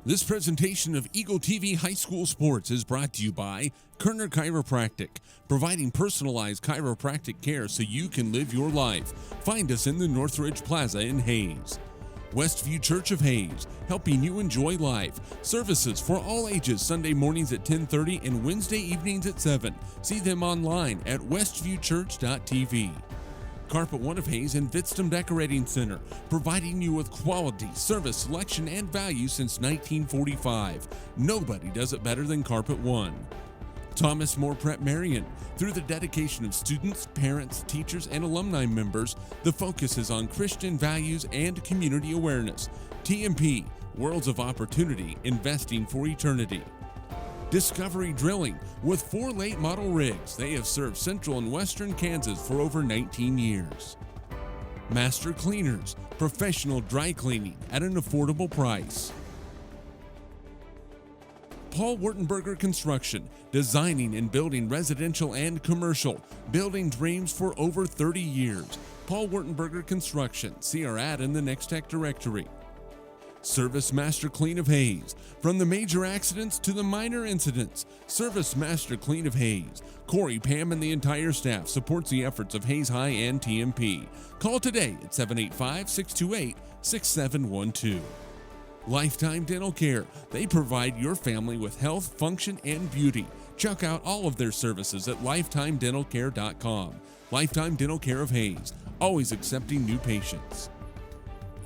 This presentation of Eagle TV High School Sports is brought to you by Kerner Chiropractic, providing personalized chiropractic care so you can live your life. Find us in the Northridge Plaza in Hayes. Westview Church of Hayes, helping you enjoy life. Services for all ages, Sunday mornings at 10:30 and Wednesday evenings at 7. See them online at westviewchurch.tv. Carpet One of Hayes and Vitstum Decorating Center, providing you with quality, service, selection, and value since 1945. Nobody does it better than Carpet One. Thomas More Prep-Marian. Through the dedication of students, parents, teachers, and alumni members, the focus is on Christian values and community awareness. TMP, Worlds of Opportunity, Investing for Eternity. Discovery Drilling. With 4 late model rigs, they have served central and western Kansas for over 19 years. Master Cleaners, professional dry cleaning at an affordable price. Paul Wartenberger Construction, designing and building residential and commercial, building dreams for over 30 years. Paul Wartenberger Construction, see our ad in the Next Tech directory. Service Master Clean of Hayes. From the major accidents to the minor incidents, Service Master Clean of Hayes. Corey, Pam, and the entire staff supports the efforts of Hayes High and TMP. Call today at 785-628-6712. Lifetime Dental Care. They provide your family with health, function, and beauty. Check out all of their services at lifetimedentalcare.com. Lifetime Dental Care of Hayes, always accepting new patients.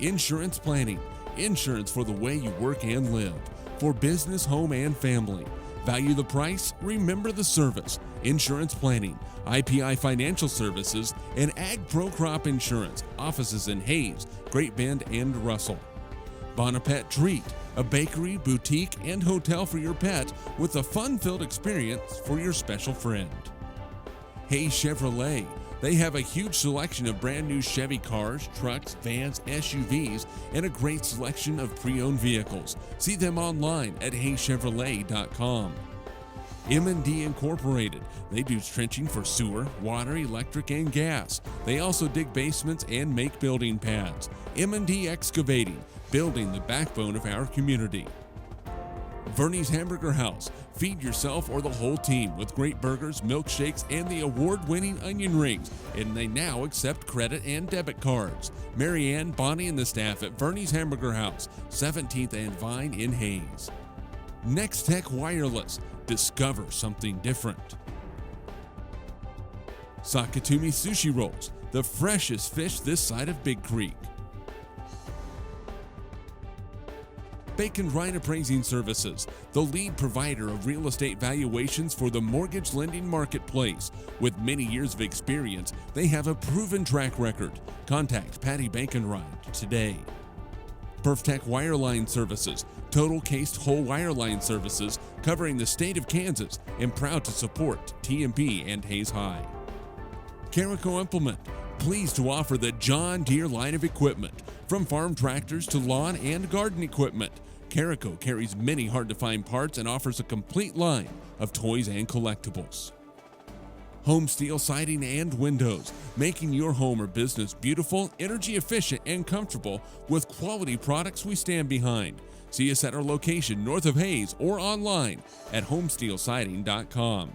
Insurance Planning. Insurance for the way you work and live, for business, home, and family. Value the price, remember the service. Insurance Planning, IPI Financial Services, and Ag Pro Crop Insurance. Offices in Hayes, Great Bend, and Russell. Bonapet Treat, a bakery, boutique, and hotel for your pet with a fun-filled experience for your special friend. Hayes Chevrolet. They have a huge selection of brand new Chevy cars, trucks, vans, SUVs, and a great selection of pre-owned vehicles. See them online at hayschevrolet.com. M&D Incorporated. They do trenching for sewer, water, electric, and gas. They also dig basements and make building pads. M&D Excavating, building the backbone of our community. Verney's Hamburger House. Feed yourself or the whole team with great burgers, milkshakes, and the award-winning onion rings. And they now accept credit and debit cards. Marianne, Bonnie, and the staff at Verney's Hamburger House, 17th and Vine in Hayes. Next Tech Wireless. Discover something different. Sakatumi Sushi Rolls. The freshest fish this side of Big Creek. Bacon Ryan Appraising Services, the lead provider of real estate valuations for the mortgage lending marketplace. With many years of experience, they have a proven track record. Contact Patty Bacon-Ryan today. PerfTech Wireline Services, total cased whole wireline services covering the state of Kansas, and proud to support TMP and Hayes High. Carico Implement, pleased to offer the John Deere line of equipment, from farm tractors to lawn and garden equipment. Carico carries many hard-to-find parts and offers a complete line of toys and collectibles. Home Steel Siding and Windows, making your home or business beautiful, energy efficient, and comfortable with quality products we stand behind. See us at our location north of Hayes or online at homesteelsiding.com.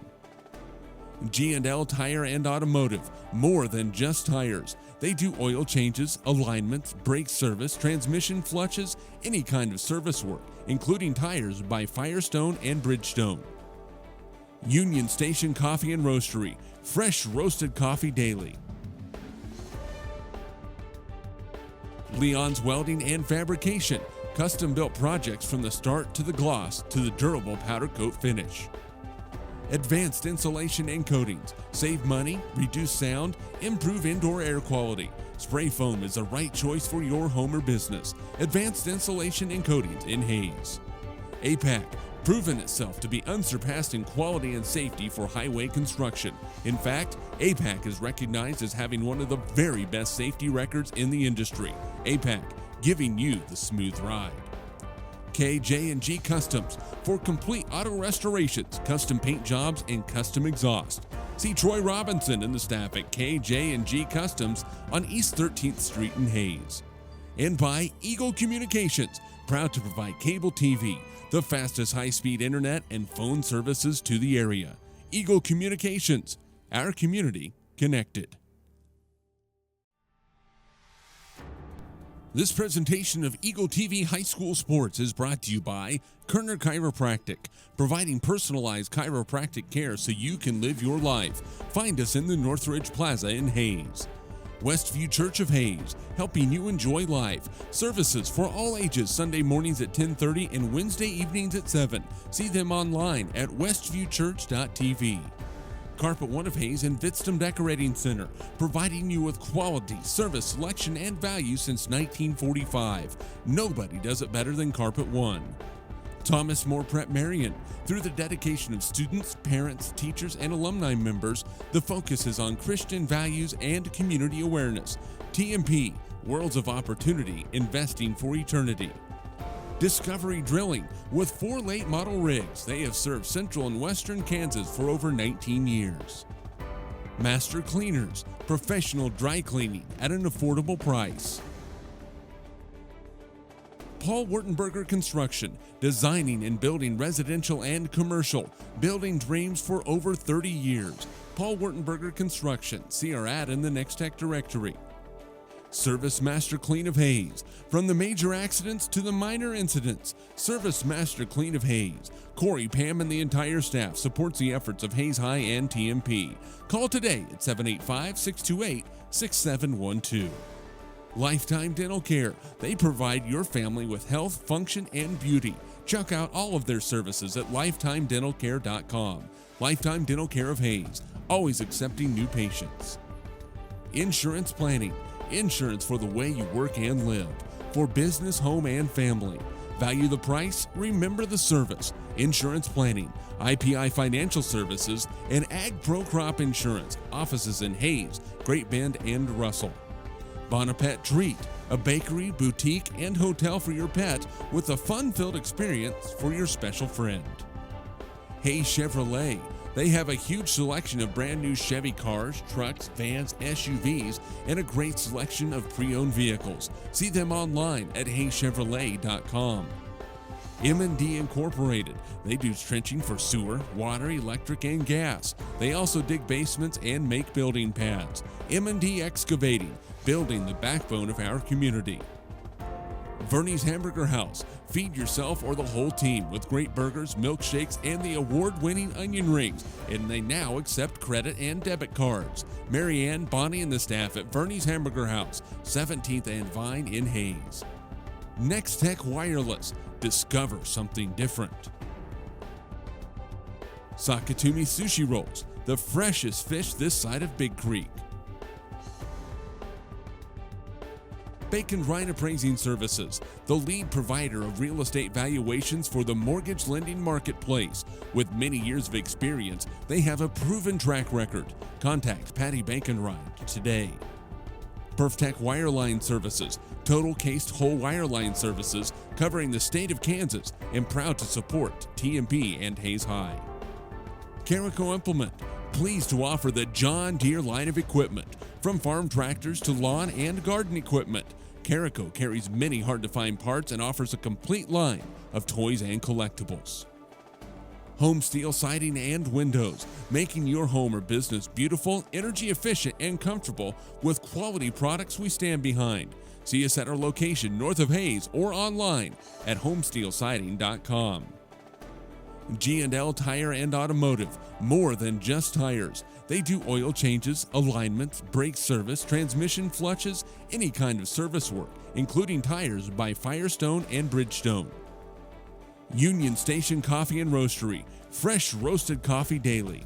G&L Tire and Automotive, more than just tires. They do oil changes, alignments, brake service, transmission flushes, any kind of service work, including tires by Firestone and Bridgestone. Union Station Coffee and Roastery, fresh roasted coffee daily. Leon's Welding and Fabrication, custom-built projects from the start to the gloss to the durable powder coat finish. Advanced Insulation and Coatings. Save money, reduce sound, improve indoor air quality. Spray foam is the right choice for your home or business. Advanced Insulation and Coatings in Hayes. APAC, proven itself to be unsurpassed in quality and safety for highway construction. In fact, APAC is recognized as having one of the very best safety records in the industry. APAC, giving you the smooth ride. KJ&G Customs, for complete auto restorations, custom paint jobs, and custom exhaust. See Troy Robinson and the staff at KJ&G Customs on East 13th Street in Hayes. and by Eagle Communications, proud to provide cable TV, the fastest high-speed internet and phone services to the area. Eagle Communications, our community connected. This presentation of Eagle TV High School Sports is brought to you by Kerner Chiropractic, providing personalized chiropractic care so you can live your life. Find us in the Northridge Plaza in Hayes. Westview Church of Hayes, helping you enjoy life. Services for all ages, Sunday mornings at 10:30 and Wednesday evenings at 7. See them online at westviewchurch.tv. Carpet One of Hayes and Vitstum Decorating Center, providing you with quality, service, selection, and value since 1945. Nobody does it better than Carpet One. Thomas More Prep-Marian. Through the dedication of students, parents, teachers, and alumni members, the focus is on Christian values and community awareness. TMP, Worlds of Opportunity, Investing for Eternity. Discovery Drilling. With 4 late model rigs, they have served central and western Kansas for over 19 years. Master Cleaners, professional dry cleaning at an affordable price. Paul Wurtenberger Construction, designing and building residential and commercial, building dreams for over 30 years. Paul Wurtenberger Construction, see our ad in the Next Tech directory. Service Master Clean of Hayes. From the major accidents to the minor incidents, Service Master Clean of Hayes. Corey, Pam, and the entire staff supports the efforts of Hayes High and TMP. Call today at 785-628-6712. Lifetime Dental Care. They provide your family with health, function, and beauty. Check out all of their services at lifetimedentalcare.com. Lifetime Dental Care of Hayes, always accepting new patients. Insurance Planning. Insurance for the way you work and live. For business, home, and family. Value the price, remember the service. Insurance Planning, IPI Financial Services, and Ag Pro Crop Insurance. Offices in Hayes, Great Bend, and Russell. Bonapet Treat, a bakery, boutique, and hotel for your pet with a fun-filled experience for your special friend. Hayes Chevrolet. They have a huge selection of brand new Chevy cars, trucks, vans, SUVs, and a great selection of pre-owned vehicles. See them online at hayschevrolet.com. M&D Incorporated. They do trenching for sewer, water, electric, and gas. They also dig basements and make building pads. M&D Excavating, building the backbone of our community. Verney's Hamburger House. Feed yourself or the whole team with great burgers, milkshakes, and the award-winning onion rings. And they now accept credit and debit cards. Marianne, Bonnie, and the staff at Verney's Hamburger House, 17th and Vine in Hayes. Next Tech Wireless. Discover something different. Sakatumi Sushi Rolls. The freshest fish this side of Big Creek. Bacon Ryan Appraising Services, the lead provider of real estate valuations for the mortgage lending marketplace. With many years of experience, they have a proven track record. Contact Patty Bacon-Ryan today. PerfTech Wireline Services, total cased whole wireline services covering the state of Kansas, and proud to support TMP and Hayes High. Carico Implement, pleased to offer the John Deere line of equipment, from farm tractors to lawn and garden equipment. Carico carries many hard-to-find parts and offers a complete line of toys and collectibles. Home Steel Siding and Windows, making your home or business beautiful, energy efficient, and comfortable with quality products we stand behind. See us at our location north of Hayes or online at homesteelsiding.com. G&L Tire and Automotive, more than just tires. They do oil changes, alignments, brake service, transmission flushes, any kind of service work, including tires by Firestone and Bridgestone. Union Station Coffee and Roastery, fresh roasted coffee daily.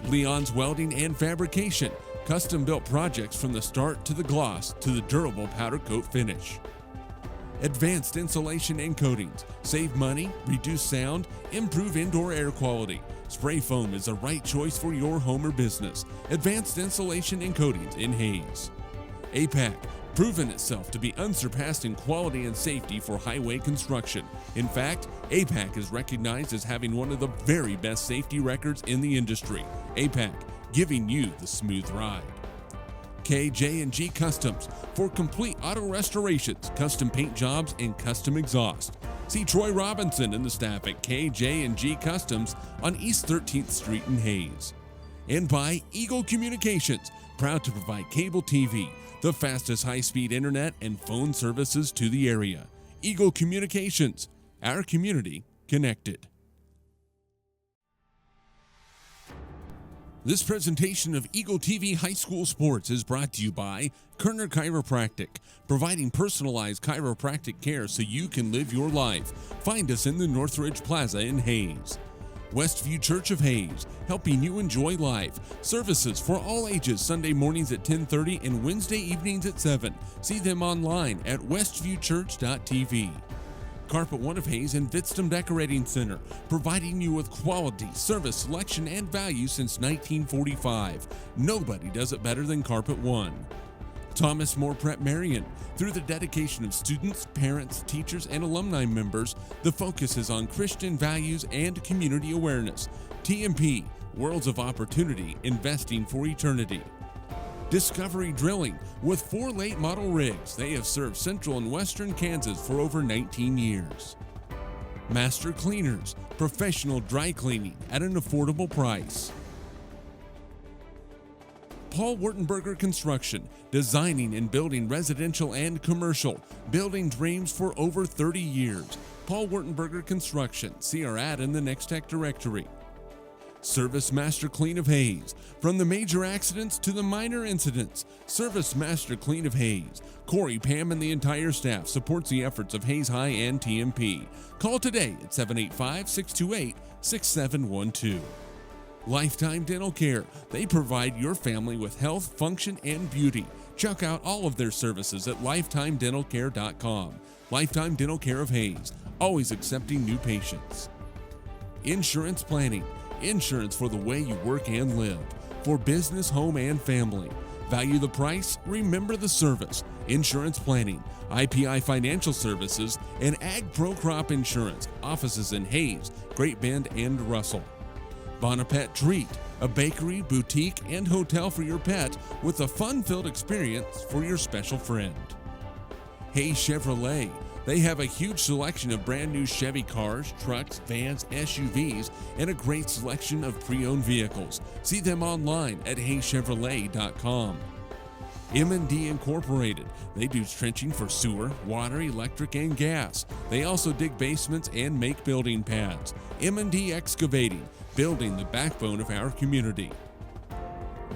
Leon's Welding and Fabrication, custom-built projects from the start to the gloss to the durable powder coat finish. Advanced Insulation and Coatings, save money, reduce sound, improve indoor air quality. Spray foam is the right choice for your home or business. Advanced Insulation and Coatings in Hayes. APAC, proven itself to be unsurpassed in quality and safety for highway construction. In fact, APAC is recognized as having one of the very best safety records in the industry. APAC, giving you the smooth ride. KJ&G Customs for complete auto restorations, custom paint jobs, and custom exhaust. See Troy Robinson and the staff at KJ&G Customs on East 13th Street in Hayes. And by Eagle Communications, proud to provide cable TV, the fastest high-speed internet and phone services to the area. Eagle Communications, our community connected. This presentation of Eagle TV High School Sports is brought to you by Kerner Chiropractic, providing personalized chiropractic care so you can live your life. Find us in the Northridge Plaza in Hayes. Westview Church of Hayes, helping you enjoy life. Services for all ages, Sunday mornings at 10:30 and Wednesday evenings at 7. See them online at westviewchurch.tv. Carpet One of Hayes and Vitstum Decorating Center, providing you with quality, service, selection, and value since 1945. Nobody does it better than Carpet One. Thomas More Prep-Marian. Through the dedication of students, parents, teachers, and alumni members, the focus is on Christian values and community awareness. TMP, Worlds of Opportunity, Investing for Eternity. Discovery Drilling. With 4 late model rigs, they have served central and western Kansas for over 19 years. Master Cleaners, professional dry cleaning at an affordable price. Paul Wurtenberger Construction, designing and building residential and commercial, building dreams for over 30 years. Paul Wurtenberger Construction, see our ad in the Next Tech directory. Service Master Clean of Hayes. From the major accidents to the minor incidents, Service Master Clean of Hayes. Corey, Pam, and the entire staff supports the efforts of Hayes High and TMP. Call today at 785-628-6712. Lifetime Dental Care. They provide your family with health, function, and beauty. Check out all of their services at lifetimedentalcare.com. Lifetime Dental Care of Hayes, always accepting new patients. Insurance Planning. Insurance for the way you work and live. For business, home, and family. Value the price, remember the service. Insurance Planning, IPI Financial Services, and Ag Pro Crop Insurance. Offices in Hayes, Great Bend, and Russell. Bonapet Treat, a bakery, boutique, and hotel for your pet with a fun-filled experience for your special friend. Hayes Chevrolet. They have a huge selection of brand new Chevy cars, trucks, vans, SUVs, and a great selection of pre-owned vehicles. See them online at hayschevrolet.com. M&D Incorporated. They do trenching for sewer, water, electric, and gas. They also dig basements and make building pads. M&D Excavating, building the backbone of our community.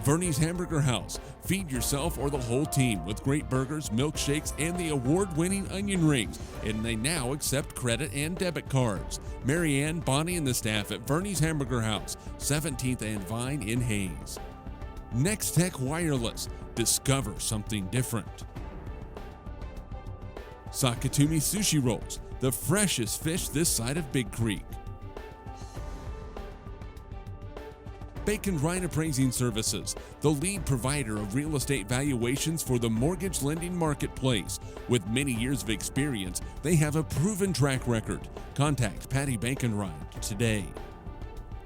Verney's Hamburger House. Feed yourself or the whole team with great burgers, milkshakes, and the award-winning onion rings. And they now accept credit and debit cards. Marianne, Bonnie, and the staff at Verney's Hamburger House, 17th and Vine in Hayes. Next Tech Wireless. Discover something different. Sakatumi Sushi Rolls. The freshest fish this side of Big Creek. Bacon Ryan Appraising Services, the lead provider of real estate valuations for the mortgage lending marketplace. With many years of experience, they have a proven track record. Contact Patty Bacon Ryan today.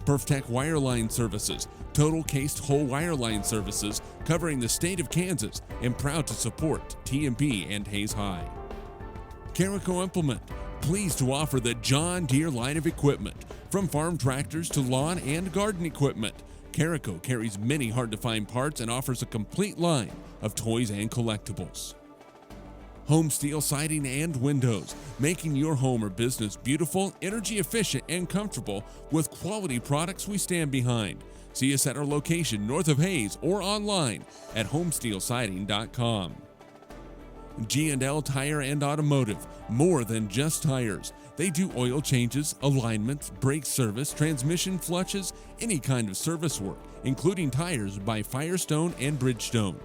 PerfTech Wireline Services, total cased whole wireline services covering the state of Kansas, and proud to support TMP and Hayes High. Carico Implement, pleased to offer the John Deere line of equipment. From farm tractors to lawn and garden equipment, Carico carries many hard-to-find parts and offers a complete line of toys and collectibles. Home Steel Siding and Windows, making your home or business beautiful, energy efficient, and comfortable with quality products we stand behind. See us at our location north of Hayes or online at homesteelsiding.com. G&L Tire and Automotive, more than just tires. They do oil changes, alignments, brake service, transmission flushes, any kind of service work, including tires by Firestone and Bridgestone.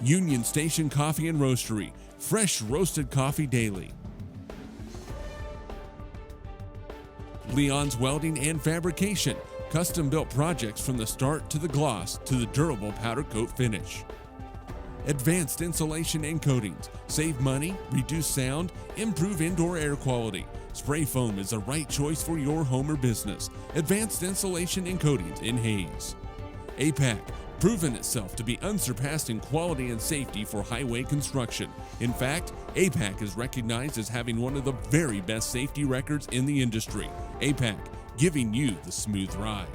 Union Station Coffee and Roastery, fresh roasted coffee daily. Leon's Welding and Fabrication, custom-built projects from the start to the gloss to the durable powder coat finish. Advanced Insulation and Coatings, save money, reduce sound, improve indoor air quality. Spray foam is the right choice for your home or business. Advanced Insulation and Coatings in Hayes. APAC, proven itself to be unsurpassed in quality and safety for highway construction. In fact, APAC is recognized as having one of the very best safety records in the industry. APAC, giving you the smooth ride.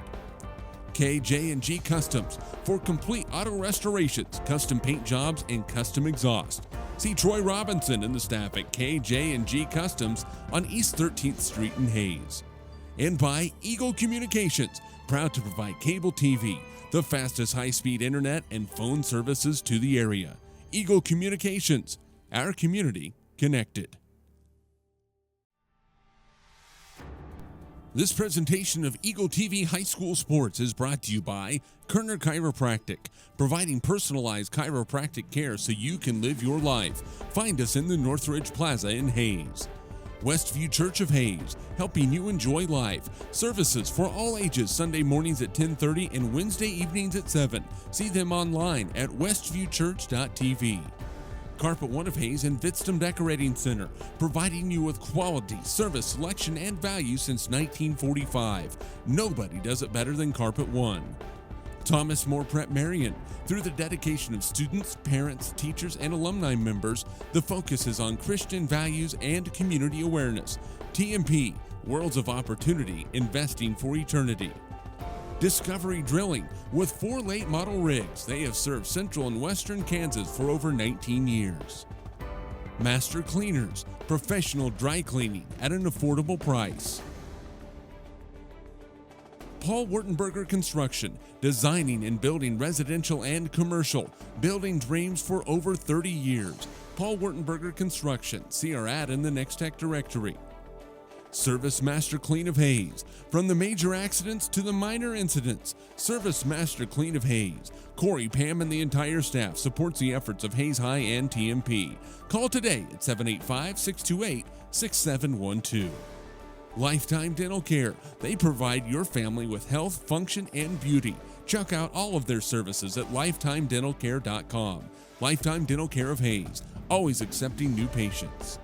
KJ&G Customs for complete auto restorations, custom paint jobs, and custom exhaust. See Troy Robinson and the staff at KJ&G Customs on East 13th Street in Hayes. And by Eagle Communications, proud to provide cable TV, the fastest high-speed internet and phone services to the area. Eagle Communications, our community connected. This presentation of Eagle TV High School Sports is brought to you by Kerner Chiropractic, providing personalized chiropractic care so you can live your life. Find us in the Northridge Plaza in Hayes. Westview Church of Hayes, helping you enjoy life. Services for all ages, Sunday mornings at 10:30 and Wednesday evenings at 7. See them online at westviewchurch.tv. Carpet One of Hayes and Vidstem Decorating Center, providing you with quality, service, selection, and value since 1945. Nobody does it better than Carpet One. Thomas More Prep-Marian. Through the dedication of students, parents, teachers, and alumni members, the focus is on Christian values and community awareness. TMP, Worlds of Opportunity, Investing for Eternity. Discovery Drilling, with 4 late model rigs. They have served central and western Kansas for over 19 years. Master Cleaners, professional dry cleaning at an affordable price. Paul Wurtenberger Construction, designing and building residential and commercial, building dreams for over 30 years. Paul Wurtenberger Construction, see our ad in the Next Tech directory. Service Master Clean of Hayes, from the major accidents to the minor incidents. Service Master Clean of Hayes. Corey, Pam, and the entire staff supports the efforts of Hayes High and TMP. Call today at 785-628-6712. Lifetime Dental Care. They provide your family with health, function, and beauty. Check out all of their services at lifetimedentalcare.com. Lifetime Dental Care of Hayes, always accepting new patients.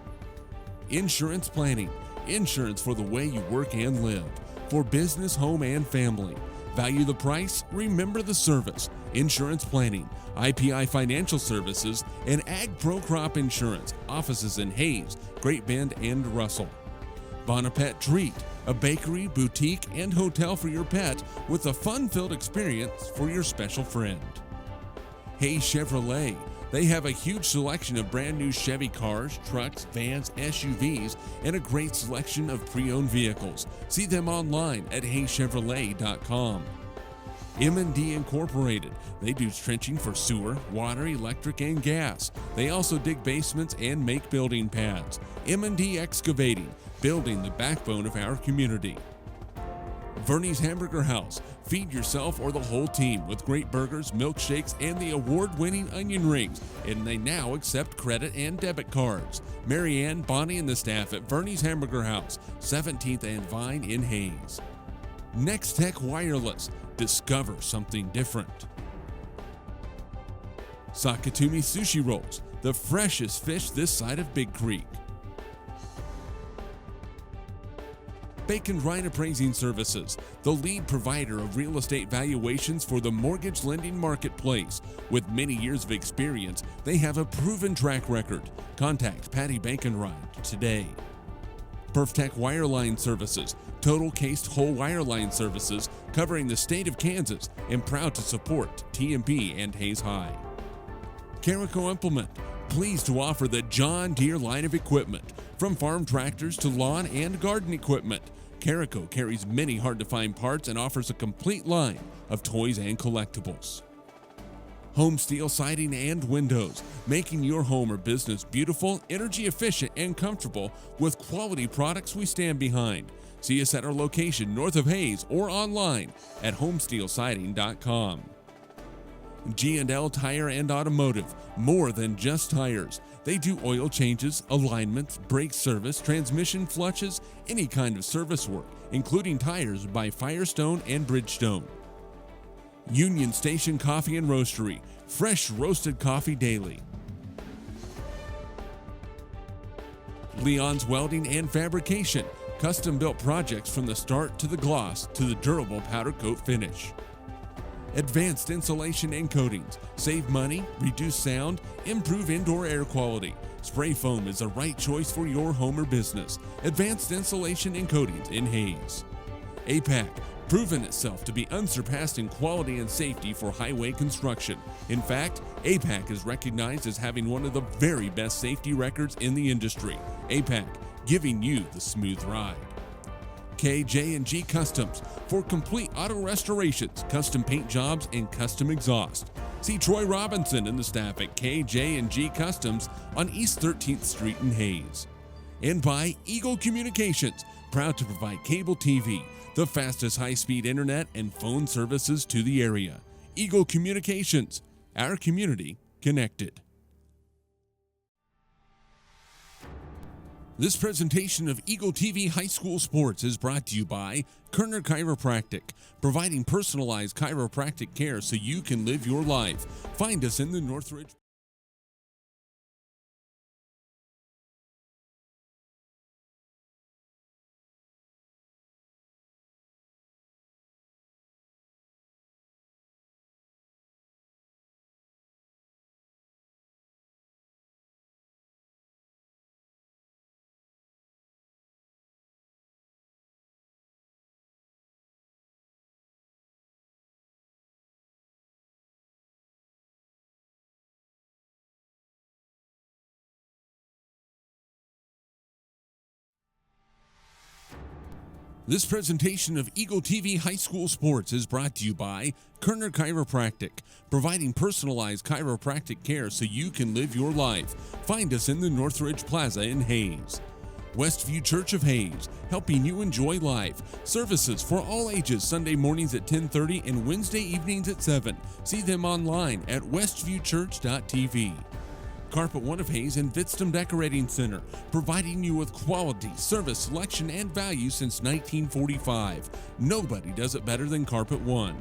Insurance Planning. Insurance for the way you work and live. For business, home, and family. Value the price, remember the service. Insurance Planning, IPI Financial Services, and Ag Pro Crop Insurance. Offices in Hayes, Great Bend, and Russell. Bonapet Treat, a bakery, boutique, and hotel for your pet with a fun-filled experience for your special friend. Hayes Chevrolet. They have a huge selection of brand new Chevy cars, trucks, vans, SUVs, and a great selection of pre-owned vehicles. See them online at hayschevrolet.com. M&D Incorporated. They do trenching for sewer, water, electric, and gas. They also dig basements and make building pads. M&D Excavating, building the backbone of our community. Verney's Hamburger House. Feed yourself or the whole team with great burgers, milkshakes, and the award-winning onion rings. And they now accept credit and debit cards. Marianne, Bonnie, and the staff at Verney's Hamburger House, 17th and Vine in Hayes. Next Tech Wireless. Discover something different. Sakatumi Sushi Rolls. The freshest fish this side of Big Creek. Bacon Ryan Appraising Services, the lead provider of real estate valuations for the mortgage lending marketplace. With many years of experience, they have a proven track record. Contact Patty Baconride today. Perftech Wireline Services, total cased whole wireline services covering the state of Kansas, and proud to support TMP and Hayes High. Carico Implement, pleased to offer the John Deere line of equipment, from farm tractors to lawn and garden equipment. Carico carries many hard-to-find parts and offers a complete line of toys and collectibles. Home Steel Siding and Windows, making your home or business beautiful, energy efficient, and comfortable with quality products we stand behind. See us at our location north of Hayes or online at homesteelsiding.com. G&L Tire and Automotive, more than just tires. They do oil changes, alignments, brake service, transmission flushes, any kind of service work, including tires by Firestone and Bridgestone. Union Station Coffee and Roastery, fresh roasted coffee daily. Leon's Welding and Fabrication, custom-built projects from the start to the gloss to the durable powder coat finish. Advanced insulation and coatings. Save money, reduce sound, improve indoor air quality. Spray foam is the right choice for your home or business. Advanced insulation and coatings in Hayes. APAC, proven itself to be unsurpassed in quality and safety for highway construction. In fact, APAC is recognized as having one of the very best safety records in the industry. APAC, giving you the smooth ride. KJ&G Customs, for complete auto restorations, custom paint jobs, and custom exhaust. See Troy Robinson and the staff at KJ&G Customs on East 13th Street in Hayes. And by Eagle Communications, proud to provide cable TV, the fastest high-speed internet and phone services to the area. Eagle Communications, our community connected. This presentation of Eagle TV High School Sports is brought to you by Kerner Chiropractic, providing personalized chiropractic care so you can live your life. Find us in the Northridge. This presentation of Eagle TV High School Sports is brought to you by Kerner Chiropractic, providing personalized chiropractic care so you can live your life. Find us in the Northridge Plaza in Hayes. Westview Church of Hayes, helping you enjoy life. Services for all ages, Sunday mornings at 10:30 and Wednesday evenings at 7. See them online at westviewchurch.tv. Carpet One of Hayes and Vitstum Decorating Center, providing you with quality, service, selection, and value since 1945. Nobody does it better than Carpet One.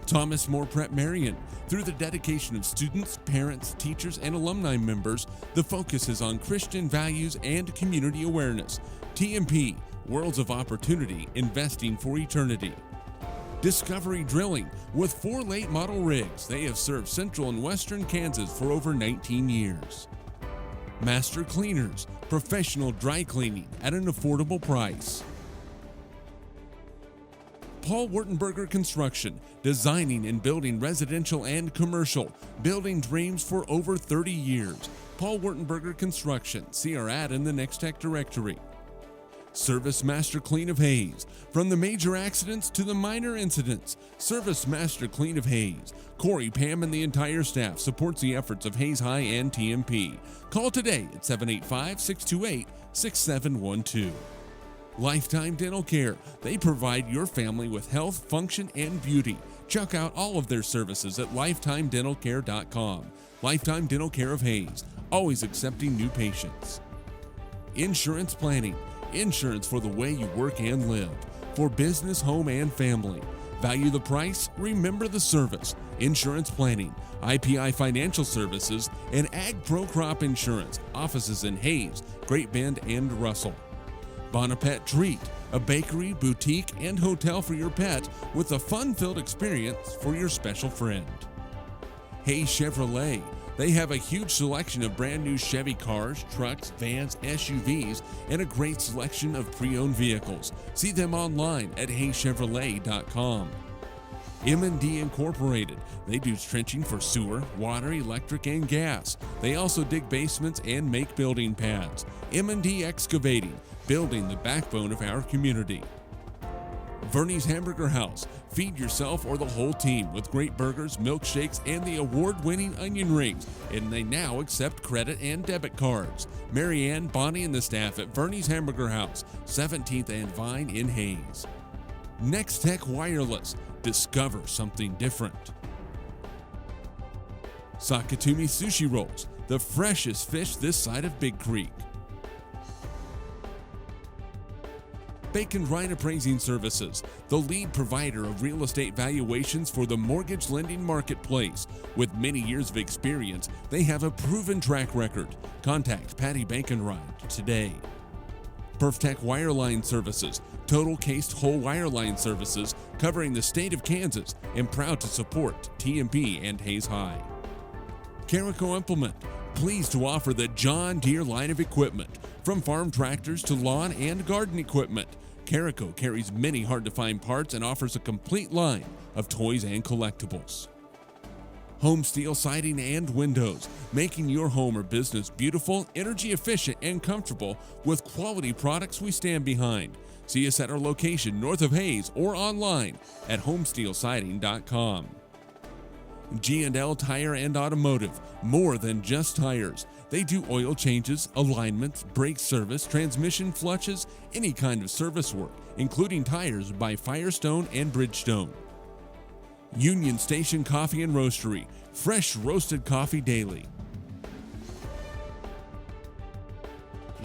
Thomas More Prep-Marian. Through the dedication of students, parents, teachers, and alumni members, the focus is on Christian values and community awareness. TMP, Worlds of Opportunity, Investing for Eternity. Discovery Drilling, with 4 late model rigs. They have served central and western Kansas for over 19 years. Master Cleaners, professional dry cleaning at an affordable price. Paul Wurtenberger Construction, designing and building residential and commercial, building dreams for over 30 years. Paul Wurtenberger Construction, see our ad in the Next Tech directory. Service Master Clean of Hayes. From the major accidents to the minor incidents, Service Master Clean of Hayes. Corey, Pam, and the entire staff supports the efforts of Hayes High and TMP. Call today at 785-628-6712. Lifetime Dental Care. They provide your family with health, function, and beauty. Check out all of their services at lifetimedentalcare.com. Lifetime Dental Care of Hayes, always accepting new patients. Insurance Planning. Insurance for the way you work and live, for business, home, and family. Value the price, remember the service. Insurance Planning, IPI Financial Services, and Ag Pro Crop Insurance. Offices in Hayes, Great Bend, and Russell. Bonapet Treat, a bakery, boutique, and hotel for your pet with a fun-filled experience for your special friend. Hayes Chevrolet. They have a huge selection of brand new Chevy cars, trucks, vans, SUVs, and a great selection of pre-owned vehicles. See them online at hayschevrolet.com. M&D Incorporated. They do trenching for sewer, water, electric, and gas. They also dig basements and make building pads. M&D Excavating, building the backbone of our community. Verney's Hamburger House. Feed yourself or the whole team with great burgers, milkshakes, and the award-winning onion rings. And they now accept credit and debit cards. Marianne, Bonnie, and the staff at Verney's Hamburger House, 17th and Vine in Hayes. Next Tech Wireless. Discover something different. Sakatumi Sushi Rolls. The freshest fish this side of Big Creek. Bacon Ryan Appraising Services, the lead provider of real estate valuations for the mortgage lending marketplace. With many years of experience, they have a proven track record. Contact Patty Bacon Ryan today. PerfTech Wireline Services, total cased whole wireline services covering the state of Kansas and proud to support TMP and Hayes High. Carico Implement, pleased to offer the John Deere line of equipment, from farm tractors to lawn and garden equipment. Carico carries many hard-to-find parts and offers a complete line of toys and collectibles. Home Steel Siding and Windows, making your home or business beautiful, energy efficient, and comfortable with quality products we stand behind. See us at our location north of Hayes or online at homesteelsiding.com. G&L Tire and Automotive, more than just tires. They do oil changes, alignments, brake service, transmission flushes, any kind of service work, including tires by Firestone and Bridgestone. Union Station Coffee and Roastery, fresh roasted coffee daily.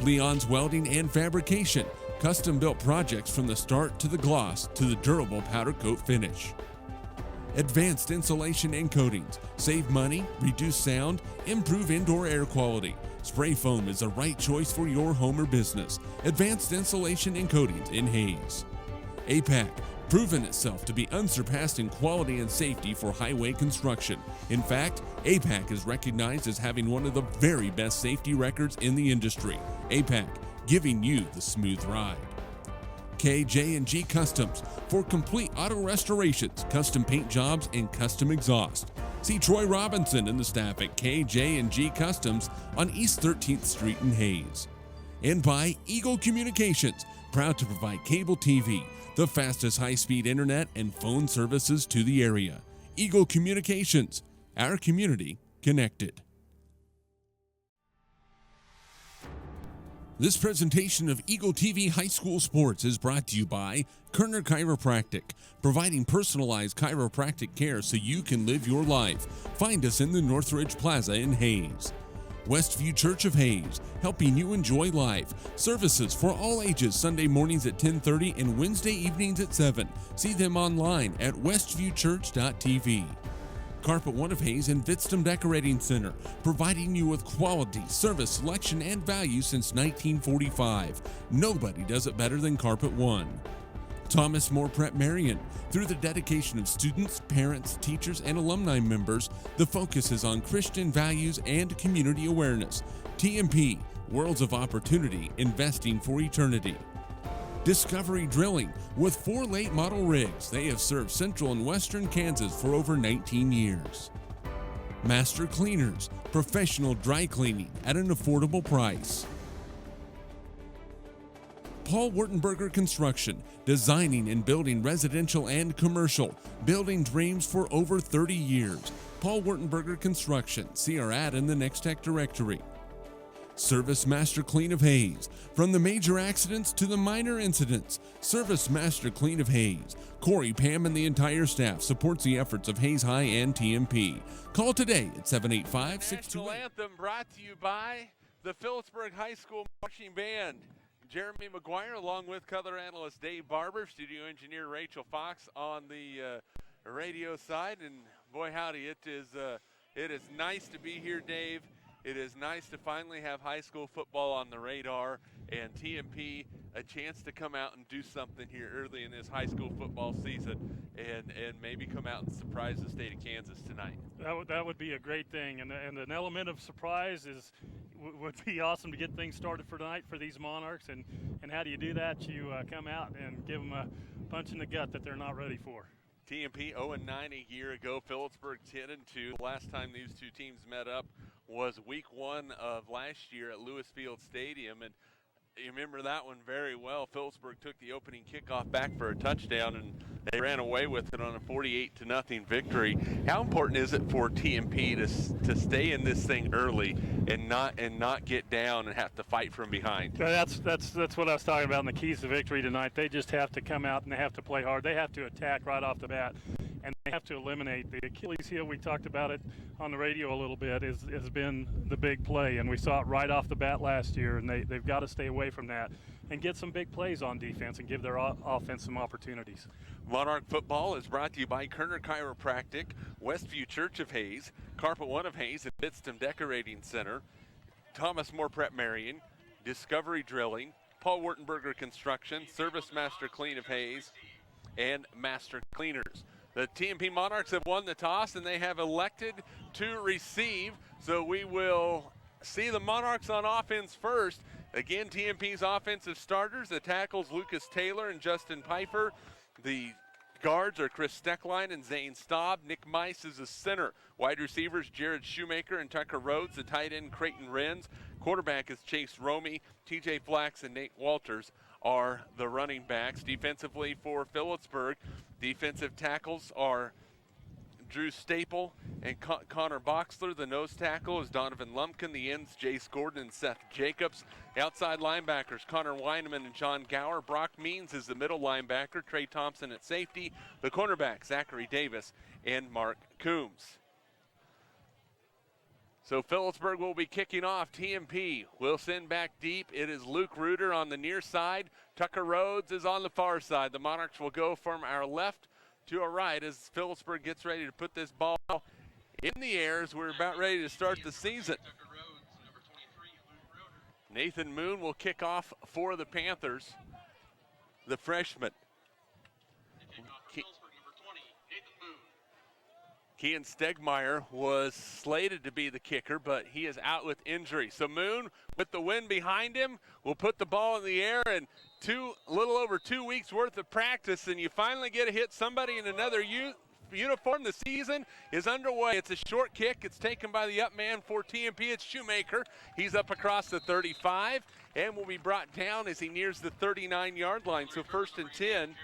Leon's Welding and Fabrication, custom-built projects from the start to the gloss to the durable powder coat finish. Advanced Insulation and Coatings, save money, reduce sound, improve indoor air quality. Spray foam is the right choice for your home or business. Advanced Insulation and Coatings in Hayes. APAC, proven itself to be unsurpassed in quality and safety for highway construction. In fact, APAC is recognized as having one of the very best safety records in the industry. APAC, giving you the smooth ride. KJ&G Customs, for complete auto restorations, custom paint jobs, and custom exhaust. See Troy Robinson and the staff at KJ&G Customs on East 13th Street in Hayes. And by Eagle Communications, proud to provide cable TV, the fastest high-speed internet and phone services to the area. Eagle Communications, our community connected. This presentation of Eagle TV High School Sports is brought to you by Kerner Chiropractic, providing personalized chiropractic care so you can live your life. Find us in the Northridge Plaza in Hayes. Westview Church of Hayes, helping you enjoy life. Services for all ages, Sunday mornings at 10:30 and Wednesday evenings at 7. See them online at westviewchurch.tv. Carpet One of Hayes and Vitstum Decorating Center, providing you with quality, service, selection, and value since 1945. Nobody does it better than Carpet One. Thomas More Prep-Marian. Through the dedication of students, parents, teachers, and alumni members, the focus is on Christian values and community awareness. TMP, Worlds of Opportunity, Investing for Eternity. Discovery Drilling, with 4 late model rigs. They have served central and western Kansas for over 19 years. Master Cleaners, professional dry cleaning at an affordable price. Paul Wurtenberger Construction, designing and building residential and commercial, building dreams for over 30 years. Paul Wurtenberger Construction, see our ad in the Next Tech directory. Service Master Clean of Hayes, from the major accidents to the minor incidents. Service Master Clean of Hayes. Corey, Pam, and the entire staff supports the efforts of Hayes High and TMP. Call today at 785-628. National Anthem brought to you by the Philipsburg High School Marching Band. Jeremy McGuire along with color analyst Dave Barber, studio engineer Rachel Fox on the radio side. And boy howdy, it is nice to be here, Dave. It is nice to finally have high school football on the radar and TMP a chance to come out and do something here early in this high school football season and maybe come out and surprise the state of Kansas tonight. That would be a great thing, and an element of surprise would be awesome to get things started for tonight for these Monarchs. And how do you do that? You come out and give them a punch in the gut that they're not ready for. TMP 0-9 a year ago, Phillipsburg 10-2. The last time these two teams met up was week 1 of last year at Lewis Field Stadium, and you remember that one very well. Phillipsburg took the opening kickoff back for a touchdown, and they ran away with it on a 48-0 victory. How important is it for TMP to stay in this thing early and not get down and have to fight from behind? That's what I was talking about in the keys to victory tonight. They just have to come out and they have to play hard. They have to attack right off the bat, and they have to eliminate the Achilles heel. We talked about it on the radio a little bit. Has been the big play, and we saw it right off the bat last year. And they've got to stay away from that and get some big plays on defense and give their offense some opportunities. Monarch football is brought to you by Kerner Chiropractic, Westview Church of Hayes, Carpet One of Hayes, and Vitstum Decorating Center, Thomas More Prep-Marian, Discovery Drilling, Paul Wurtenberger Construction, Service Master Clean of Hayes, and Master Cleaners. The TMP Monarchs have won the toss, and they have elected to receive. So we will see the Monarchs on offense first. Again, TMP's offensive starters, the tackles Lucas Taylor and Justin Pfeiffer. The guards are Chris Steckline and Zane Staub. Nick Mice is the center. Wide receivers Jared Shoemaker and Tucker Rhodes. The tight end Creighton Renz. Quarterback is Chase Romey. TJ Flax and Nate Walters are the running backs. Defensively for Phillipsburg, defensive tackles are Drew Staple and Connor Boxler. The nose tackle is Donovan Lumpkin. The ends, Jace Gordon and Seth Jacobs. The outside linebackers, Connor Weineman and John Gower. Brock Means is the middle linebacker. Trey Thompson at safety. The cornerback, Zachary Davis and Mark Coombs. So Phillipsburg will be kicking off. TMP will send back deep. It is Luke Reuter on the near side. Tucker Rhodes is on the far side. The Monarchs will go from our left to our right as Phillipsburg gets ready to put this ball in the air as we're about ready to start the season. Nathan Moon will kick off for the Panthers, the freshman. Kean Stegmeyer was slated to be the kicker, but he is out with injury. So Moon, with the wind behind him, will put the ball in the air, and a little over 2 weeks worth of practice, and you finally get to hit somebody in another uniform. The season is underway. It's a short kick. It's taken by the up man for TMP. It's Shoemaker. He's up across the 35 and will be brought down as he nears the 39-yard line. So 1st and 10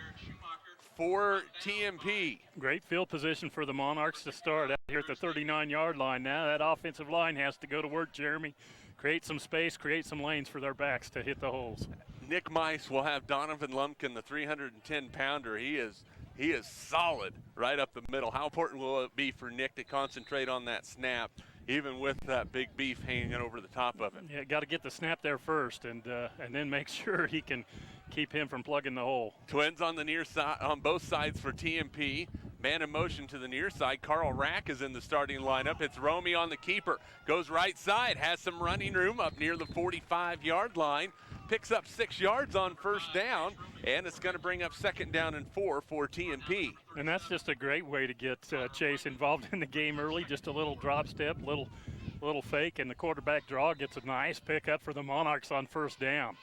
for TMP. Great field position for the Monarchs to start out here at the 39-yard line. Now that offensive line has to go to work, Jeremy. Create some space, create some lanes for their backs to hit the holes. Nick Mice will have Donovan Lumpkin, the 310-pounder. He is solid right up the middle. How important will it be for Nick to concentrate on that snap, even with that big beef hanging over the top of it? Yeah, got to get the snap there first, and then make sure he can keep him from plugging the hole. Twins on the near side, on both sides for TMP. Man in motion to the near side. Carl Rack is in the starting lineup. It's Romey on the keeper. Goes right side, has some running room up near the 45-yard line. Picks up 6 yards on 1st down, and it's going to bring up 2nd down and 4 for TMP. And that's just a great way to get Chase involved in the game early. Just a little drop step, little fake, and the quarterback draw gets a nice pickup for the Monarchs on 1st down.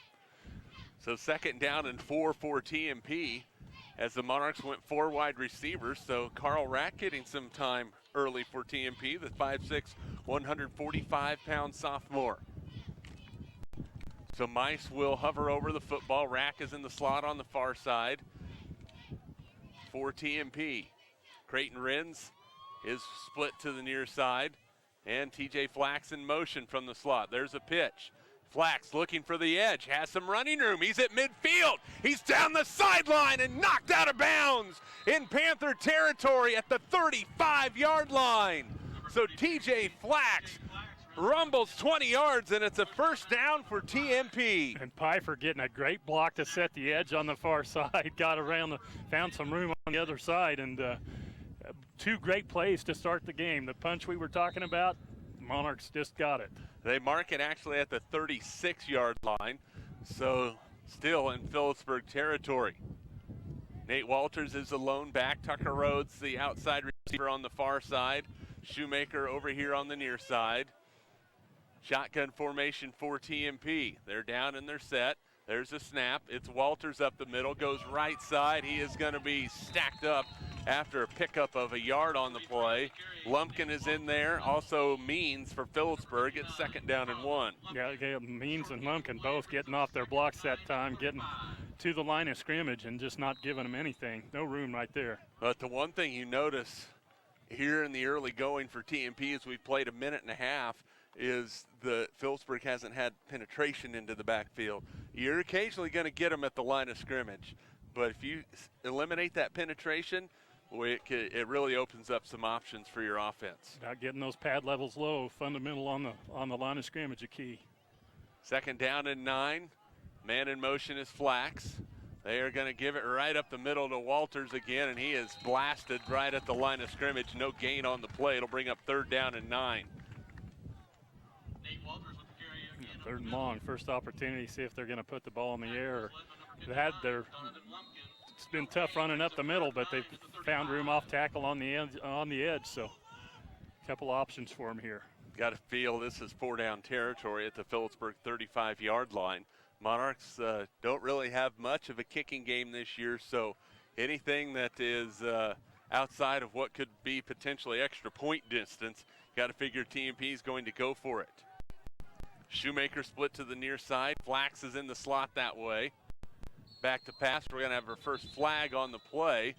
So 2nd down and 4 for TMP as the Monarchs went 4 wide receivers. So Carl Rack getting some time early for TMP, the 5'6", 145-pound sophomore. So Mice will hover over the football. Rack is in the slot on the far side for TMP. Creighton Renz is split to the near side, and TJ Flax in motion from the slot. There's a pitch. Flax looking for the edge, has some running room. He's at midfield. He's down the sideline and knocked out of bounds in Panther territory at the 35-yard line. So TJ Flax rumbles 20 yards, and it's a 1st down for TMP. And Pfeiffer getting a great block to set the edge on the far side. Got around, found some room on the other side, and 2 great plays to start the game. The punch we were talking about, Monarchs just got it. They mark it actually at the 36-yard line, so still in Phillipsburg territory. Nate Walters is the lone back. Tucker Rhodes, the outside receiver on the far side. Shoemaker over here on the near side. Shotgun formation for TMP. They're down and they're set. There's a snap. It's Walters up the middle, goes right side. He is going to be stacked up after a pickup of a yard on the play. Lumpkin is in there. Also Means for Phillipsburg. It's 2nd down and 1. Yeah, Means and Lumpkin both getting off their blocks that time, getting to the line of scrimmage and just not giving them anything. No room right there. But the one thing you notice here in the early going for TMP as we've played a minute and a half is the Phillipsburg hasn't had penetration into the backfield. You're occasionally going to get them at the line of scrimmage, but if you eliminate that penetration, it really opens up some options for your offense. Not getting those pad levels low, fundamental on the line of scrimmage, a key. 2nd down and 9. Man in motion is Flax. They are going to give it right up the middle to Walters again, and he is blasted right at the line of scrimmage. No gain on the play. It'll bring up 3rd down and 9. Third and long, first opportunity, see if they're going to put the ball in the air. It's been tough running up the middle, but they've found room off tackle on the edge. So a couple options for them here. Got to feel this is 4-down territory at the Philipsburg 35-yard line. Monarchs don't really have much of a kicking game this year, so anything that is outside of what could be potentially extra point distance, got to figure TMP is going to go for it. Shoemaker split to the near side. Flax is in the slot that way. Back to pass. We're going to have our first flag on the play,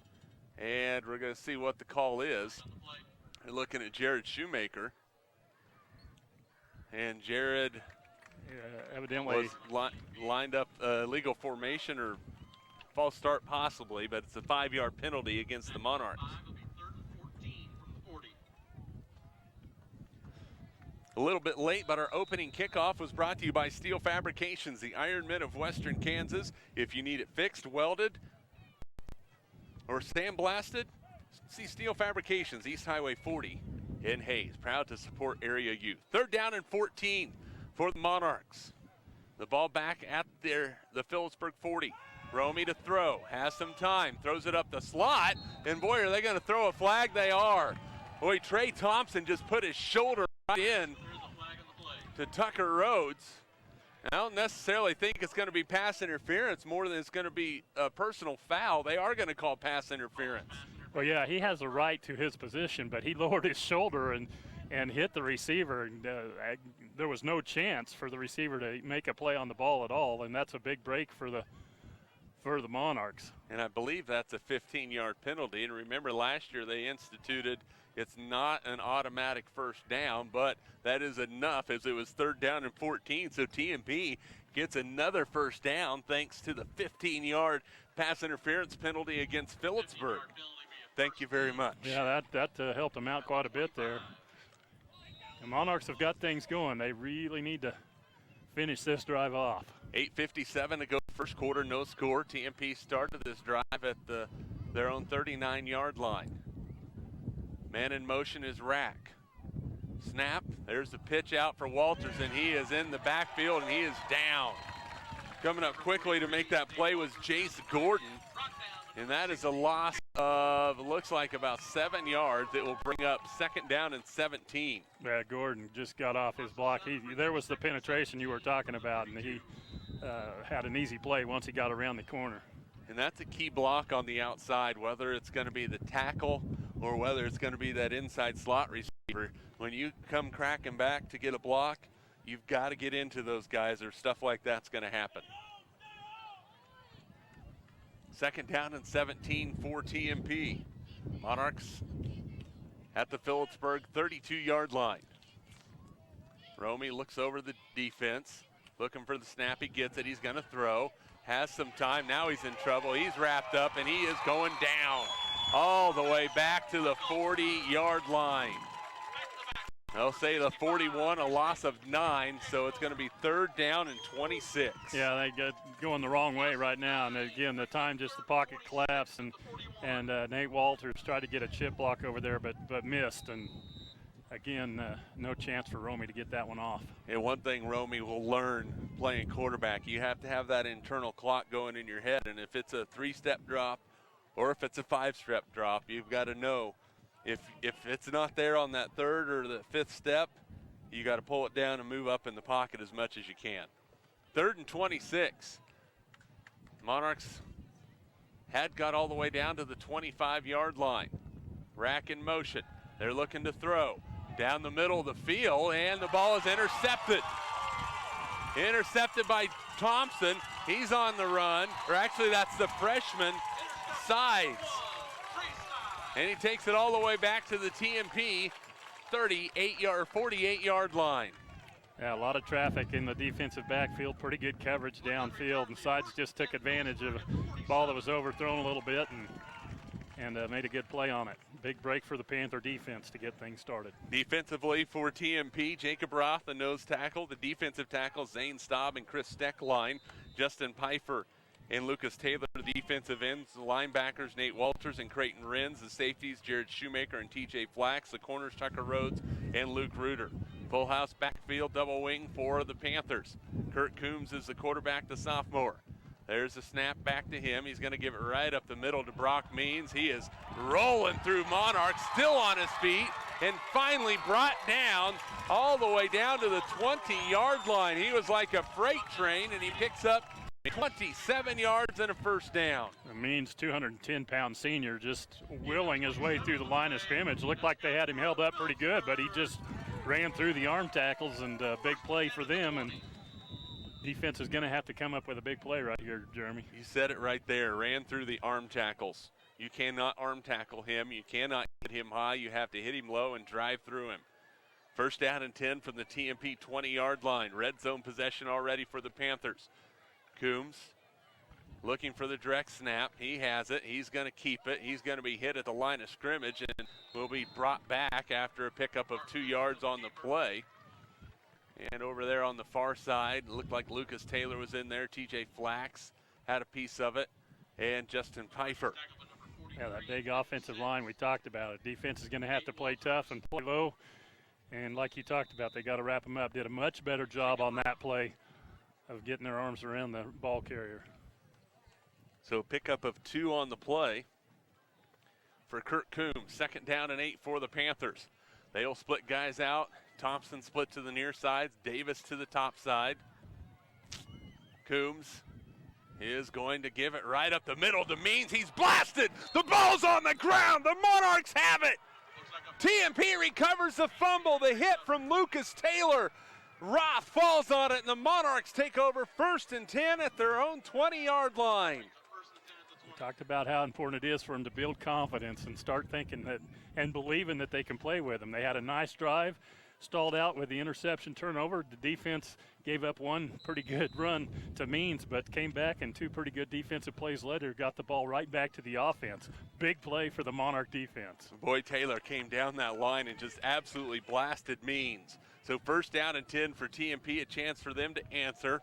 and we're going to see what the call is. We're looking at Jared Shoemaker. And Jared evidently was lined up legal formation or false start possibly, but it's a 5-yard penalty against the Monarchs. A little bit late, but our opening kickoff was brought to you by Steel Fabrications, the Iron Men of Western Kansas. If you need it fixed, welded, or sandblasted, see Steel Fabrications, East Highway 40 in Hayes. Proud to support area youth. 3rd down and 14 for the Monarchs. The ball back at the Phillipsburg 40. Romy to throw, has some time, throws it up the slot, and boy, are they going to throw a flag? They are. Boy, Trey Thompson just put his shoulder right in to Tucker Rhodes. I don't necessarily think it's going to be pass interference more than it's going to be a personal foul. They are going to call pass interference. Well, yeah, he has a right to his position, but he lowered his shoulder and hit the receiver. And, there was no chance for the receiver to make a play on the ball at all, and that's a big break for the Monarchs. And I believe that's a 15-yard penalty. And remember, last year they instituted it's not an automatic first down, but that is enough as it was 3rd down and 14. So TMP gets another first down thanks to the 15-yard pass interference penalty against Phillipsburg. Thank you very much. Yeah, that helped them out quite a bit there. The Monarchs have got things going. They really need to finish this drive off. 8:57 to go, first quarter, no score. TMP started this drive at their own 39-yard line. Man in motion is Rack. Snap, there's the pitch out for Walters, and he is in the backfield, and he is down. Coming up quickly to make that play was Jace Gordon, and that is a loss of, looks like about 7 yards. It will bring up 2nd down and 17. Yeah, Gordon just got off his block. There was the penetration you were talking about, and he had an easy play once he got around the corner. And that's a key block on the outside, whether it's going to be the tackle or whether it's going to be that inside slot receiver. When you come cracking back to get a block, you've got to get into those guys or stuff like that's going to happen. 2nd down and 17 for TMP. Monarchs at the Phillipsburg 32-yard line. Romy looks over the defense, looking for the snap. He gets it. He's going to throw. Has some time. Now he's in trouble. He's wrapped up, and he is going down all the way back to the 40-yard line. They'll say the 41, a loss of 9, so it's going to be 3rd down and 26. Yeah, they get going the wrong way right now. And again, the pocket collapsed, and Nate Walters tried to get a chip block over there, but missed. And again, no chance for Romy to get that one off. And one thing Romy will learn playing quarterback, you have to have that internal clock going in your head. And if it's a 3-step drop or if it's a 5-step drop, you've got to know if it's not there on that 3rd or the 5th step, you got to pull it down and move up in the pocket as much as you can. 3rd and 26. Monarchs had got all the way down to the 25-yard line. Rack in motion. They're looking to throw down the middle of the field, and the ball is intercepted. Intercepted by Thompson. He's on the run, or actually that's the freshman, Sides. And he takes it all the way back to the TMP 48-yard line. Yeah, a lot of traffic in the defensive backfield, pretty good coverage downfield, and Sides just took advantage of a ball that was overthrown a little bit and made a good play on it. Big break for the Panther defense to get things started. Defensively for TMP, Jacob Roth, the nose tackle. The defensive tackle, Zane Staub and Chris Steckline. Justin Pfeiffer and Lucas Taylor, the defensive ends. The linebackers, Nate Walters and Creighton Renz. The safeties, Jared Shoemaker and TJ Flax. The corners, Tucker Rhodes and Luke Reuter. Full house backfield double wing for the Panthers. Kurt Coombs is the quarterback, the sophomore. There's a snap back to him. He's going to give it right up the middle to Brock Means. He is rolling through Monarchs, still on his feet, and finally brought down all the way down to the 20-yard line. He was like a freight train, and he picks up 27 yards and a first down. Means 210-pound senior just willing his way through the line of scrimmage. Looked like they had him held up pretty good, but he just ran through the arm tackles, and big play for them. And defense is going to have to come up with a big play right here, Jeremy. You said it right there. Ran through the arm tackles. You cannot arm tackle him. You cannot hit him high. You have to hit him low and drive through him. First down and 10 from the TMP 20-yard line. Red zone possession already for the Panthers. Coombs looking for the direct snap. He has it. He's going to keep it. He's going to be hit at the line of scrimmage and will be brought back after a pickup of 2 yards on the play. And over there on the far side, looked like Lucas Taylor was in there. TJ Flax had a piece of it. And Justin Pfeiffer. Yeah, that big offensive line we talked about. It. Defense is going to have to play tough and play low. And like you talked about, they got to wrap them up. Did a much better job on that play of getting their arms around the ball carrier. So pickup of 2 on the play for Kurt Coombs. Second down and 8 for the Panthers. They'll split guys out. Thompson split to the near side. Davis to the top side. Coombs is going to give it right up the middle to Means. He's blasted. The ball's on the ground. The Monarchs have it. TMP recovers the fumble. The hit from Lucas Taylor. Roth falls on it, and the Monarchs take over 1st and 10 at their own 20-yard line. We talked about how important it is for them to build confidence and start thinking that and believing that they can play with them. They had a nice drive, stalled out with the interception turnover. The defense gave up one pretty good run to Means, but came back and 2 pretty good defensive plays later, got the ball right back to the offense. Big play for the Monarch defense. Boy, Taylor came down that line and just absolutely blasted Means. So first down and 10 for TMP, a chance for them to answer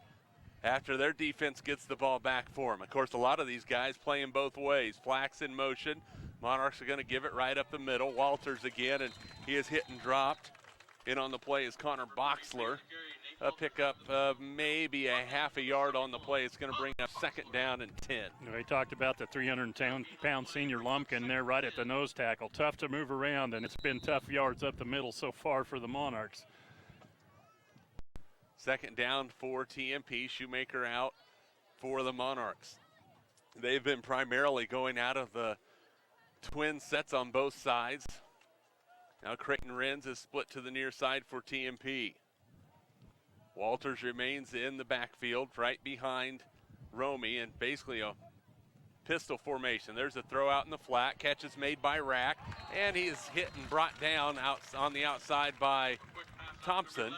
after their defense gets the ball back for them. Of course, a lot of these guys playing both ways. Flax in motion. Monarchs are going to give it right up the middle. Walters again, and he is hit and dropped. In on the play is Connor Boxler. A pickup of maybe a half a yard on the play. It's going to bring up second down and 10. We talked about the 310-pound senior Lumpkin there right at the nose tackle. Tough to move around, and it's been tough yards up the middle so far for the Monarchs. Second down for TMP. Shoemaker out for the Monarchs. They've been primarily going out of the twin sets on both sides. Now Creighton Renz is split to the near side for TMP. Walters remains in the backfield right behind Romy and basically a pistol formation. There's a throw out in the flat. Catch is made by Rack, and he is hit and brought down out on the outside by Thompson.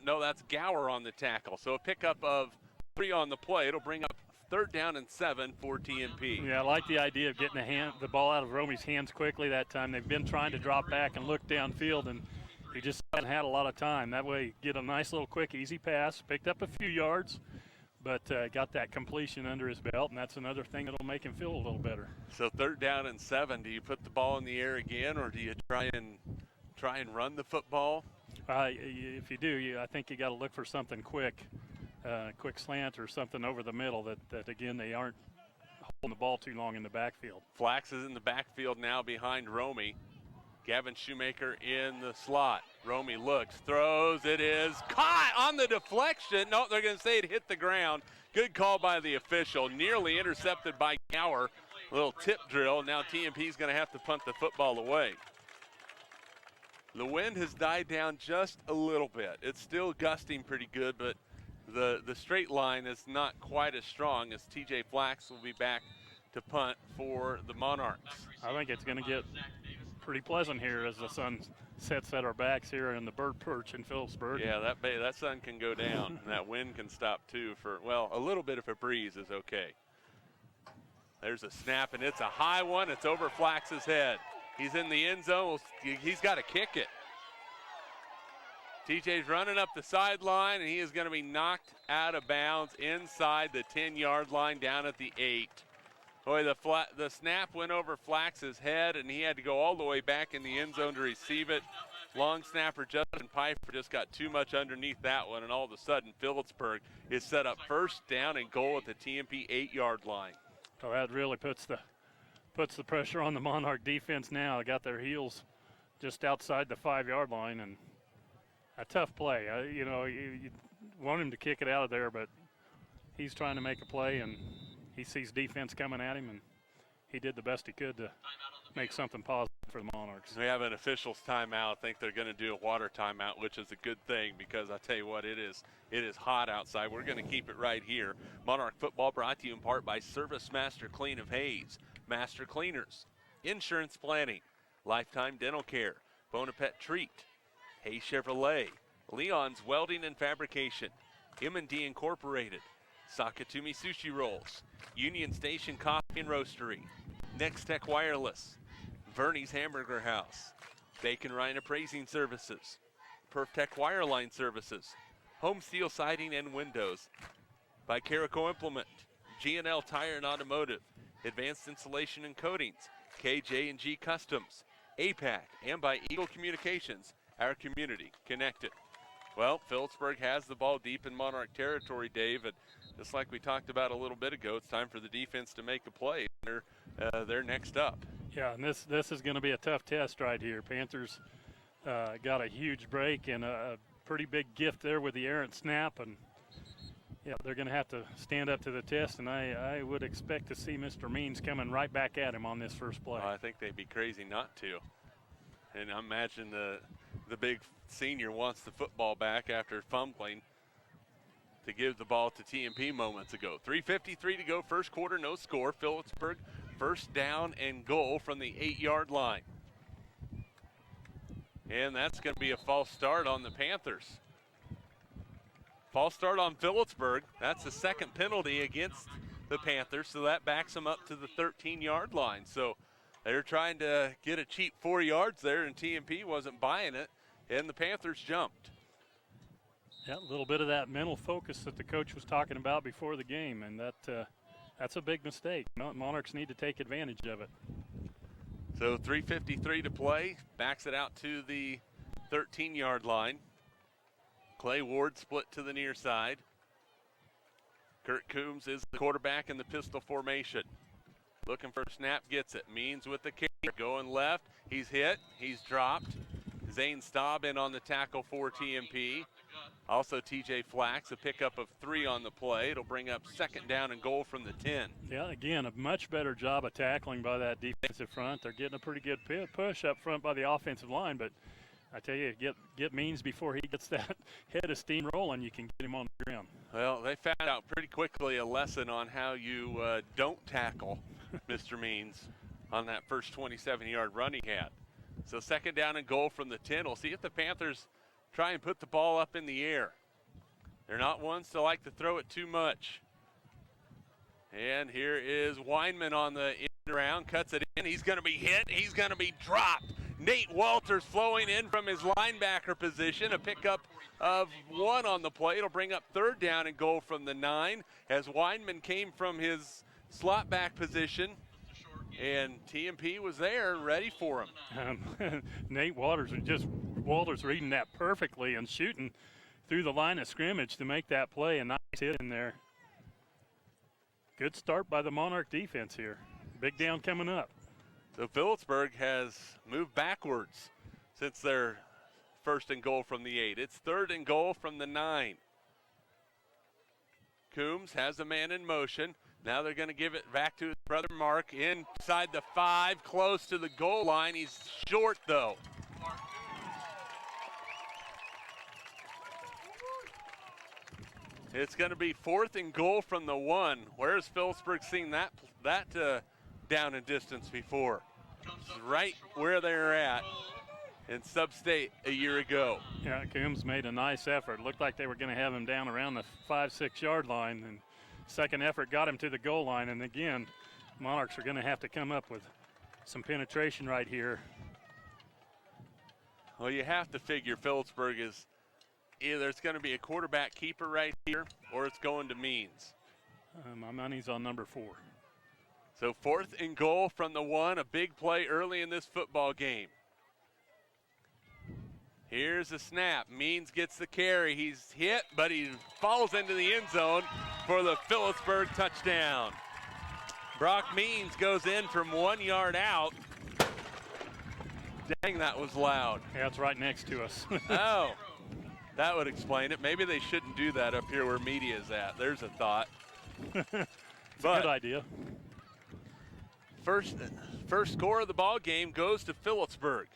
No, that's Gower on the tackle. So a pickup of 3 on the play. It'll bring up third down and 7 for TMP. Yeah, I like the idea of getting the ball out of Romy's hands quickly that time. They've been trying to drop back and look downfield, and he just hasn't had a lot of time. That way, get a nice little quick, easy pass. Picked up a few yards, but got that completion under his belt, and that's another thing that'll make him feel a little better. So third down and 7. Do you put the ball in the air again, or do you try and run the football? If you do, I think you got to look for something quick. Quick slant or something over the middle that again, they aren't holding the ball too long in the backfield. Flax is in the backfield now behind Romy. Gavin Shoemaker in the slot. Romy looks, throws, it is caught on the deflection. No, they're going to say it hit the ground. Good call by the official. Nearly intercepted by Gower. A little tip drill. Now TMP is going to have to punt the football away. The wind has died down just a little bit. It's still gusting pretty good, but the straight line is not quite as strong as TJ Flax will be back to punt for the Monarchs. I think it's going to get pretty pleasant here as the sun sets at our backs here in the bird perch in Philipsburg. Yeah, that sun can go down, and that wind can stop too for, well, a little bit of a breeze is okay. There's a snap, and it's a high one. It's over Flax's head. He's in the end zone. He's got to kick it. TJ's running up the sideline, and he is going to be knocked out of bounds inside the 10-yard line down at the 8. Boy, the snap went over Flax's head, and he had to go all the way back in the end zone to receive it. Long snapper Justin Piper just got too much underneath that one, and all of a sudden Phillipsburg is set up first down and goal at the TMP 8-yard line. So that really puts the pressure on the Monarch defense now. They got their heels just outside the 5-yard line, and a tough play. You want him to kick it out of there, but he's trying to make a play, and he sees defense coming at him, and he did the best he could to make something positive for the Monarchs. We have an official's timeout. I think they're going to do a water timeout, which is a good thing because I tell you what, it is hot outside. We're going to keep it right here. Monarch football brought to you in part by Service Master Clean of Hayes, Master Cleaners, Insurance Planning, Lifetime Dental Care, Bonapet Treat, Hayes Chevrolet, Leon's Welding and Fabrication, M&D Incorporated, Sakatumi Sushi Rolls, Union Station Coffee and Roastery, Next Tech Wireless, Verney's Hamburger House, Bacon Ryan Appraising Services, Perftech Wireline Services, Home Steel Siding and Windows, by Carico Implement, G&L Tire and Automotive, Advanced Insulation and Coatings, KJ&G Customs, APAC, and by Eagle Communications, our community connected. Well, Phillipsburg has the ball deep in Monarch territory, Dave, and just like we talked about a little bit ago, it's time for the defense to make a play. They're next up. Yeah, and this is going to be a tough test right here. Panthers got a huge break and a pretty big gift there with the errant snap, and yeah, they're going to have to stand up to the test, and I would expect to see Mr. Means coming right back at him on this first play. I think they'd be crazy not to. And I imagine the big senior wants the football back after fumbling to give the ball to TMP moments ago. 3:53 to go, first quarter, no score. Phillipsburg first down and goal from the 8-yard line. And that's going to be a false start on the Panthers. False start on Phillipsburg. That's the second penalty against the Panthers, so that backs them up to the 13-yard line. So they're trying to get a cheap 4 yards there, and TMP wasn't buying it, and the Panthers jumped. Yeah, a little bit of that mental focus that the coach was talking about before the game, and that's a big mistake. Monarchs need to take advantage of it. So 3:53 to play, backs it out to the 13-yard line. Clay Ward split to the near side. Kurt Coombs is the quarterback in the pistol formation. Looking for a snap, gets it. Means with the carry, going left. He's hit, he's dropped. Zane Staub in on the tackle for TMP. Also TJ Flax, a pickup of 3 on the play. It'll bring up second down and goal from the 10. Yeah, again, a much better job of tackling by that defensive front. They're getting a pretty good push up front by the offensive line, but I tell you, get Means before he gets that head of steam rolling, you can get him on the ground. Well, they found out pretty quickly a lesson on how you don't tackle Mr. Means on that first 27-yard run he had. So second down and goal from the 10. We'll see if the Panthers try and put the ball up in the air. They're not ones to like to throw it too much. And here is Weinman on the in around, cuts it in. He's going to be hit. He's going to be dropped. Nate Walters flowing in from his linebacker position. A pickup of 1 on the play. It'll bring up third down and goal from the 9 as Weinman came from his slot back position. And TMP was there and ready for him. Nate Walters reading that perfectly and shooting through the line of scrimmage to make that play. A nice hit in there. Good start by the Monarch defense here. Big down coming up. So Phillipsburg has moved backwards since their first and goal from the 8. It's third and goal from the 9. Coombs has a man in motion. Now they're going to give it back to his brother Mark inside the 5, close to the goal line. He's short, though. It's going to be fourth and goal from the 1. Where's Phillipsburg seen that down and distance before? It's right where they're at in Sub-State a year ago. Yeah, Coombs made a nice effort. Looked like they were going to have him down around the 5-6 yard line, and second effort got him to the goal line. And again, Monarchs are going to have to come up with some penetration right here. Well, you have to figure Phillipsburg is either it's going to be a quarterback keeper right here or it's going to Means. My money's on number 4. So fourth and goal from the 1, a big play early in this football game. Here's a snap. Means gets the carry. He's hit, but he falls into the end zone for the Philipsburg touchdown. Brock Means goes in from 1 yard out. Dang, that was loud. Yeah, it's right next to us. Oh, that would explain it. Maybe they shouldn't do that up here where media is at. There's a thought. Good idea. First score of the ball game goes to Phillipsburg.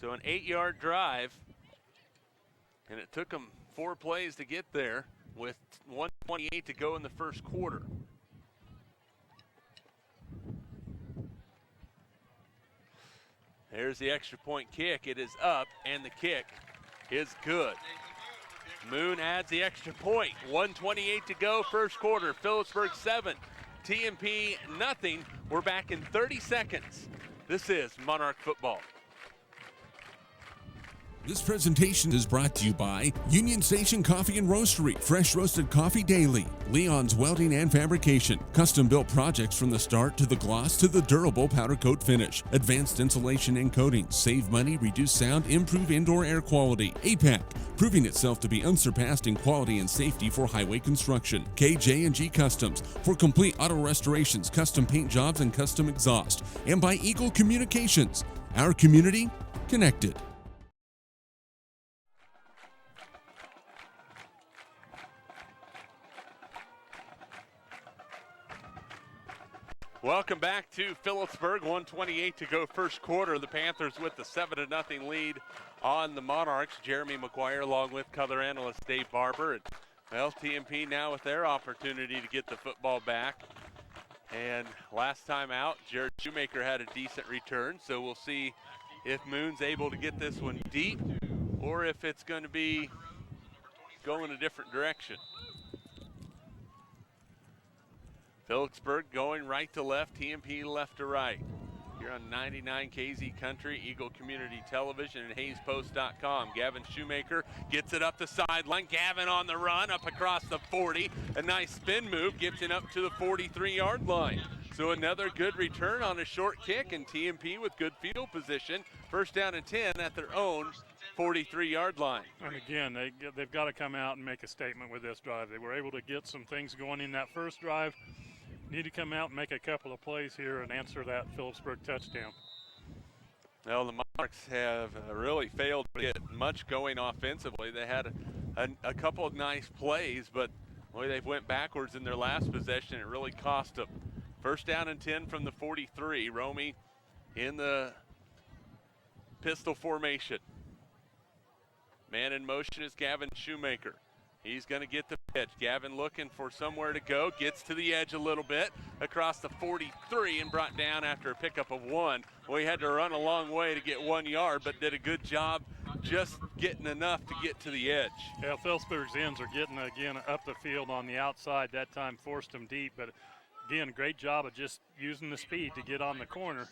So an 8-yard drive, and it took them 4 plays to get there with 1:28 to go in the first quarter. There's the extra point kick. It is up, and the kick is good. Moon adds the extra point. 1:28 to go, first quarter. Phillipsburg 7, TMP nothing. We're back in 30 seconds. This is Monarch football. This presentation is brought to you by Union Station Coffee and Roastery, fresh roasted coffee daily. Leon's Welding and Fabrication, custom built projects from the start to the gloss to the durable powder coat finish. Advanced insulation and coating, save money, reduce sound, improve indoor air quality. APAC, proving itself to be unsurpassed in quality and safety for highway construction. KJ&G Customs, for complete auto restorations, custom paint jobs, and custom exhaust. And by Eagle Communications, our community connected. Welcome back to Phillipsburg. 1:28 to go, first quarter. The Panthers with the 7-0 lead on the Monarchs. Jeremy McGuire along with color analyst Dave Barber. And, well, TMP now with their opportunity to get the football back. And last time out, Jared Shoemaker had a decent return. So we'll see if Moon's able to get this one deep or if it's going to be going a different direction. Phillipsburg going right to left, TMP left to right. Here on 99 KZ Country, Eagle Community Television, and HaysPost.com. Gavin Shoemaker gets it up the sideline. Gavin on the run, up across the 40. A nice spin move, gets it up to the 43-yard line. So another good return on a short kick, and TMP with good field position. First down and 10 at their own 43-yard line. And again, they've got to come out and make a statement with this drive. They were able to get some things going in that first drive. Need to come out and make a couple of plays here and answer that Phillipsburg touchdown. Well, the Monarchs have really failed to get much going offensively. They had a couple of nice plays, but boy, they went backwards in their last possession. It really cost them. First down and 10 from the 43. Romy in the pistol formation. Man in motion is Gavin Shoemaker. He's going to get the pitch. Gavin looking for somewhere to go. Gets to the edge a little bit across the 43 and brought down after a pickup of 1. Well, he had to run a long way to get 1 yard, but did a good job just getting enough to get to the edge. Yeah, Phillipsburg's ends are getting, again, up the field on the outside. That time forced them deep, but again, great job of just using the speed to get on the corner.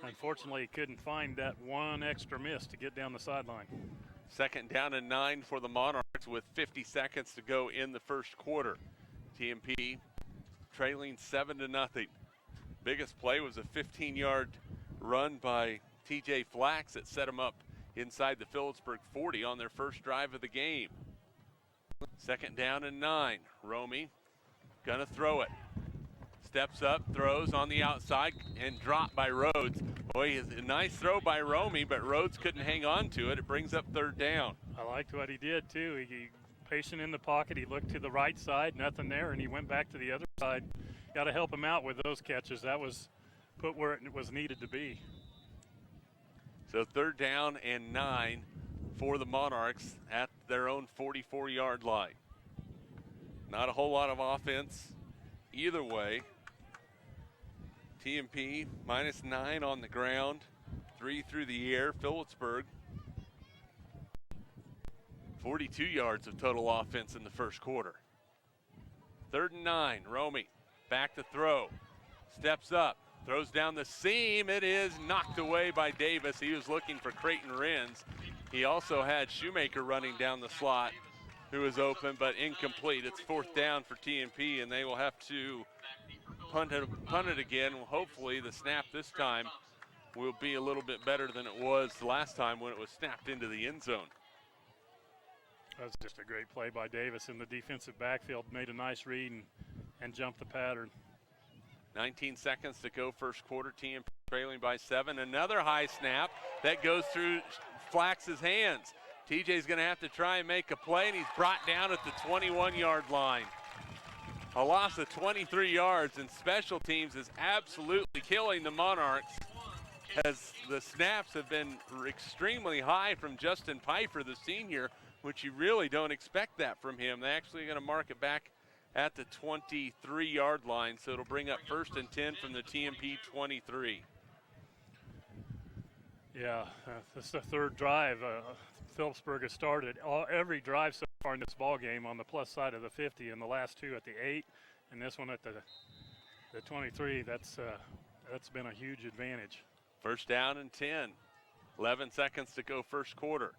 Unfortunately, he couldn't find that one extra miss to get down the sideline. Second down and 9 for the Monarchs with 50 seconds to go in the first quarter. TMP trailing 7-0. Biggest play was a 15-yard run by TJ Flax that set them up inside the Phillipsburg 40 on their first drive of the game. Second down and 9. Romy gonna throw it. Steps up, throws on the outside, and dropped by Rhodes. Boy, a nice throw by Romy, but Rhodes couldn't hang on to it. It brings up third down. I liked what he did, too. He patient in the pocket. He looked to the right side, nothing there, and he went back to the other side. Got to help him out with those catches. That was put where it was needed to be. So third down and 9 for the Monarchs at their own 44-yard line. Not a whole lot of offense either way. TMP -9 on the ground, 3 through the air. Phillipsburg 42 yards of total offense in the first quarter. Third and 9, Romy back to throw. Steps up, throws down the seam. It is knocked away by Davis. He was looking for Creighton Renz. He also had Shoemaker running down the slot, who was open but incomplete. It's fourth down for TMP, and they will have to punt it again. Hopefully the snap this time will be a little bit better than it was the last time when it was snapped into the end zone. That was just a great play by Davis in the defensive backfield. Made a nice read and jumped the pattern. 19 seconds to go first quarter. TMP trailing by 7. Another high snap that goes through Flax's hands. TJ's going to have to try and make a play, and he's brought down at the 21-yard line. A loss of 23 yards, and special teams is absolutely killing the Monarchs as the snaps have been extremely high from Justin Pfeiffer, the senior, which you really don't expect that from him. They're actually going to mark it back at the 23-yard line, so it'll bring up 1st and 10 from the TMP 23. Yeah, this is the third drive. Philipsburg has started every drive so far in this ball game on the plus side of the 50, and the last two at the 8, and this one at the 23. That's been a huge advantage. 1st down and 10. 11 seconds to go first quarter.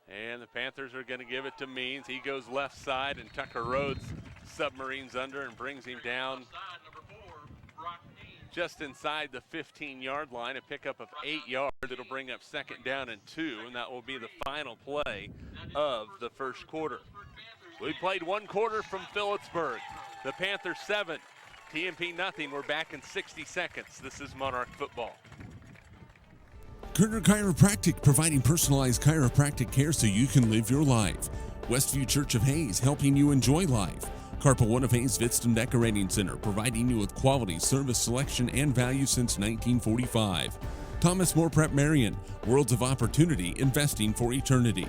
And the Panthers are going to give it to Means. He goes left side, and Tucker Rhodes submarines under and brings him down just inside the 15-yard line. A pickup of 8 yards. It'll bring up 2nd down and 2, and that will be the final play of the first quarter. We played 1 quarter from Phillipsburg. The Panthers 7, TMP nothing. We're back in 60 seconds. This is Monarch football. Kerner Chiropractic, providing personalized chiropractic care so you can live your life. Westview Church of Hayes, helping you enjoy life. Carpa One of Hayes Vitston Decorating Center, providing you with quality, service, selection, and value since 1945. Thomas More Prep-Marian, worlds of opportunity, investing for eternity.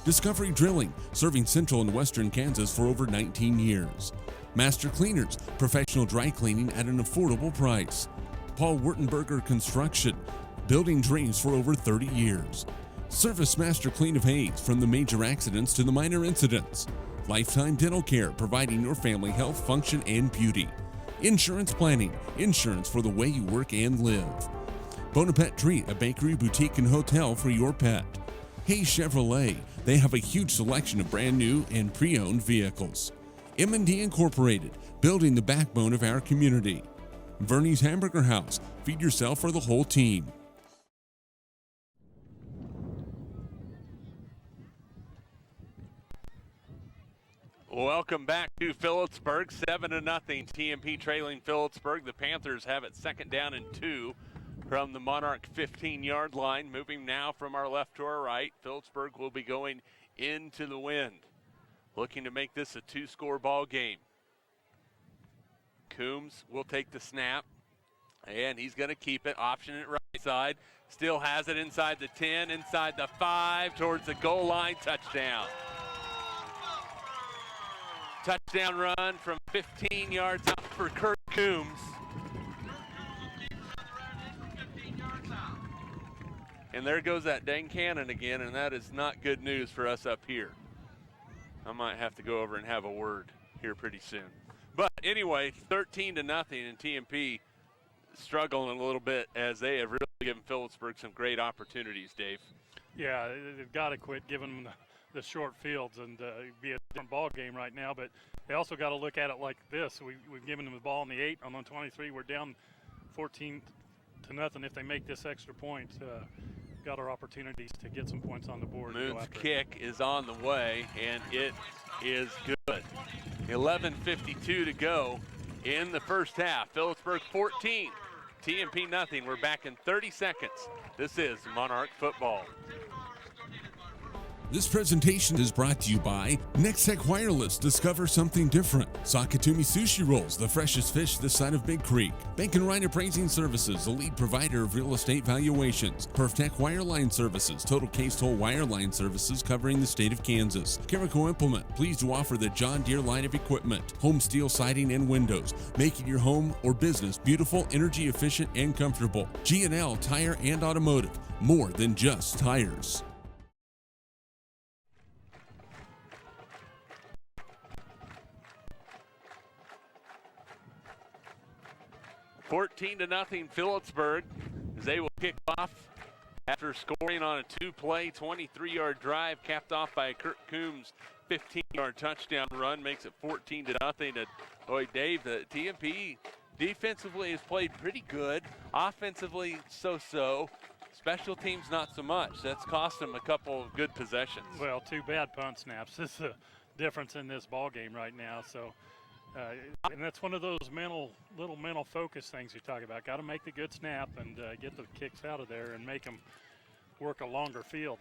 Discovery Drilling, serving central and western Kansas for over 19 years. Master Cleaners, professional dry cleaning at an affordable price. Paul Wurtenberger Construction, building dreams for over 30 years. Service Master Clean of Hayes, from the major accidents to the minor incidents. Lifetime Dental Care, providing your family health, function, and beauty. Insurance Planning, insurance for the way you work and live. Bonaparte Treat, a bakery, boutique, and hotel for your pet. Hayes Chevrolet, they have a huge selection of brand new and pre-owned vehicles. M&D Incorporated, building the backbone of our community. Verney's Hamburger House, feed yourself or the whole team. Welcome back to Phillipsburg, 7-0. TMP trailing Phillipsburg. The Panthers have it 2nd down and 2 from the Monarch 15-yard line. Moving now from our left to our right. Phillipsburg will be going into the wind, looking to make this a 2-score ball game. Coombs will take the snap, and he's going to keep it. Option it right side. Still has it inside the 10, inside the 5, towards the goal line. Touchdown. Touchdown run from 15 yards out for Kurt Coombs. And there goes that dang cannon again, and that is not good news for us up here. I might have to go over and have a word here pretty soon. But anyway, 13-0, and TMP struggling a little bit as they have really given Phillipsburg some great opportunities, Dave. Yeah, they've got to quit giving them the short fields and be a different ball game right now, but they also got to look at it like this. We've given them the ball on the 8, on the 23. We're down 14-0. If they make this extra point, got our opportunities to get some points on the board. Moon's kick is on the way, and it is good. 11:52 to go in the first half. Phillipsburg 14, TMP nothing. We're back in 30 seconds. This is Monarch football. This presentation is brought to you by Nextech Wireless. Discover something different. Sakatumi Sushi Rolls, the freshest fish this side of Big Creek. Bank and Ryan Appraising Services, the lead provider of real estate valuations. PerfTech Wireline Services, total case toll wireline services covering the state of Kansas. Carico Implement, pleased to offer the John Deere line of equipment. Home steel siding and windows, making your home or business beautiful, energy efficient, and comfortable. G&L Tire and Automotive, more than just tires. 14-0 Phillipsburg, as they will kick off after scoring on a 2-play, 23-yard drive, capped off by a Kurt Coombs 15-yard touchdown run, makes it 14-0. And boy, Dave, the TMP defensively has played pretty good. Offensively, so-so. Special teams, not so much. That's cost them a couple of good possessions. Well, 2 bad punt snaps is the difference in this ball game right now. So, and that's one of those little mental focus things you're talking about. Got to make the good snap and get the kicks out of there and make them work a longer field.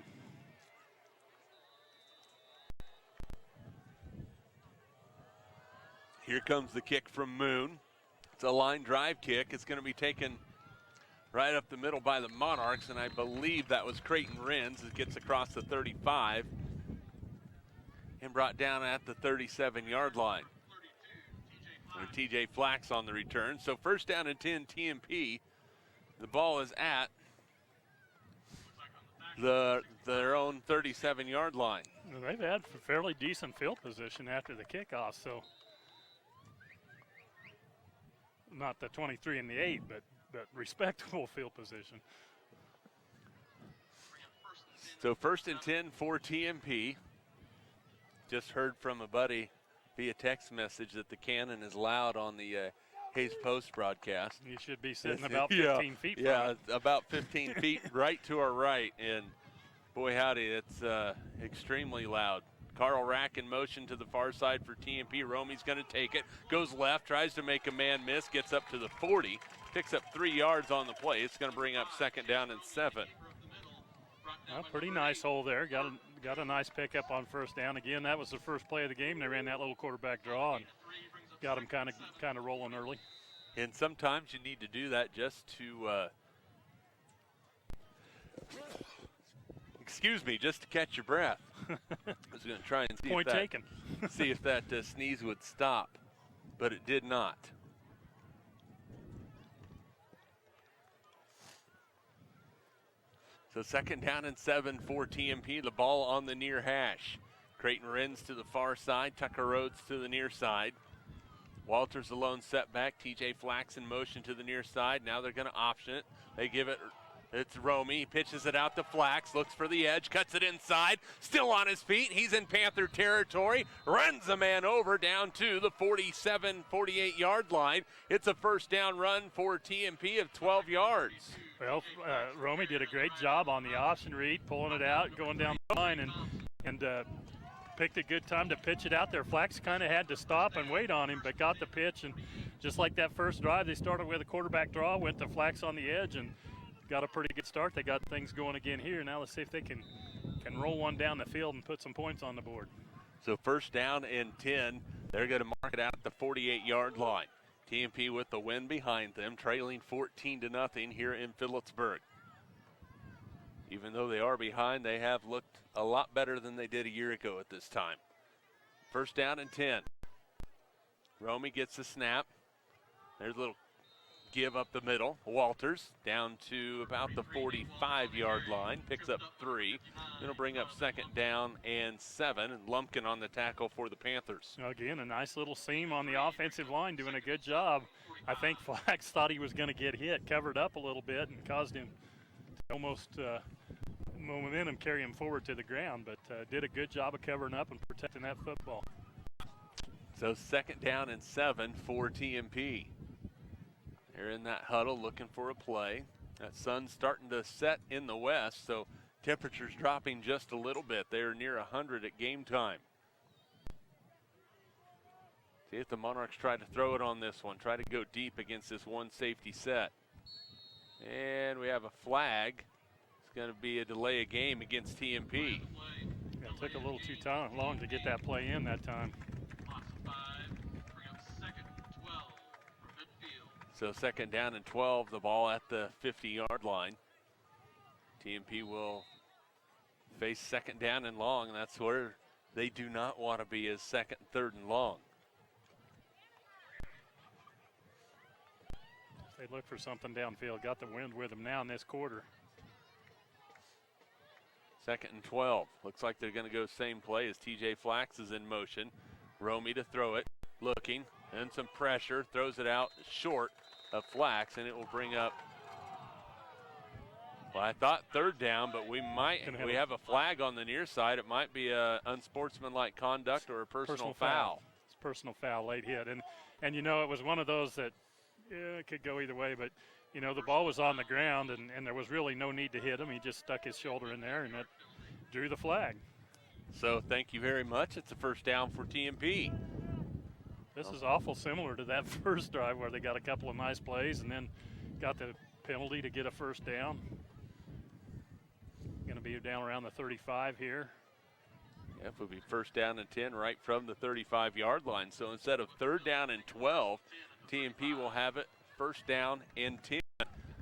Here comes the kick from Moon. It's a line drive kick. It's going to be taken right up the middle by the Monarchs, and I believe that was Creighton Renz. It gets across the 35 and brought down at the 37-yard line. TJ Flax on the return. So first down and 10 TMP. The ball is at their own 37-yard line. Well, they've had fairly decent field position after the kickoff, so not the 23 and the 8, but respectable field position. So first and 10 for TMP. Just heard from a buddy via text message that the cannon is loud on the Hayes Post broadcast. You should be sitting about 15 feet from Yeah, it. about 15 feet right to our right. And boy, howdy, it's extremely loud. Carl Rack in motion to the far side for TMP. Romey's going to take it. Goes left, tries to make a man miss, gets up to the 40. Picks up 3 yards on the play. It's going to bring up second down and 7. Well, pretty nice hole there. Got a nice pickup on first down. Again, that was the first play of the game. They ran that little quarterback draw and got them kind of rolling early. And sometimes you need to do that just to just to catch your breath. I was going to try and see if that sneeze would stop, but it did not. So second down and 7 for TMP. The ball on the near hash. Creighton Renz to the far side. Tucker Rhodes to the near side. Walters alone setback. TJ Flax in motion to the near side. Now they're going to option it. They give it. It's Romey. He pitches it out to Flax. Looks for the edge. Cuts it inside. Still on his feet. He's in Panther territory. Runs a man over down to the 47, 48-yard line. It's a first down run for TMP of 12 yards. Well, Romey did a great job on the option read, pulling it out, going down the line, and picked a good time to pitch it out there. Flax kind of had to stop and wait on him, but got the pitch. And just like that first drive, they started with a quarterback draw, went to Flax on the edge, and got a pretty good start. They got things going again here. Now let's see if they can roll one down the field and put some points on the board. So first down and 10. They're going to mark it out at the 48-yard line. TMP with the win behind them, trailing 14-0 here in Philipsburg. Even though they are behind, they have looked a lot better than they did a year ago at this time. First down and 10. Romey gets the snap. There's a little give up the middle. Walters down to about the 45-yard line, picks up 3. It'll bring up second down and 7, and Lumpkin on the tackle for the Panthers. Again, a nice little seam on the offensive line, doing a good job. I think Flax thought he was going to get hit, covered up a little bit, and caused him to almost momentum carry him forward to the ground, but did a good job of covering up and protecting that football. So second down and 7 for TMP. They're in that huddle looking for a play. That sun's starting to set in the west, so temperature's dropping just a little bit. They're near 100 at game time. See if the Monarchs try to throw it on this one. Try to go deep against this one safety set. And we have a flag. It's going to be a delay of game against TMP. Yeah, it took a little too long to get that play in that time. So second down and 12, the ball at the 50-yard line. TMP will face second down and long, and that's where they do not want to be, is second, third, and long. They look for something downfield. Got the wind with them now in this quarter. Second and 12. Looks like they're going to go same play as TJ Flax is in motion. Romey to throw it, looking, and some pressure. Throws it out short of Flax, and it will bring up, well, I thought third down, but we have a flag on the near side. It might be a unsportsmanlike conduct or a personal foul. It's personal foul, late hit. And you know, it was one of those that Yeah, it could go either way, but, you know, the ball was on the ground, and there was really no need to hit him. He just stuck his shoulder in there, and that drew the flag. So thank you very much. It's a first down for TMP. This is awful similar to that first drive where they got a couple of nice plays and then got the penalty to get a first down. Going to be down around the 35 here. Yeah, it would be first down and 10 right from the 35-yard line. So instead of third down and 12, TMP will have it first down and 10.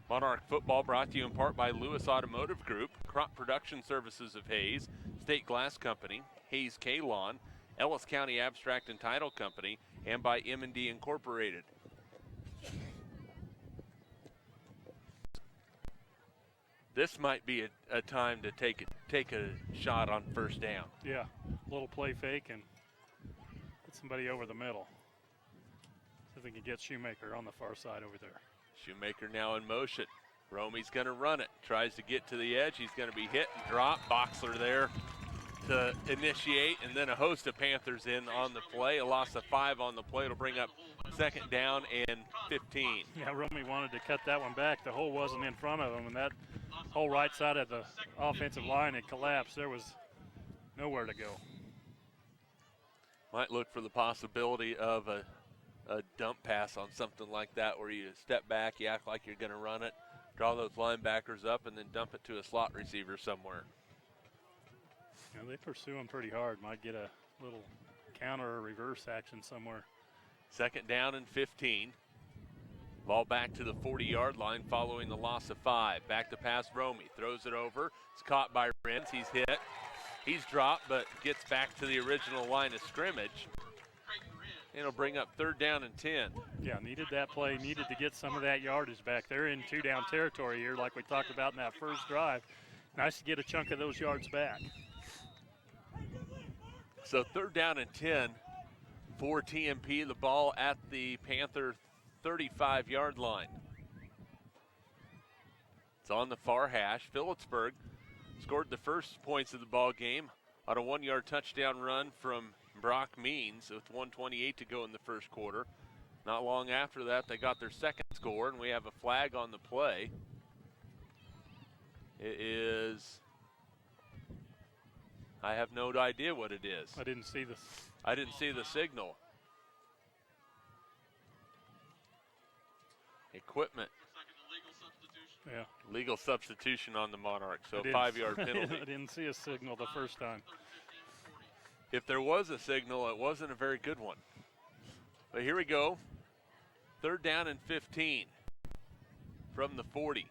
Monarch football brought to you in part by Lewis Automotive Group, Crop Production Services of Hayes, State Glass Company, Hayes K-Lawn, Ellis County Abstract and Title Company, and by M&D Incorporated. This might be a time to take a shot on first down. Yeah, a little play fake and get somebody over the middle. So they can get Shoemaker on the far side over there. Shoemaker now in motion. Romy's going to run it. Tries to get to the edge. He's going to be hit and dropped. Boxler there to initiate, and then a host of Panthers in on the play. A loss of 5 on the play. It'll bring up second down and 15. Yeah, Romy wanted to cut that one back. The hole wasn't in front of him, and that whole right side of the offensive line had collapsed. There was nowhere to go. Might look for the possibility of a dump pass on something like that where you step back, you act like you're going to run it, draw those linebackers up, and then dump it to a slot receiver somewhere. Yeah, they pursue him pretty hard. Might get a little counter or reverse action somewhere. Second down and 15. Ball back to the 40-yard line following the loss of 5. Back to pass Romy. Throws it over. It's caught by Renz. He's hit. He's dropped, but gets back to the original line of scrimmage. It'll bring up third down and 10. Yeah, needed that play. Needed to get some of that yardage back. They're in two-down territory here like we talked about in that first drive. Nice to get a chunk of those yards back. So third down and 10 for TMP. The ball at the Panther 35-yard line. It's on the far hash. Philipsburg scored the first points of the ball game on a 1-yard touchdown run from Brock Means with 1:28 to go in the first quarter. Not long after that, they got their second score, and we have a flag on the play. It is, I have no idea what it is. I didn't see the signal. Equipment. Yeah. Legal substitution on the Monarchs, so a 5-yard penalty. I didn't see a signal the first time. If there was a signal, it wasn't a very good one. But here we go. Third down and 15 from the 40.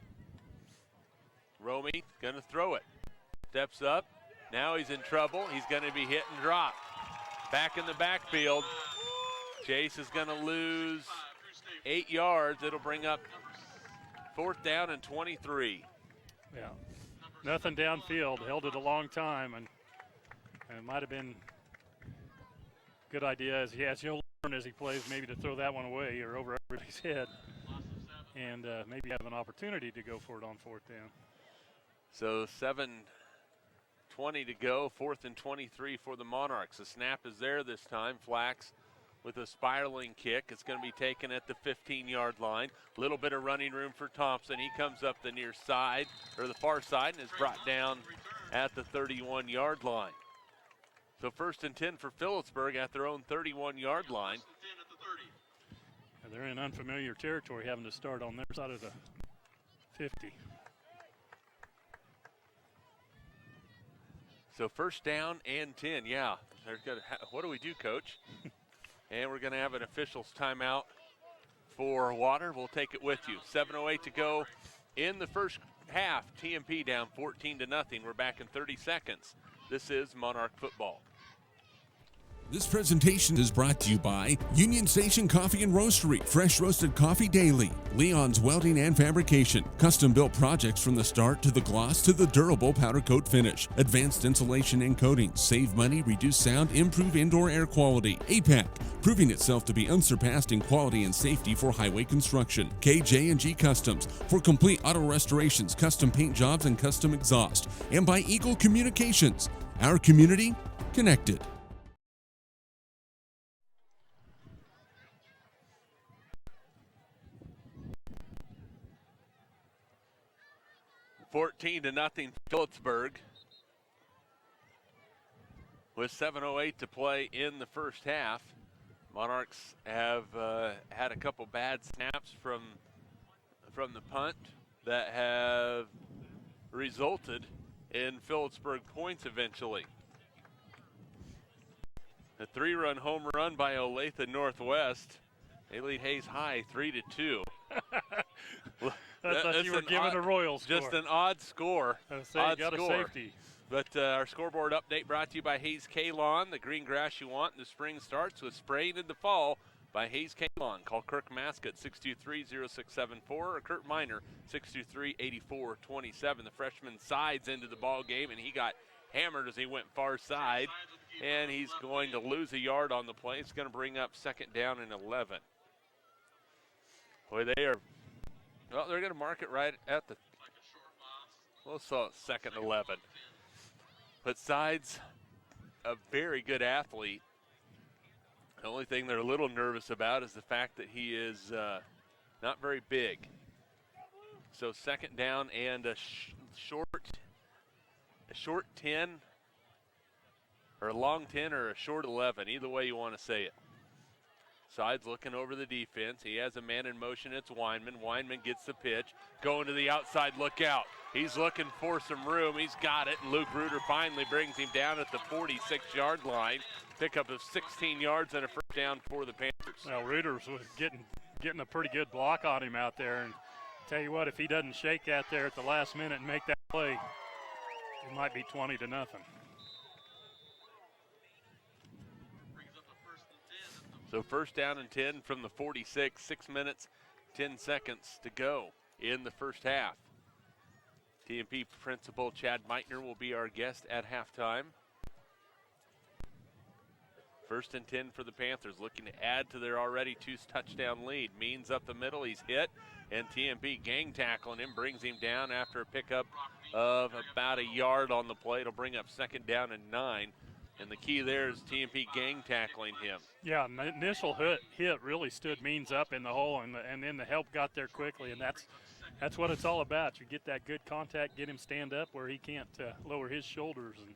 Romy going to throw it. Steps up. Now he's in trouble. He's going to be hit and dropped. Back in the backfield. Chase is going to lose 8 yards. It'll bring up fourth down and 23. Yeah. Nothing downfield. Held it a long time, and it might have been a good idea as he'll learn as he plays maybe to throw that one away or over everybody's head and maybe have an opportunity to go for it on fourth down. So 7:20 to go, 4th and 23 for the Monarchs. The snap is there this time. Flax with a spiraling kick. It's going to be taken at the 15-yard line. A little bit of running room for Thompson. He comes up the near side, or the far side, and is brought down at the 31-yard line. So 1st and 10 for Phillipsburg at their own 31-yard line. And they're in unfamiliar territory, having to start on their side of the 50. So first down and 10, yeah. They're gonna what do we do, Coach? And we're going to have an official's timeout for water. We'll take it with you. 7:08 to go in the first half. TMP down 14-0. We're back in 30 seconds. This is Monarch football. This presentation is brought to you by Union Station Coffee and Roastery, fresh roasted coffee daily. Leon's Welding and Fabrication, custom-built projects from the start to the gloss to the durable powder coat finish. Advanced insulation and coatings, save money, reduce sound, improve indoor air quality. APAC, proving itself to be unsurpassed in quality and safety for highway construction. KJ&G Customs, for complete auto restorations, custom paint jobs, and custom exhaust. And by Eagle Communications, our community connected. 14-0 Phillipsburg. With 7:08 to play in the first half. Monarchs have had a couple bad snaps from the punt that have resulted in Phillipsburg points eventually. A 3-run home run by Olathe Northwest. They lead Hayes High 3-2. I thought you were giving a Royal score. Just an odd score. Odd got score. A safety. But our scoreboard update brought to you by Hayes K-Lawn. The green grass you want in the spring starts with spraying in the fall by Hayes K-Lawn. Call Kirk Mask at 623-0674 or Kurt Miner 623-8427. The freshman sides into the ball game, and he got hammered as he went far side. And he's going to lose a yard on the play. It's going to bring up 2nd down and 11. Boy, they are, well, they're going to mark it right at the, we'll saw it 2nd and 11. But Sides, a very good athlete. The only thing they're a little nervous about is the fact that he is not very big. So 2nd down and a short 10, or a long 10 or a short 11, either way you want to say it. Sides looking over the defense. He has a man in motion. It's Weinman. Weinman gets the pitch. Going to the outside. Look out. He's looking for some room. He's got it. Luke Reuter finally brings him down at the 46-yard line. Pickup of 16 yards and a first down for the Panthers. Well, Reuters was getting a pretty good block on him out there. And tell you what, if he doesn't shake that there at the last minute and make that play, it might be 20-0. So 1st down and 10 from the 46, 6 minutes, 10 seconds to go in the first half. TMP principal Chad Meitner will be our guest at halftime. 1st and 10 for the Panthers, looking to add to their already 2-touchdown lead. Means up the middle, he's hit, and TMP gang tackling him, brings him down after a pickup of about a yard on the play. It'll bring up 2nd down and 9. And the key there is TMP gang tackling him. Yeah, the initial hit really stood Means up in the hole, and then the help got there quickly, and that's what it's all about. You get that good contact, get him stand up where he can't lower his shoulders, and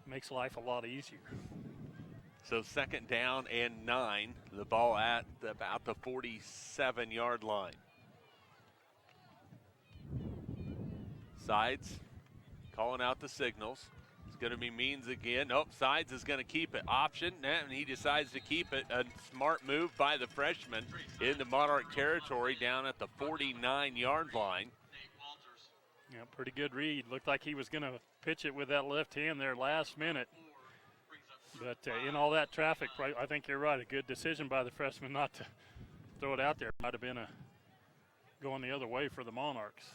makes life a lot easier. So 2nd down and 9. The ball at about the 47-yard line. Sides calling out the signals. Going to be Means again. Nope, Sides is going to keep it. Option, and he decides to keep it. A smart move by the freshman into Monarch territory down at the 49-yard line. Yeah, pretty good read. Looked like he was going to pitch it with that left hand there last minute. But in all that traffic, I think you're right. A good decision by the freshman not to throw it out there. Might have been going the other way for the Monarchs.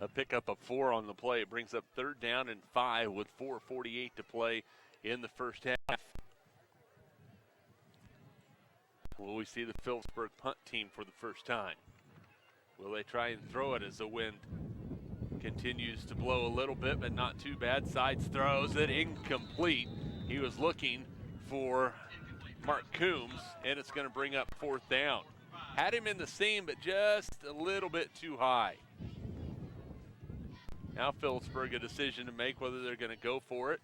A pickup of 4 on the play. It brings up 3rd down and 5 with 4:48 to play in the first half. Will we see the Philipsburg punt team for the first time? Will they try and throw it as the wind continues to blow a little bit, but not too bad? Sides throws it incomplete. He was looking for Mark Coombs, and it's going to bring up 4th down. Had him in the seam, but just a little bit too high. Now Phillipsburg a decision to make whether they're going to go for it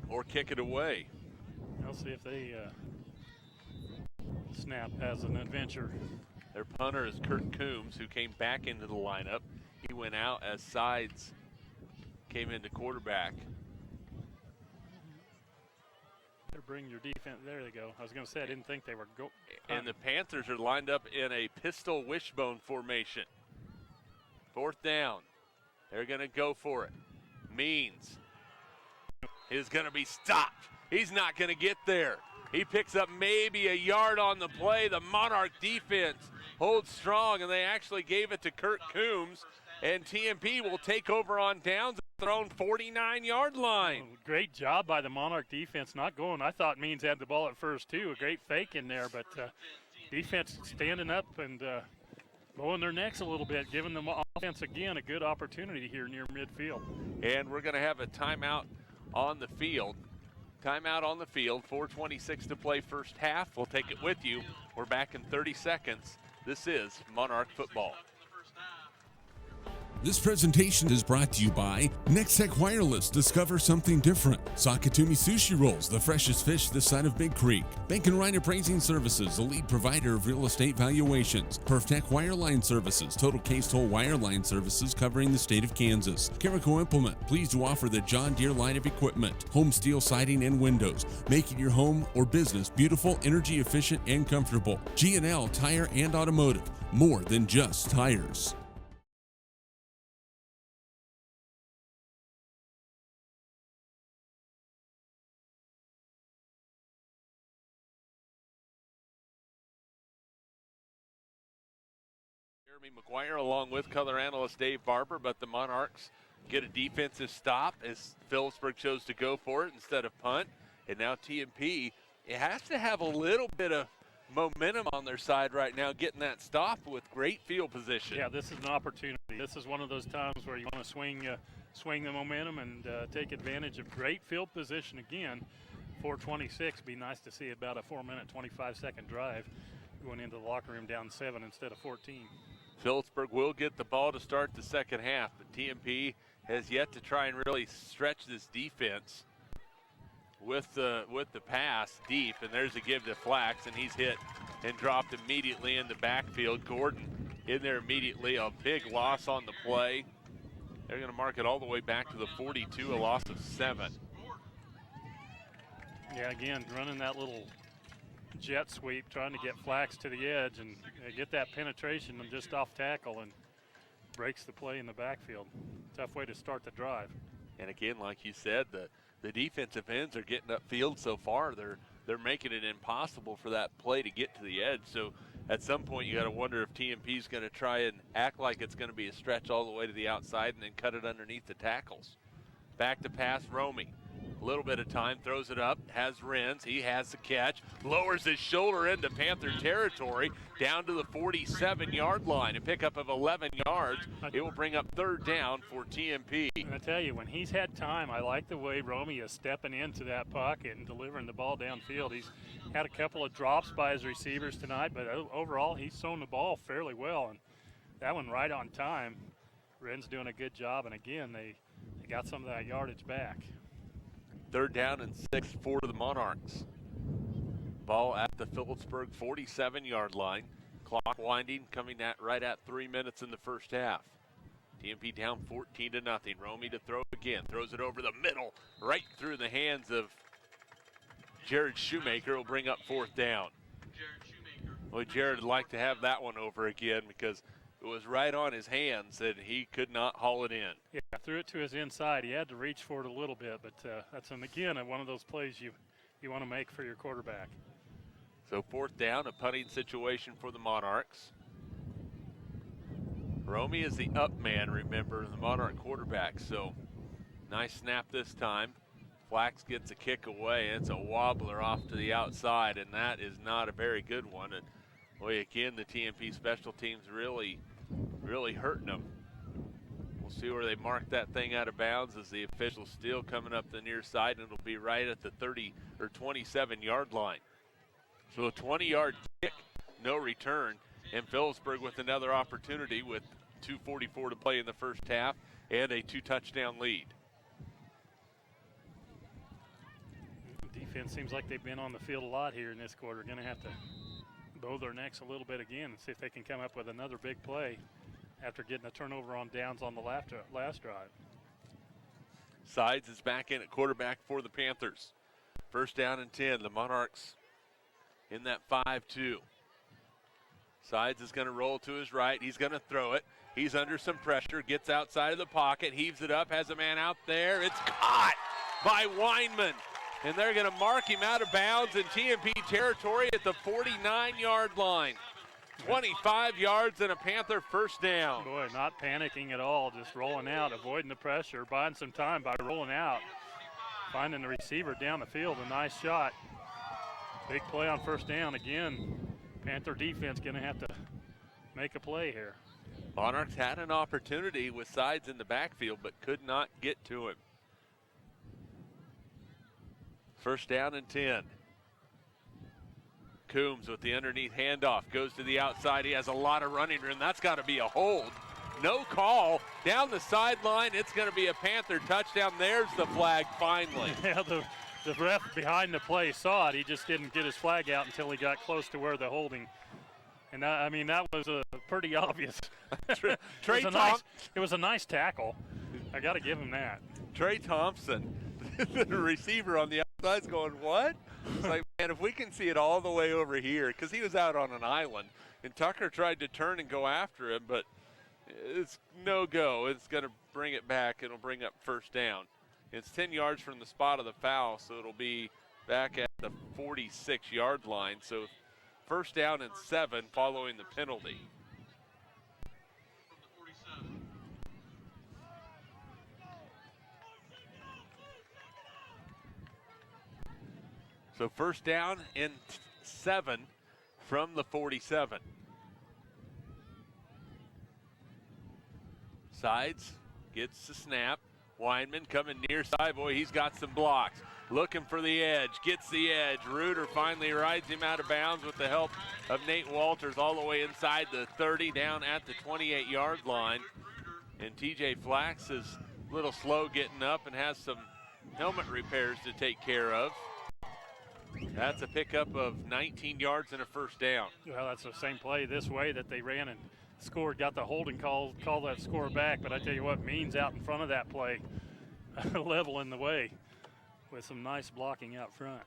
or kick it away. I'll see if they snap as an adventure. Their punter is Kurt Coombs, who came back into the lineup. He went out as Sides came into quarterback. Better bring your defense. There they go. I was going to say I didn't think they were go. And the Panthers are lined up in a pistol wishbone formation. 4th down. They're going to go for it. Means is going to be stopped. He's not going to get there. He picks up maybe a yard on the play. The Monarch defense holds strong, and they actually gave it to Kurt Coombs. And TMP will take over on downs, thrown 49-yard line. Oh, great job by the Monarch defense not going. I thought Means had the ball at first, too. A great fake in there, but defense standing up and blowing their necks a little bit, giving the offense, again, a good opportunity here near midfield. And we're going to have a timeout on the field. Timeout on the field, 4:26 to play first half. We'll take it with you. We're back in 30 seconds. This is Monarch football. This presentation is brought to you by Nextech Wireless. Discover something different. Sakatumi Sushi Rolls, the freshest fish this side of Big Creek. Bank and Ryan Appraising Services, a lead provider of real estate valuations. PerfTech Wireline Services, total case toll wireline services covering the state of Kansas. Carico Implement, pleased to offer the John Deere line of equipment. Home steel siding and windows, making your home or business beautiful, energy efficient, and comfortable. G&L Tire and Automotive, more than just tires. Jeremy McGuire along with color analyst Dave Barber, but the Monarchs get a defensive stop as Phillipsburg chose to go for it instead of punt. And now TMP, it has to have a little bit of momentum on their side right now, getting that stop with great field position. Yeah, this is an opportunity. This is one of those times where you want to swing the momentum and take advantage of great field position again. 4:26, be nice to see about a 4-minute, 25-second drive going into the locker room down 7 instead of 14. Phillipsburg will get the ball to start the second half, but TMP has yet to try and really stretch this defense with the pass deep, and there's a give to Flax, and he's hit and dropped immediately in the backfield. Gordon in there immediately, a big loss on the play. They're going to mark it all the way back to the 42, a loss of 7. Yeah, again, running that little jet sweep, trying to get Flax to the edge and get that penetration and just off tackle, and breaks the play in the backfield. Tough way to start the drive. And again, like you said, the defensive ends are getting upfield so far. They're making it impossible for that play to get to the edge. So at some point you got to wonder if TMP is going to try and act like it's going to be a stretch all the way to the outside and then cut it underneath the tackles. Back to pass, Romy. A little bit of time, throws it up, has Renz, he has the catch, lowers his shoulder into Panther territory, down to the 47-yard line. A pickup of 11 yards. It will bring up third down for TMP. And I tell you, when he's had time, I like the way Romy is stepping into that pocket and delivering the ball downfield. He's had a couple of drops by his receivers tonight, but overall he's thrown the ball fairly well, and that one right on time. Ren's doing a good job, and again, they got some of that yardage back. Third down and 6 for the Monarchs. Ball at the Phillipsburg 47-yard line. Clock winding, coming at right at 3 minutes in the first half. TMP down 14-0. Romy to throw again. Throws it over the middle, right through the hands of Jared Shoemaker. Will bring up fourth down. Well, Jared would like to have that one over again because it was right on his hands and he could not haul it in. Yeah, threw it to his inside. He had to reach for it a little bit, but that's, again, one of those plays you want to make for your quarterback. So fourth down, a punting situation for the Monarchs. Romy is the up man, remember, the Monarch quarterback. So nice snap this time. Flax gets a kick away. It's a wobbler off to the outside, and that is not a very good one. And boy, again, the TMP special teams really hurting them. We'll see where they mark that thing out of bounds as the officials still coming up the near side, and it'll be right at the 30 or 27-yard line. So a 20-yard kick, no return, and Phillipsburg with another opportunity with 2:44 to play in the first half and a 2-touchdown lead. Defense seems like they've been on the field a lot here in this quarter. Going to have to bow their necks a little bit again and see if they can come up with another big play after getting a turnover on downs on the last drive. Sides is back in at quarterback for the Panthers. First down and 10. The Monarchs in that 5-2. Sides is going to roll to his right. He's going to throw it. He's under some pressure. Gets outside of the pocket. Heaves it up. Has a man out there. It's caught by Weinman. And they're going to mark him out of bounds in TMP territory at the 49-yard line. 25 yards and a Panther first down. Boy, not panicking at all, just rolling out, avoiding the pressure, buying some time by rolling out, finding the receiver down the field. A nice shot. Big play on first down. Again, Panther defense going to have to make a play here. Monarchs had an opportunity with Sides in the backfield, but could not get to him. First down and 10. Coombs with the underneath handoff, goes to the outside. He has a lot of running room. That's got to be a hold. No call down the sideline. It's going to be a Panther touchdown. There's the flag finally. Yeah, the ref behind the play saw it. He just didn't get his flag out until he got close to where the holding. And I mean, that was pretty obvious. It was a nice tackle. I got to give him that. Trey Thompson, the receiver on the outside, is going, what? It's like, man, if we can see it all the way over here, because he was out on an island, and Tucker tried to turn and go after him, but it's no go. It's going to bring it back. It'll bring up first down. It's 10 yards from the spot of the foul, so it'll be back at the 46-yard line. So first down and 7 following the penalty. So first down and 7 from the 47. Sides gets the snap. Weinman coming near side. Boy, he's got some blocks. Looking for the edge. Gets the edge. Reuter finally rides him out of bounds with the help of Nate Walters all the way inside the 30, down at the 28-yard line. And TJ Flax is a little slow getting up and has some helmet repairs to take care of. That's a pickup of 19 yards and a first down. Well, that's the same play this way that they ran and scored, got the holding call that score back. But I tell you what, Means out in front of that play, level in the way with some nice blocking out front.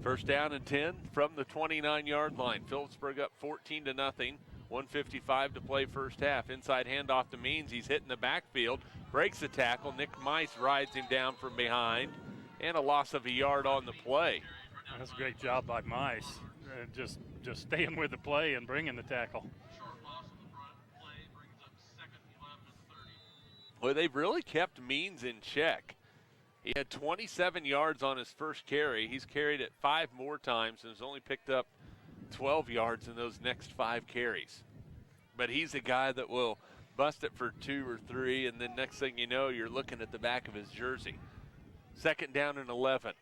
First down and 10 from the 29-yard line. Phillipsburg up 14-0. 1:55 to play first half. Inside handoff to Means. He's hitting the backfield. Breaks the tackle. Nick Mice rides him down from behind. And a loss of a yard on the play. That's a great job by Mice. Just staying with the play and bringing the tackle. Well, they've really kept Means in check. He had 27 yards on his first carry. He's carried it 5 more times and has only picked up 12 yards in those next 5 carries. But he's a guy that will bust it for 2 or 3, and then next thing you know, you're looking at the back of his jersey. Second down and 11.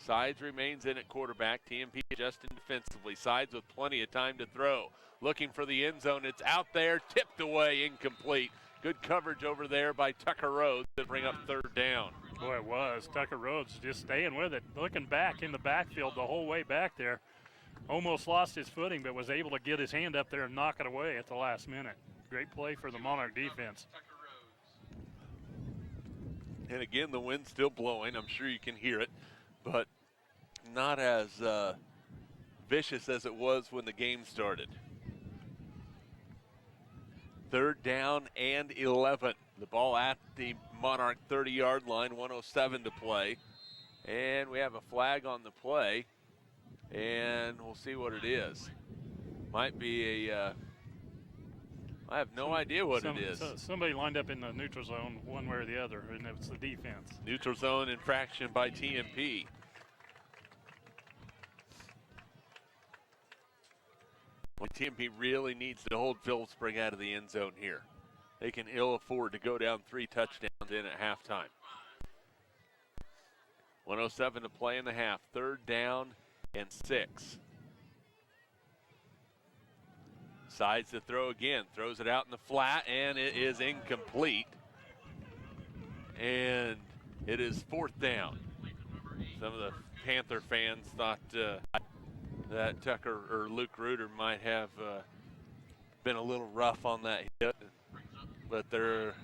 Sides remains in at quarterback. TMP adjusting defensively. Sides with plenty of time to throw. Looking for the end zone. It's out there, tipped away, incomplete. Good coverage over there by Tucker Rhodes to bring up third down. Boy, it was. Tucker Rhodes just staying with it. Looking back in the backfield the whole way back there. Almost lost his footing, but was able to get his hand up there and knock it away at the last minute. Great play for the Monarch defense. And again, the wind's still blowing. I'm sure you can hear it, but not as vicious as it was when the game started. Third down and 11. The ball at the Monarch 30-yard line, 1:07 to play. And we have a flag on the play, and we'll see what it is. Might be a I have no idea what it is. Somebody lined up in the neutral zone one way or the other, and it's the defense. Neutral zone infraction by TMP. Well, TMP really needs to hold Phillipsburg out of the end zone here. They can ill afford to go down 3 touchdowns in at halftime. 1:07 to play in the half. Third down and 6. Sides to throw again, throws it out in the flat, and it is incomplete. And it is 4th down. Some of the Panther fans thought that Tucker or Luke Reuter might have been a little rough on that hit, but there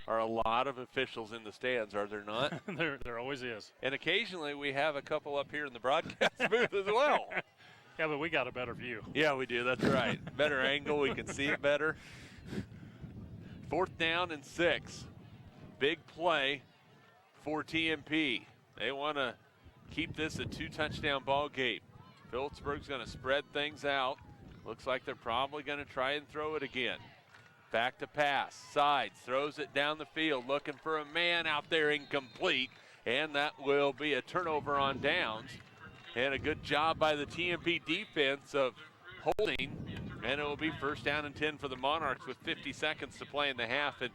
are a lot of officials in the stands, are there not? There always is. And occasionally we have a couple up here in the broadcast booth as well. Yeah, but we got a better view. Yeah, we do. That's right. Better angle. We can see it better. 4th down and 6. Big play for TMP. They want to keep this a 2-touchdown ball game. Phillipsburg's going to spread things out. Looks like they're probably going to try and throw it again. Back to pass. Sides throws it down the field. Looking for a man out there, incomplete. And that will be a turnover on downs. And a good job by the TMP defense of holding. And it will be first down and 10 for the Monarchs with 50 seconds to play in the half. And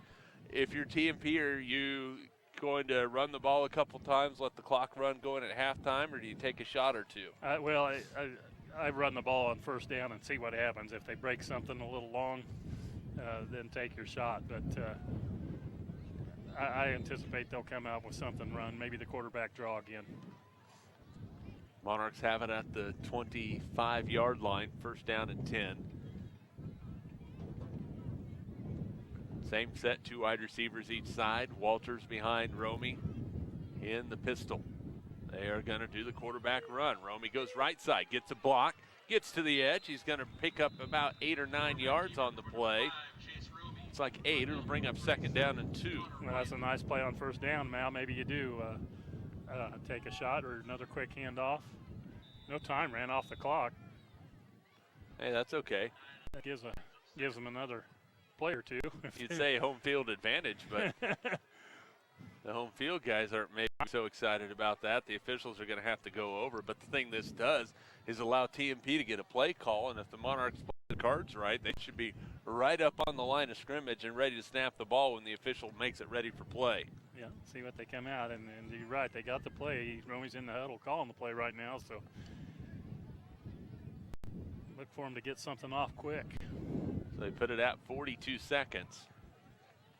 if you're TMP, are you going to run the ball a couple times, let the clock run going at halftime, or do you take a shot or two? I run the ball on first down and see what happens. If they break something a little long, then take your shot. But I anticipate they'll come out with something run, maybe the quarterback draw again. Monarchs have it at the 25-yard line, first down and 10. Same set, 2 wide receivers each side. Walters behind Romy in the pistol. They are going to do the quarterback run. Romy goes right side, gets a block, gets to the edge. He's going to pick up about 8 or 9 yards on the play. It's like 8. It'll bring up second down and 2. Well, that's a nice play on first down, Mal. Maybe you do take a shot or another quick handoff. No time ran off the clock. Hey, that's okay. That gives them another play or two. You'd say home field advantage, but the home field guys aren't maybe so excited about that. The officials are going to have to go over. But the thing this does is allow TMP to get a play call, and if the Monarchs play the cards right, they should be right up on the line of scrimmage and ready to snap the ball when the official makes it ready for play. Yeah, see what they come out, and you're right, they got the play. Romy's in the huddle calling the play right now, so look for him to get something off quick. So they put it at 42 seconds.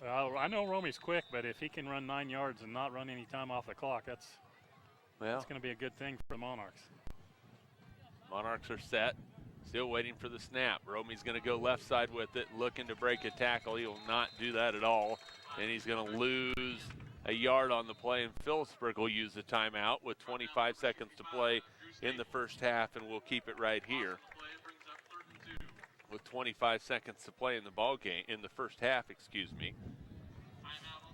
Well, I know Romy's quick, but if he can run 9 yards and not run any time off the clock, that's going to be a good thing for the Monarchs. Monarchs are set, still waiting for the snap. Romy's going to go left side with it, looking to break a tackle. He will not do that at all, and he's going to lose a yard on the play, and Phillipsburg will use the timeout with 25 seconds to play in the first half, and we'll keep it right here. With 25 seconds to play in the ball game, in the first half, excuse me.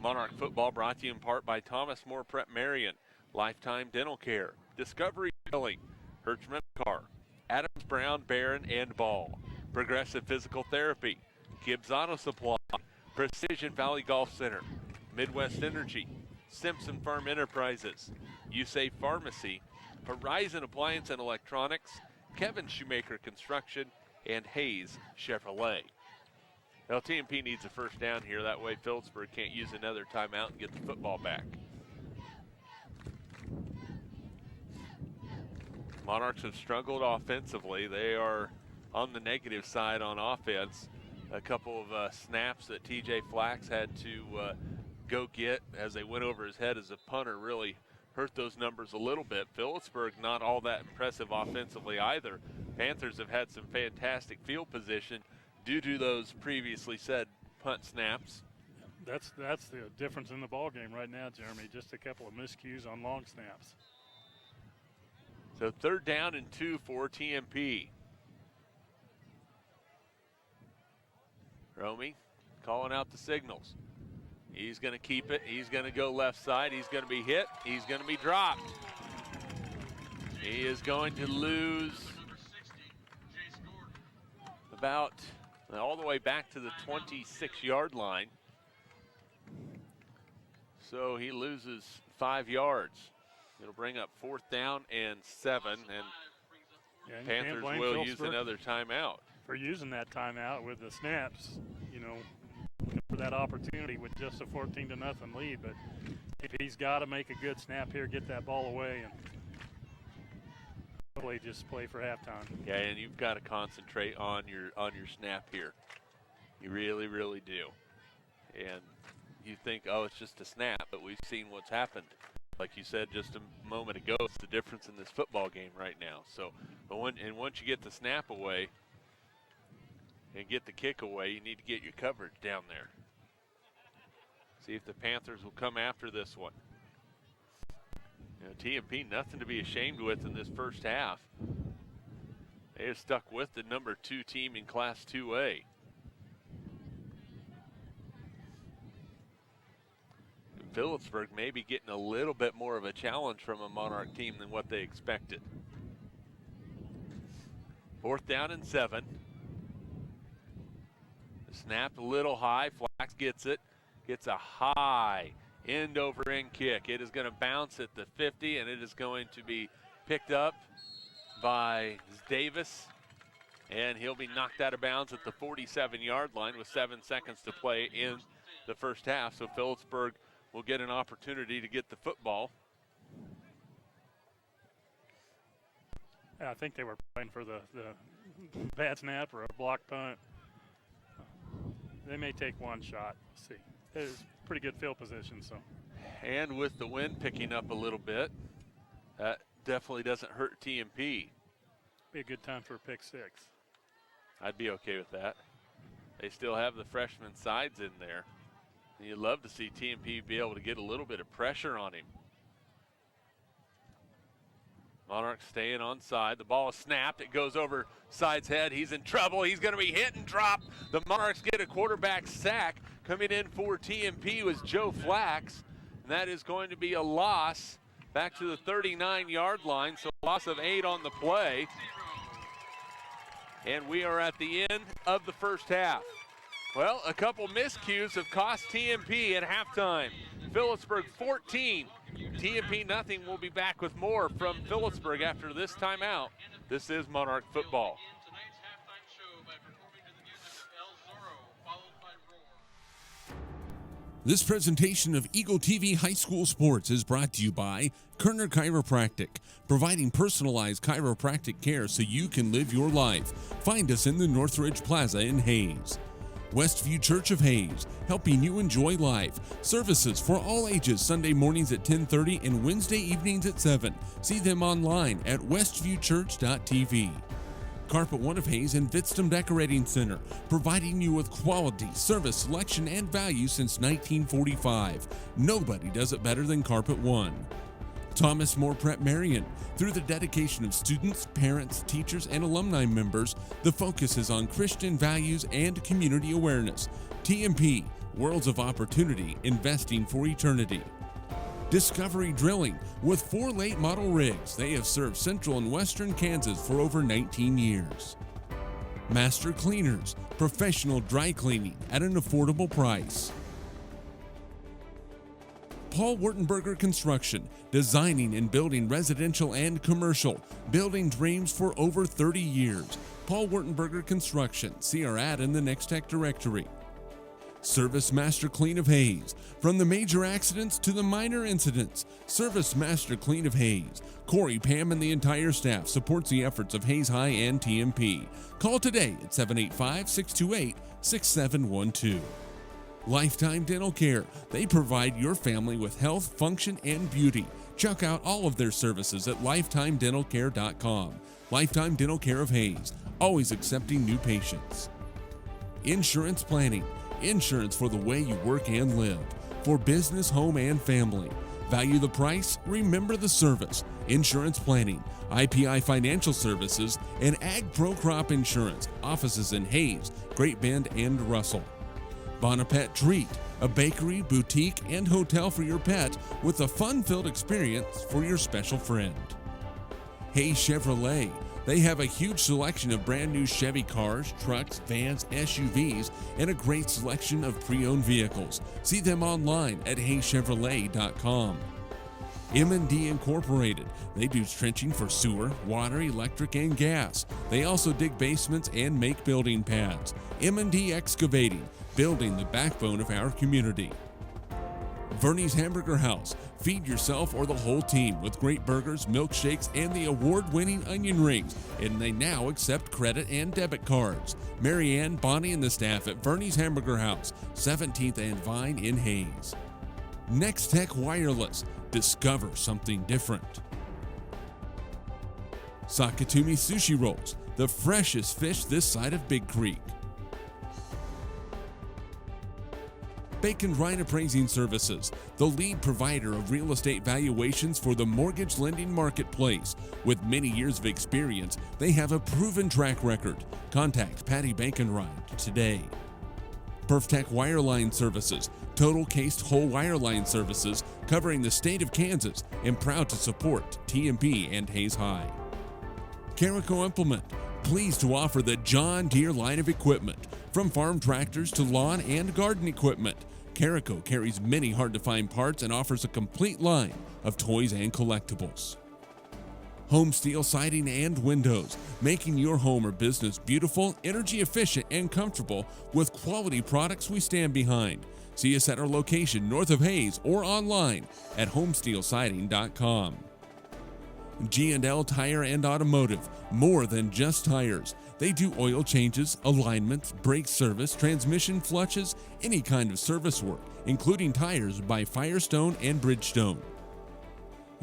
Monarch football brought to you in part by Thomas More Prep-Marian, Lifetime Dental Care, Discovery Billing, Hirschman Car, Adams Brown, Barron, and Ball, Progressive Physical Therapy, Gibbs Auto Supply, Precision Valley Golf Center, Midwest Energy, Simpson Farm Enterprises, USAFE Pharmacy, Horizon Appliance and Electronics, Kevin Shoemaker Construction, and Hayes Chevrolet. Now TMP needs a first down here. That way Phillipsburg can't use another timeout and get the football back. Monarchs have struggled offensively. They are on the negative side on offense. A couple of snaps that TJ Flax had to go get as they went over his head as a punter really hurt those numbers a little bit. Phillipsburg not all that impressive offensively either. Panthers have had some fantastic field position due to those previously said punt snaps. That's the difference in the ball game right now, Jeremy. Just a couple of miscues on long snaps. So third down and 2 for TMP. Romy calling out the signals. He's going to keep it. He's going to go left side. He's going to be hit. He's going to be dropped. He is going to lose about all the way back to the 26-yard line. So he loses 5 yards. It'll bring up 4th down and 7, and Panthers will use another timeout. For using that timeout with the snaps, you know, for that opportunity with just a 14-0 lead. But if he's got to make a good snap here, get that ball away, and hopefully just play for halftime. Yeah, and you've got to concentrate on your snap here. You really, really do. And you think, oh, it's just a snap, but we've seen what's happened. Like you said just a moment ago, it's the difference in this football game right now. So, but once you get the snap away and get the kick away, you need to get your coverage down there. See if the Panthers will come after this one. You know, TMP, nothing to be ashamed with in this first half. They are stuck with the number 2 team in Class 2A. Phillipsburg may be getting a little bit more of a challenge from a Monarch team than what they expected. 4th down and 7. The snap a little high. Flax gets it. Gets a high end over end kick. It is going to bounce at the 50, and it is going to be picked up by Davis, and he'll be knocked out of bounds at the 47-yard line with 7 seconds to play in the first half. So Phillipsburg will get an opportunity to get the football. I think they were playing for the bad snap or a block punt. They may take one shot. Let's see. It's pretty good field position. So. And with the wind picking up a little bit, that definitely doesn't hurt TMP. Be a good time for a pick six. I'd be okay with that. They still have the freshman sides in there. And you'd love to see TMP be able to get a little bit of pressure on him. Monarchs staying on side. The ball is snapped. It goes over Side's head. He's in trouble. He's going to be hit and dropped. The Monarchs get a quarterback sack. Coming in for TMP was Joe Flax. And that is going to be a loss back to the 39-yard line. So a loss of 8 on the play. And we are at the end of the first half. Well, a couple miscues have cost TMP at halftime. Philipsburg 14, TMP nothing. We'll be back with more from Phillipsburg after this timeout. This is Monarch football. This presentation of Eagle TV High School Sports is brought to you by Kerner Chiropractic, providing personalized chiropractic care so you can live your life. Find us in the Northridge Plaza in Hayes. Westview Church of Hayes, helping you enjoy life. Services for all ages, Sunday mornings at 10:30 and Wednesday evenings at 7. See them online at westviewchurch.tv. Carpet One of Hayes and Vitstum Decorating Center, providing you with quality, service, selection, and value since 1945. Nobody does it better than Carpet One. Thomas More Prep-Marian. Through the dedication of students, parents, teachers, and alumni members, the focus is on Christian values and community awareness. TMP, Worlds of Opportunity, Investing for Eternity. Discovery Drilling. With 4 late model rigs, they have served central and western Kansas for over 19 years. Master Cleaners, professional dry cleaning at an affordable price. Paul Wurtenberger Construction, designing and building residential and commercial, building dreams for over 30 years. Paul Wurtenberger Construction, see our ad in the Next Tech directory. Service Master Clean of Hayes. From the major accidents to the minor incidents, Service Master Clean of Hayes. Corey, Pam, and the entire staff supports the efforts of Hayes High and TMP. Call today at 785-628-6712. Lifetime Dental Care. They provide your family with health, function, and beauty. Check out all of their services at lifetimedentalcare.com. Lifetime Dental Care of Hayes, always accepting new patients. Insurance Planning. Insurance for the way you work and live. For business, home, and family. Value the price, remember the service. Insurance Planning, IPI Financial Services, and Ag Pro Crop Insurance. Offices in Hayes, Great Bend, and Russell. Bonapet Treat, a bakery, boutique, and hotel for your pet with a fun-filled experience for your special friend. Hayes Chevrolet. They have a huge selection of brand new Chevy cars, trucks, vans, SUVs, and a great selection of pre-owned vehicles. See them online at hayschevrolet.com. M&D Incorporated. They do trenching for sewer, water, electric, and gas. They also dig basements and make building pads. M&D Excavating, building the backbone of our community. Verney's Hamburger House. Feed yourself or the whole team with great burgers, milkshakes, and the award-winning onion rings. And they now accept credit and debit cards. Marianne, Bonnie, and the staff at Verney's Hamburger House, 17th and Vine in Hayes. Next Tech Wireless. Discover something different. Sakatumi Sushi Rolls. The freshest fish this side of Big Creek. Bacon Ryan Appraising Services, the lead provider of real estate valuations for the mortgage lending marketplace. With many years of experience, they have a proven track record. Contact Patty Bacon Ryan today. PerfTech Wireline Services, total cased whole wireline services covering the state of Kansas, and proud to support TMP and Hayes High. Carico Implement, pleased to offer the John Deere line of equipment. From farm tractors to lawn and garden equipment, Carico carries many hard-to-find parts and offers a complete line of toys and collectibles. Home Steel Siding and Windows, making your home or business beautiful, energy efficient, and comfortable with quality products we stand behind. See us at our location north of Hayes or online at homesteelsiding.com. G&L Tire and Automotive, more than just tires. They do oil changes, alignments, brake service, transmission flushes, any kind of service work, including tires by Firestone and Bridgestone.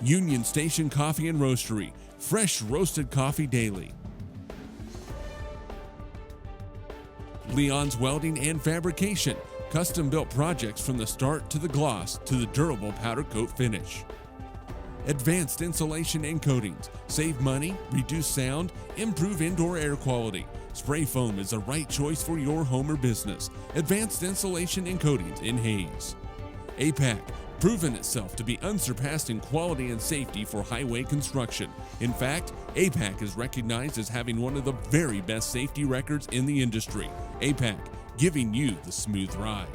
Union Station Coffee and Roastery, fresh roasted coffee daily. Leon's Welding and Fabrication, custom-built projects from the start to the gloss to the durable powder coat finish. Advanced Insulation and Coatings, save money, reduce sound, improve indoor air quality. Spray foam is the right choice for your home or business. Advanced Insulation and Coatings in Hayes. APAC, proven itself to be unsurpassed in quality and safety for highway construction. In fact, APAC is recognized as having one of the very best safety records in the industry. APAC, giving you the smooth ride.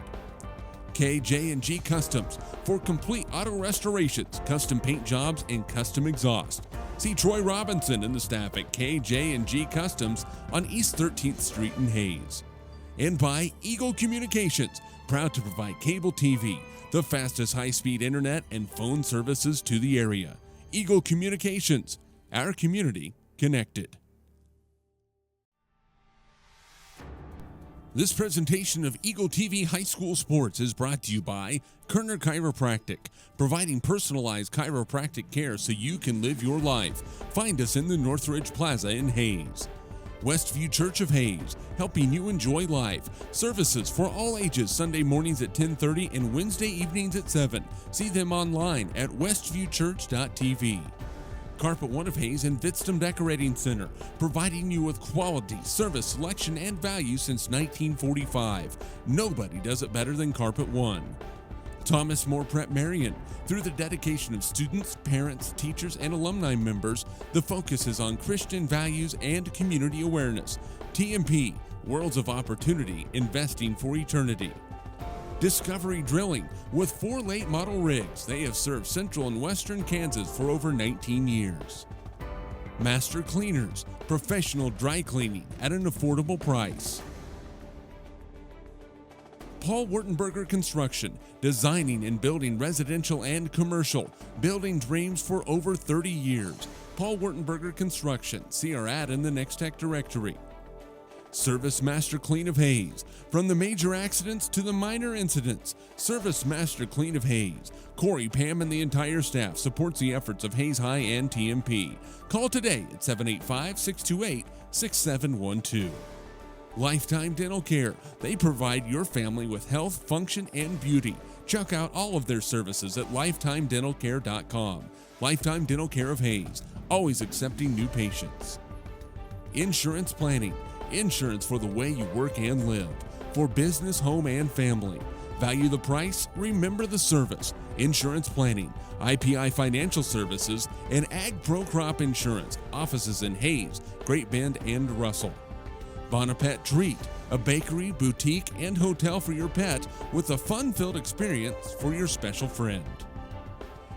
KJ&G Customs, for complete auto restorations, custom paint jobs, and custom exhaust. See Troy Robinson and the staff at KJ&G Customs on East 13th Street in Hayes. And by Eagle Communications, proud to provide cable TV, the fastest high-speed internet and phone services to the area. Eagle Communications, our community connected. This presentation of Eagle TV High School Sports is brought to you by Kerner Chiropractic, providing personalized chiropractic care so you can live your life. Find us in the Northridge Plaza in Hayes. Westview Church of Hayes, helping you enjoy life. Services for all ages, Sunday mornings at 10:30 and Wednesday evenings at 7. See them online at westviewchurch.tv. Carpet One of Hayes and Vitstum Decorating Center, providing you with quality, service, selection, and value since 1945. Nobody does it better than Carpet One. Thomas More Prep-Marian. Through the dedication of students, parents, teachers, and alumni members, the focus is on Christian values and community awareness. TMP, Worlds of Opportunity, Investing for Eternity. Discovery Drilling, with 4 late model rigs. They have served central and western Kansas for over 19 years. Master Cleaners, professional dry cleaning at an affordable price. Paul Wurtenberger Construction, designing and building residential and commercial, building dreams for over 30 years. Paul Wurtenberger Construction, see our ad in the Next Tech directory. Service Master Clean of Hayes, from the major accidents to the minor incidents. Service Master Clean of Hayes. Corey, Pam, and the entire staff supports the efforts of Hayes High and TMP. Call today at 785-628-6712. Lifetime Dental Care. They provide your family with health, function, and beauty. Check out all of their services at lifetimedentalcare.com. Lifetime Dental Care of Hayes, always accepting new patients. Insurance Planning. Insurance for the way you work and live. For business, home, and family. Value the price, remember the service. Insurance Planning, IPI Financial Services, and Ag Pro Crop Insurance. Offices in Hayes, Great Bend, and Russell. Bonapet Treat, a bakery, boutique, and hotel for your pet with a fun-filled experience for your special friend.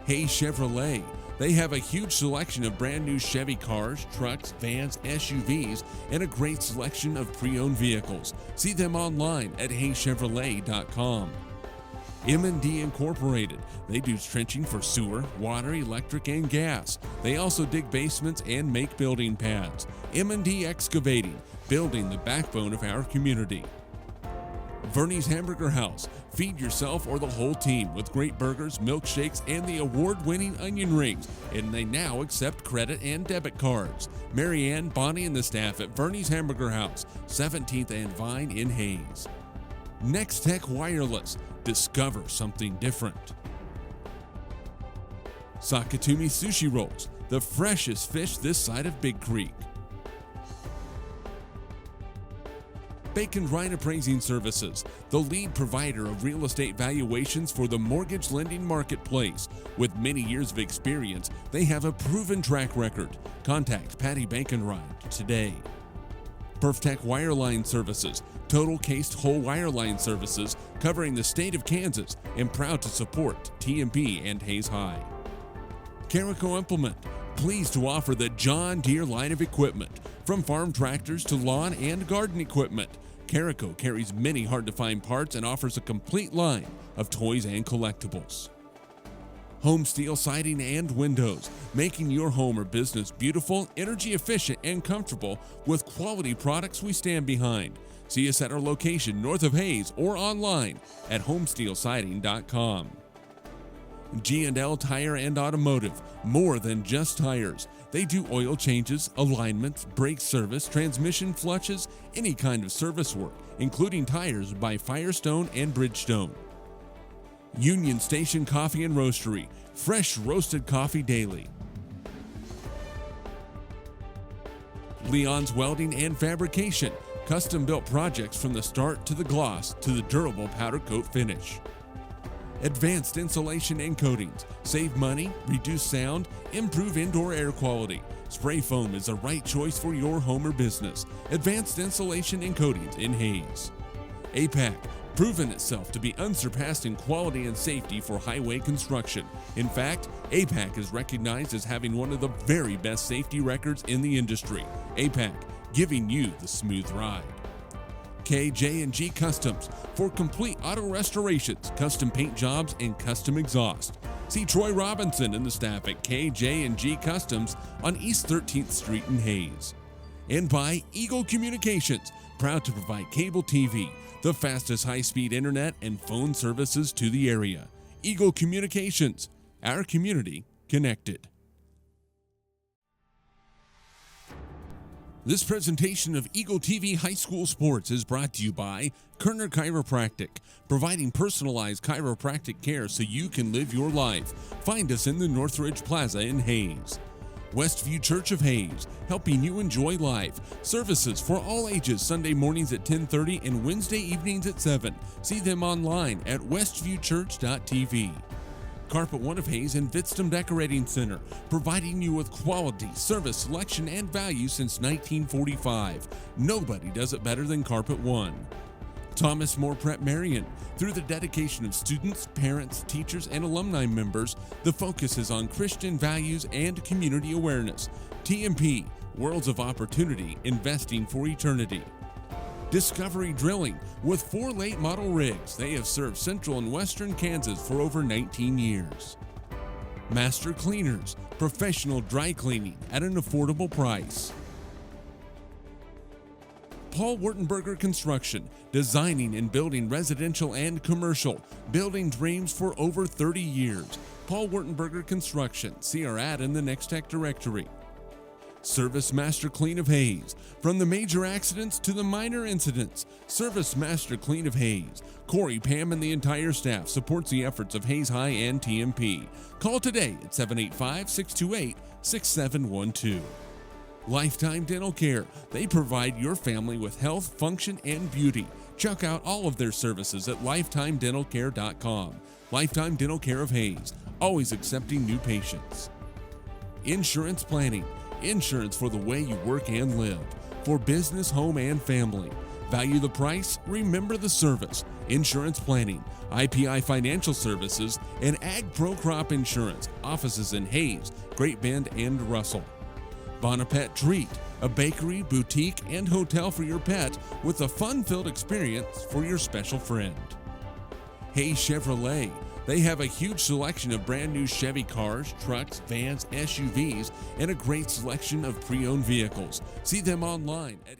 Hayes Chevrolet. They have a huge selection of brand new Chevy cars, trucks, vans, SUVs, and a great selection of pre-owned vehicles. See them online at hayschevrolet.com. M&D Incorporated. They do trenching for sewer, water, electric, and gas. They also dig basements and make building pads. M&D Excavating, building the backbone of our community. Verney's Hamburger House. Feed yourself or the whole team with great burgers, milkshakes, and the award-winning onion rings. And they now accept credit and debit cards. Marianne, Bonnie, and the staff at Verney's Hamburger House, 17th and Vine in Hayes. Next Tech Wireless. Discover something different. Sakatumi Sushi Rolls. The freshest fish this side of Big Creek. Bacon Ryan Appraising Services, the lead provider of real estate valuations for the mortgage lending marketplace. With many years of experience, they have a proven track record. Contact Patty Bacon-Ryan today. PerfTech Wireline Services, total cased whole wireline services covering the state of Kansas, and proud to support TMP and Hayes High. Carico Implement, pleased to offer the John Deere line of equipment, from farm tractors to lawn and garden equipment. Carico carries many hard-to-find parts and offers a complete line of toys and collectibles. Home Steel Siding and Windows, making your home or business beautiful, energy efficient, and comfortable with quality products we stand behind. See us at our location north of Hayes or online at homesteelsiding.com. G&L Tire and Automotive, more than just tires. They do oil changes, alignments, brake service, transmission flushes, any kind of service work, including tires by Firestone and Bridgestone. Union Station Coffee and Roastery, fresh roasted coffee daily. Leon's Welding and Fabrication, custom-built projects from the start to the gloss to the durable powder coat finish. Advanced Insulation and Coatings, save money, reduce sound, improve indoor air quality. Spray foam is the right choice for your home or business. Advanced Insulation and Coatings in Hayes. APAC, proven itself to be unsurpassed in quality and safety for highway construction. In fact, APAC is recognized as having one of the very best safety records in the industry. APAC, giving you the smooth ride. KJ&G Customs for complete auto restorations, custom paint jobs, and custom exhaust. See Troy Robinson and the staff at KJ&G Customs on East 13th Street in Hayes. And by Eagle Communications, proud to provide cable TV, the fastest high-speed internet and phone services to the area. Eagle Communications, our community connected. This presentation of Eagle TV High School Sports is brought to you by Kerner Chiropractic, providing personalized chiropractic care so you can live your life. Find us in the Northridge Plaza in Hayes. Westview Church of Hayes, helping you enjoy life. Services for all ages, Sunday mornings at 10:30 and Wednesday evenings at 7. See them online at westviewchurch.tv. Carpet One of Hayes and Vidstem Decorating Center, providing you with quality, service, selection, and value since 1945. Nobody does it better than Carpet One. Thomas More Prep-Marian. Through the dedication of students, parents, teachers, and alumni members, the focus is on Christian values and community awareness. TMP, Worlds of Opportunity, Investing for Eternity. Discovery Drilling, with 4 late model rigs. They have served central and western Kansas for over 19 years. Master Cleaners, professional dry cleaning at an affordable price. Paul Wurtenberger Construction, designing and building residential and commercial, building dreams for over 30 years. Paul Wurtenberger Construction, see our ad in the Next Tech directory. Service Master Clean of Hayes. From the major accidents to the minor incidents, Service Master Clean of Hayes. Corey, Pam, and the entire staff supports the efforts of Hayes High and TMP. Call today at 785-628-6712. Lifetime Dental Care. They provide your family with health, function, and beauty. Check out all of their services at lifetimedentalcare.com. Lifetime Dental Care of Hayes, always accepting new patients. Insurance Planning. Insurance for the way you work and live. For business, home, and family. Value the price, remember the service. Insurance Planning, IPI Financial Services, and Ag Pro Crop Insurance. Offices in Hayes, Great Bend, and Russell. Bonapet Treat, a bakery, boutique, and hotel for your pet with a fun-filled experience for your special friend. Hayes Chevrolet. They have a huge selection of brand new Chevy cars, trucks, vans, SUVs, and a great selection of pre-owned vehicles. See them online at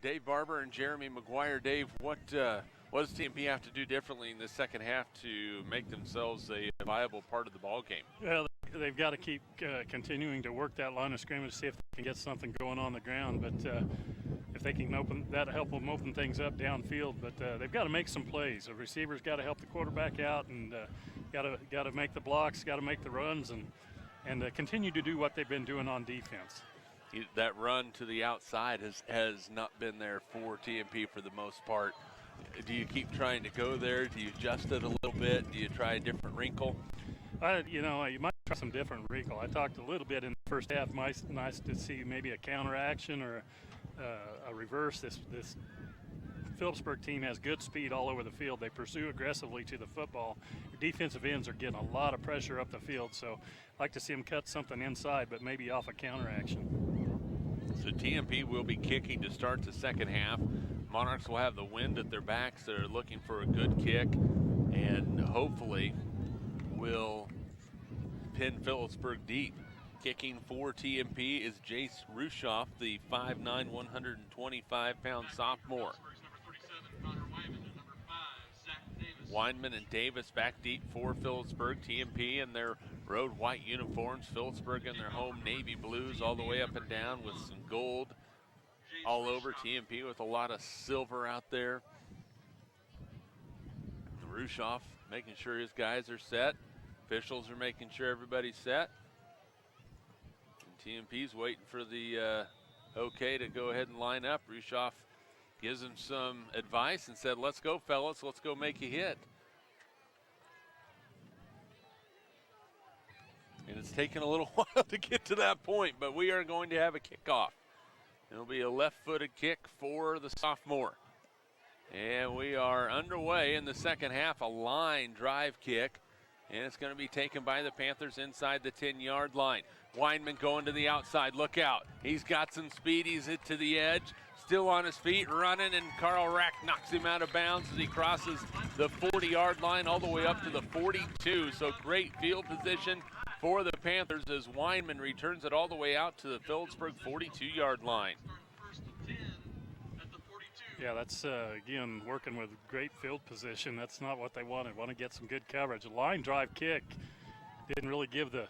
Dave Barber and Jeremy McGuire. Dave, what does TMP have to do differently in the second half to make themselves a viable part of the ball game? Well, they've got to keep continuing to work that line of scrimmage, see if they can get something going on the ground. But if they can that'll help them open things up downfield. But they've got to make some plays. The receivers got to help the quarterback out, and got to make the blocks, got to make the runs, and continue to do what they've been doing on defense. That run to the outside has not been there for TMP for the most part. Do you keep trying to go there? Do you adjust it a little bit? Do you try a different wrinkle? You might try some different wrinkle. I talked a little bit in the first half. Nice to see maybe a counteraction or a reverse. This Philipsburg team has good speed all over the field. They pursue aggressively to the football. Your defensive ends are getting a lot of pressure up the field, so I'd like to see them cut something inside, but maybe off a counteraction. So TMP will be kicking to start the second half. Monarchs will have the wind at their backs. They're looking for a good kick, and hopefully will pin Phillipsburg deep. Kicking for TMP is Jace Rushoff, the 5'9", 125-pound sophomore. Weinman and Davis back deep for Phillipsburg. TMP in their road white uniforms. Phillipsburg in their home navy blues all the way up and down with some gold all over. TMP with a lot of silver out there. Rushoff making sure his guys are set. Officials are making sure everybody's set. And TMP's waiting for the okay to go ahead and line up. Rushoff gives him some advice and said, let's go, fellas, let's go make a hit. And it's taken a little while to get to that point, but we are going to have a kickoff. It'll be a left-footed kick for the sophomore. And we are underway in the second half, a line drive kick. And it's going to be taken by the Panthers inside the 10-yard line. Weinman going to the outside, look out. He's got some speed, he's hit to the edge. Still on his feet, running, and Carl Rack knocks him out of bounds as he crosses the 40-yard line all the way up to the 42. So great field position for the Panthers as Weinman returns it all the way out to the Phillipsburg 42-yard line. Yeah, that's, again, working with great field position. That's not what they wanted. Want to get some good coverage. A line drive kick didn't really give the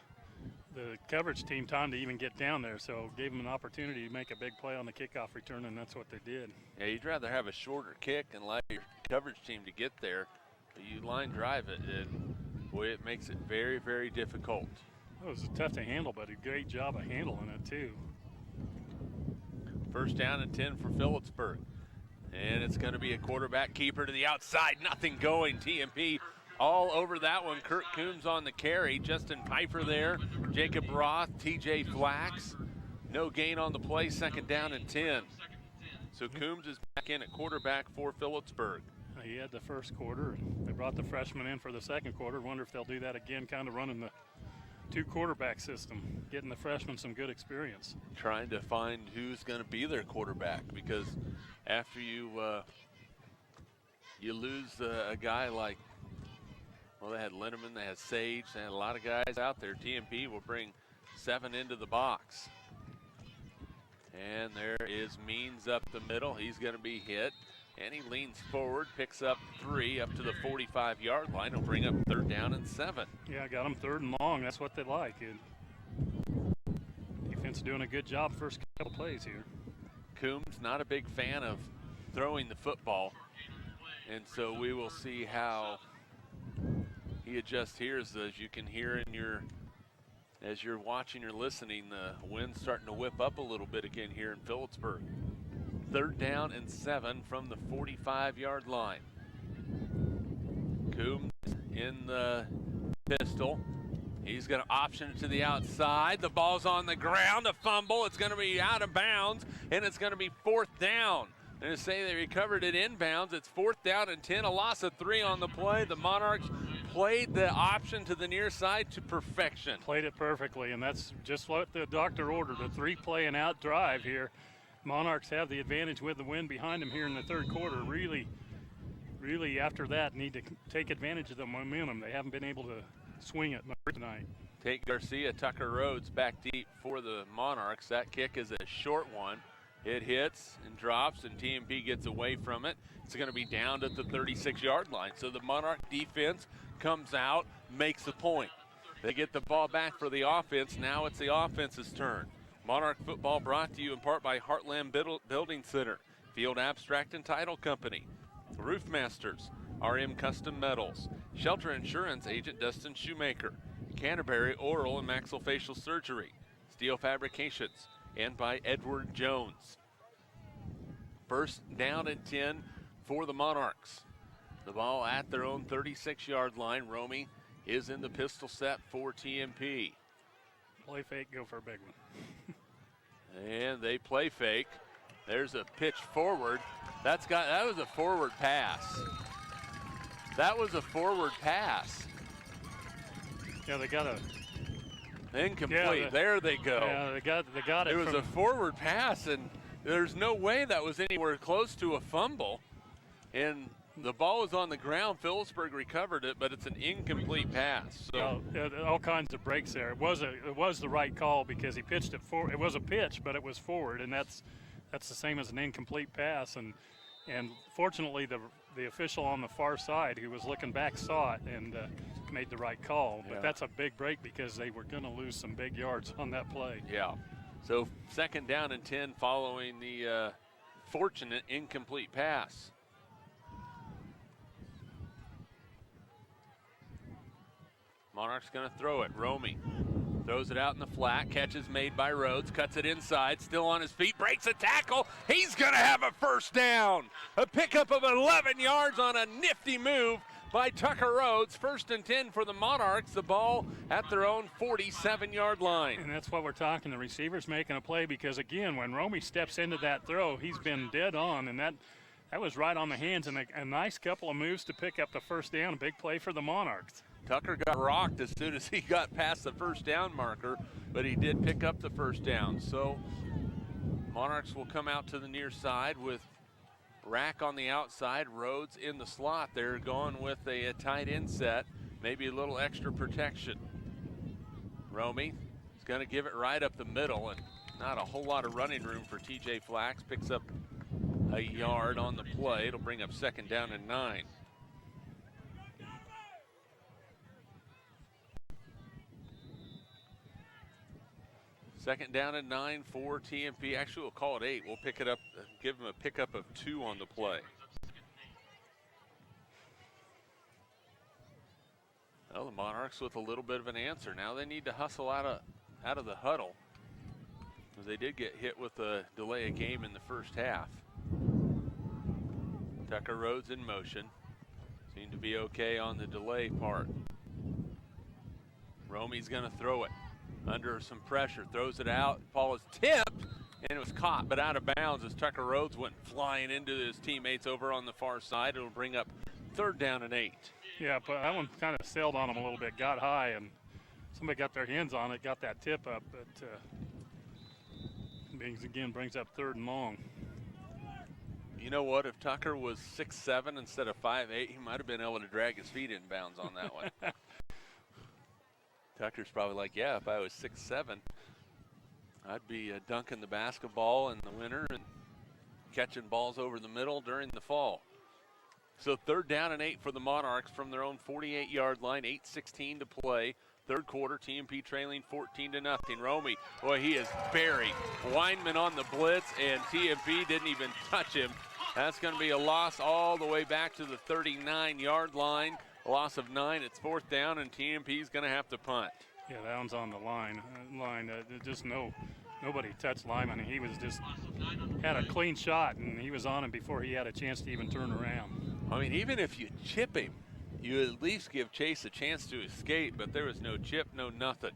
coverage team time to even get down there, so gave them an opportunity to make a big play on the kickoff return, and that's what they did. Yeah, you'd rather have a shorter kick and allow your coverage team to get there, but you line drive it, and boy, it makes it very, very difficult. It was tough to handle, but a great job of handling it, too. First down and 10 for Phillipsburg. And it's going to be a quarterback keeper to the outside. Nothing going. TMP all over that one. Kurt Coombs on the carry. Justin Piper there. Jacob Roth, TJ Flax. No gain on the play. Second down and 10. So Coombs is back in at quarterback for Phillipsburg. He had the first quarter. They brought the freshman in for the second quarter. Wonder if they'll do that again, kind of running the two quarterback system, getting the freshmen some good experience. Trying to find who's going to be their quarterback, because after you lose a guy like, well, they had Linneman, they had Sage, they had a lot of guys out there. TMP will bring 7 into the box. And there is Means up the middle. He's going to be hit. And he leans forward, picks up 3 up to the 45-yard line. He'll bring up 3rd down and 7. Yeah, got them 3rd and long. That's what they like. Defense doing a good job first couple plays here. Coombs not a big fan of throwing the football. And so we will see how he adjusts here. As you can hear as you're watching or listening, the wind's starting to whip up a little bit again here in Phillipsburg. 3rd down and 7 from the 45-yard line. Coombs in the pistol. He's going to option it to the outside. The ball's on the ground, a fumble. It's going to be out of bounds, and it's going to be 4th down. And to say they recovered it inbounds, it's 4th down and 10, a loss of 3 on the play. The Monarchs played the option to the near side to perfection. Played it perfectly, and that's just what the doctor ordered, a 3-play and out drive here. Monarchs have the advantage with the wind behind them here in the 3rd quarter. Really, after that, need to take advantage of the momentum. They haven't been able to swing it much tonight. Tate Garcia, Tucker Rhodes back deep for the Monarchs. That kick is a short one. It hits and drops, and TMP gets away from it. It's going to be down at the 36-yard line. So the Monarch defense comes out, makes a point. They get the ball back for the offense. Now it's the offense's turn. Monarch football brought to you in part by Heartland Building Center, Field Abstract and Title Company, Roof Masters, RM Custom Metals, Shelter Insurance Agent Dustin Shoemaker, Canterbury Oral and Maxillofacial Surgery, Steel Fabrications, and by Edward Jones. First down and 10 for the Monarchs. The ball at their own 36-yard line. Romy is in the pistol set for TMP. Play fake, go for a big one. And they play fake. There's a pitch forward. That was a forward pass. That was a forward pass. Yeah, they got a incomplete. Yeah, there they go. Yeah, they got it. It was a forward pass, and there's no way that was anywhere close to a fumble. And the ball was on the ground. Philipsburg recovered it, but it's an incomplete pass. So all kinds of breaks there. It was the right call because he pitched it forward. It was a pitch, but it was forward, and that's the same as an incomplete pass. And fortunately, the official on the far side who was looking back saw it and made the right call. But that's a big break because they were going to lose some big yards on that play. Yeah. So second down and 10 following the fortunate incomplete pass. Monarch's going to throw it. Romy throws it out in the flat. Catch is made by Rhodes. Cuts it inside. Still on his feet. Breaks a tackle. He's going to have a first down. A pickup of 11 yards on a nifty move by Tucker Rhodes. First and 10 for the Monarchs. The ball at their own 47-yard line. And that's what we're talking. The receiver's making a play because, again, when Romy steps into that throw, he's been dead on. And that was right on the hands. And a nice couple of moves to pick up the first down. A big play for the Monarchs. Tucker got rocked as soon as he got past the first down marker, but he did pick up the first down. So Monarchs will come out to the near side with Rack on the outside, Rhodes in the slot. They're going with a tight end set, maybe a little extra protection. Romy is going to give it right up the middle, and not a whole lot of running room for TJ Flax. Picks up a yard on the play. It'll bring up second down and 9. Second down and 9 for TMP. Actually, we'll call it 8. We'll pick it up, give them a pickup of 2 on the play. Well, the Monarchs with a little bit of an answer. Now they need to hustle out of the huddle, because they did get hit with a delay of game in the first half. Tucker Rhodes in motion. Seemed to be okay on the delay part. Romy's going to throw it. Under some pressure, throws it out. Ball is tipped, and it was caught, but out of bounds as Tucker Rhodes went flying into his teammates over on the far side. It'll bring up third down and 8. Yeah, but that one kind of sailed on him a little bit, got high, and somebody got their hands on it, got that tip up, but brings up third and long. You know what? If Tucker was 6'7" instead of 5'8", he might have been able to drag his feet in bounds on that one. Tucker's probably like, yeah, if I was 6'7", I'd be dunking the basketball in the winter and catching balls over the middle during the fall. So third down and 8 for the Monarchs from their own 48-yard line, 8:16 to play. Third quarter, TMP trailing 14-0. Romy, boy, he is buried. Weinman on the blitz, and TMP didn't even touch him. That's going to be a loss all the way back to the 39-yard line. A loss of 9. It's fourth down, and TMP's going to have to punt. Yeah, that one's on the line. Nobody touched Lyman. He was just had a clean shot, and he was on him before he had a chance to even turn around. I mean, even if you chip him, you at least give Chase a chance to escape, but there was no chip, no nothing.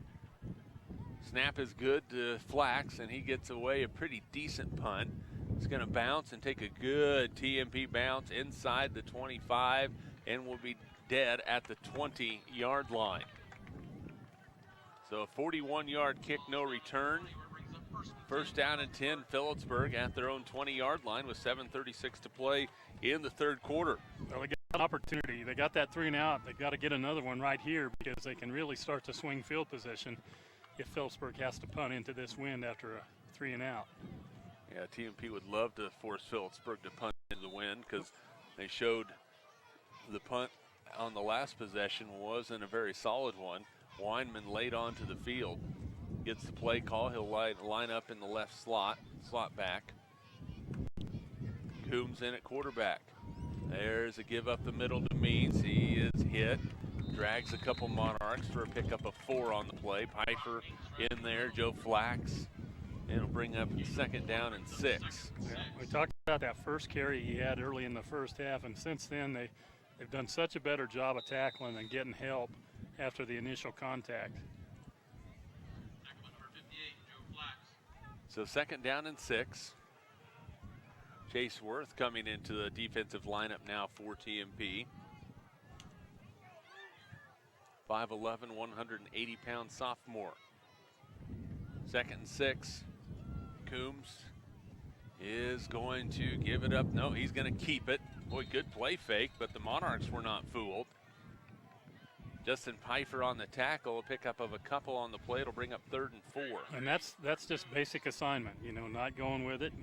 Snap is good to Flax, and he gets away a pretty decent punt. It's going to bounce and take a good TMP bounce inside the 25, and will be dead at the 20-yard line. So a 41-yard kick, no return. First down and 10, Philipsburg at their own 20-yard line with 7:36 to play in the third quarter. Well, they got an opportunity. They got that 3 and out. They've got to get another one right here because they can really start to swing field position if Philipsburg has to punt into this wind after a 3 and out. Yeah, TMP would love to force Phillipsburg to punt into the wind because they showed the punt on the last possession wasn't a very solid one. Weinman laid onto the field. Gets the play call. He'll line up in the left slot back. Coombs in at quarterback. There's a give up the middle to Means. He is hit. Drags a couple Monarchs for a pickup of 4 on the play. Piper in there. Joe Flax. It'll bring up 2nd down and 6. Yeah, we talked about that first carry he had early in the first half, and since then they've done such a better job of tackling and getting help after the initial contact. So 2nd down and 6. Chase Worth coming into the defensive lineup now for TMP. 5'11", 180-pound sophomore. 2nd and 6. Coombs is going to give it up. No, he's going to keep it. Boy, good play fake, but the Monarchs were not fooled. Justin Pfeiffer on the tackle, a pickup of a couple on the play. It'll bring up 3rd and 4. And that's just basic assignment, not going with it.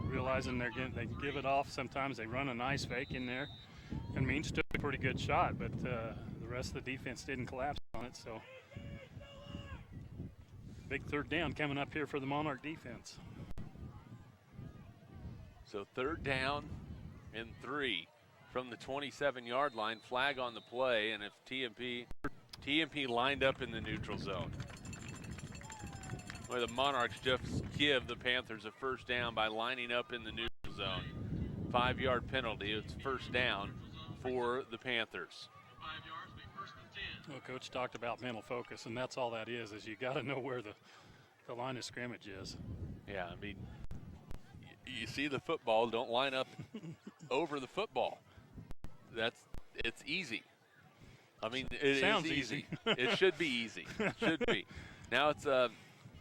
Realizing they give it off. Sometimes they run a nice fake in there. And Means took a pretty good shot, but the rest of the defense didn't collapse on it. So big 3rd down coming up here for the Monarch defense. So 3rd down and 3 from the 27-yard line. Flag on the play, and if TMP lined up in the neutral zone. Well, the Monarchs just give the Panthers a 1st down by lining up in the neutral zone. 5-yard penalty. It's 1st down for the Panthers. Well, Coach talked about mental focus, and that's all that is you got to know where the line of scrimmage is. Yeah, I mean, you see the football, don't line up over the football. It's easy. I mean, it sounds is easy. easy. It should be easy. It should be. Now it's a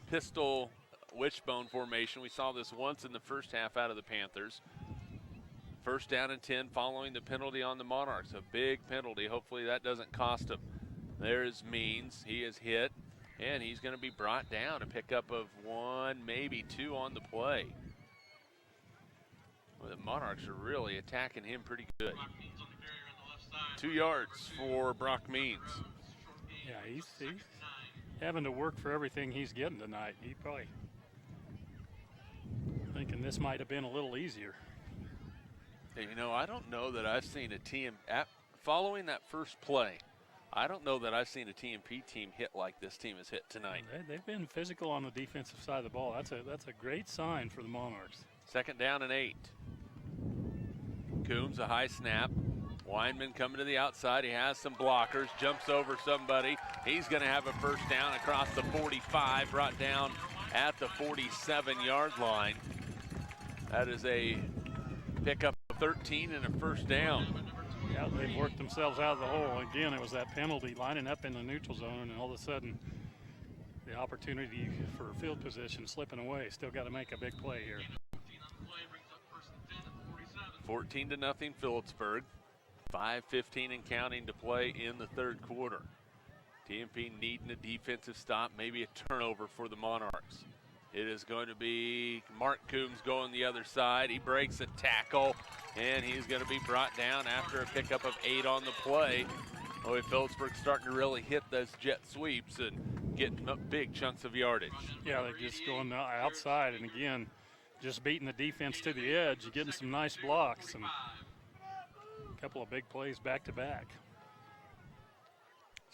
pistol wishbone formation. We saw this once in the first half out of the Panthers. 1st down and 10 following the penalty on the Monarchs. A big penalty. Hopefully that doesn't cost them. There's Means. He is hit, and he's going to be brought down. A pickup of 1, maybe 2 on the play. Well, the Monarchs are really attacking him pretty good. 2 yards for Brock Means. Yeah, he's having to work for everything he's getting tonight. He probably thinking this might have been a little easier. I don't know that I've seen a team, following that first play, I don't know that I've seen a TMP team hit like this team has hit tonight. They've been physical on the defensive side of the ball. That's a great sign for the Monarchs. 2nd down and 8. Coombs, a high snap. Weinman coming to the outside. He has some blockers, jumps over somebody. He's going to have a 1st down across the 45, brought down at the 47-yard line. That is a pickup of 13 and a 1st down. Yeah, they've worked themselves out of the hole. Again, it was that penalty lining up in the neutral zone, and all of a sudden the opportunity for field position slipping away. Still got to make a big play here. 14-0 Phillipsburg. 5:15 and counting to play in the 3rd quarter. TMP needing a defensive stop, maybe a turnover for the Monarchs. It is going to be Mark Coombs going the other side. He breaks a tackle, and he's going to be brought down after a pickup of 8 on the play. Boy, Phillipsburg starting to really hit those jet sweeps and getting up big chunks of yardage. Yeah, they're just going outside, and again, just beating the defense to the edge. You're getting some nice blocks and a couple of big plays back to back.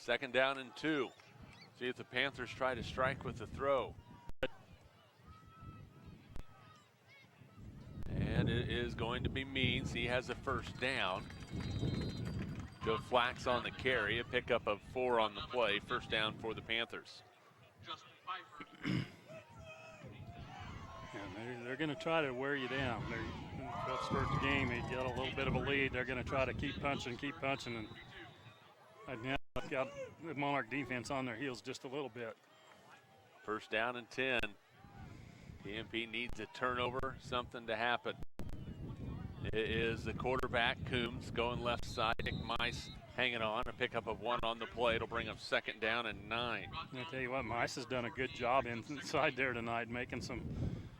2nd down and 2. See if the Panthers try to strike with the throw. And it is going to be Means. He has a 1st down. Joe Flax on the carry, a pickup of 4 on the play. 1st down for the Panthers. And they're going to try to wear you down. Phillipsburg's game, he got a little bit of a lead. They're going to try to keep punching, and now they've got the Monarch defense on their heels just a little bit. 1st down and 10. TMP needs a turnover, something to happen. It is the quarterback, Coombs, going left side. Nick Mice hanging on, a pickup of 1 on the play. It'll bring up 2nd down and 9. I'll tell you what, Mice has done a good job inside there tonight, making some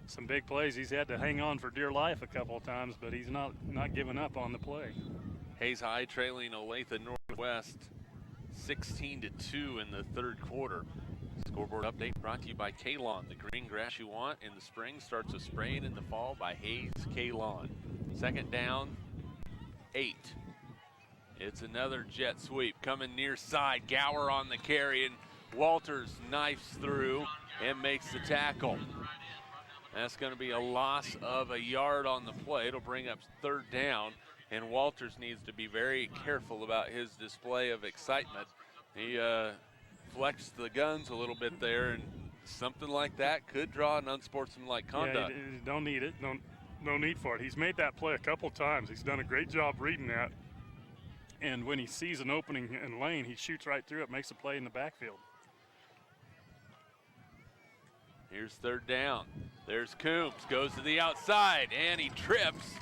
some big plays. He's had to hang on for dear life a couple of times, but he's not giving up on the play. Hayes High trailing Olathe Northwest 16-2 in the third quarter. Scoreboard update brought to you by K-Lawn. The green grass you want in the spring starts with spraying in the fall by Hayes K-Lawn. Second down, 8. It's another jet sweep coming near side. Gower on the carry, and Walters knifes through and makes the tackle. That's going to be a loss of a yard on the play. It'll bring up third down, and Walters needs to be very careful about his display of excitement. He flexed the guns a little bit there, and something like that could draw an unsportsmanlike conduct. Yeah, don't need it. No need for it. He's made that play a couple times. He's done a great job reading that. And when he sees an opening in lane, he shoots right through it, makes a play in the backfield. Here's third down. There's Coombs, goes to the outside, and he trips.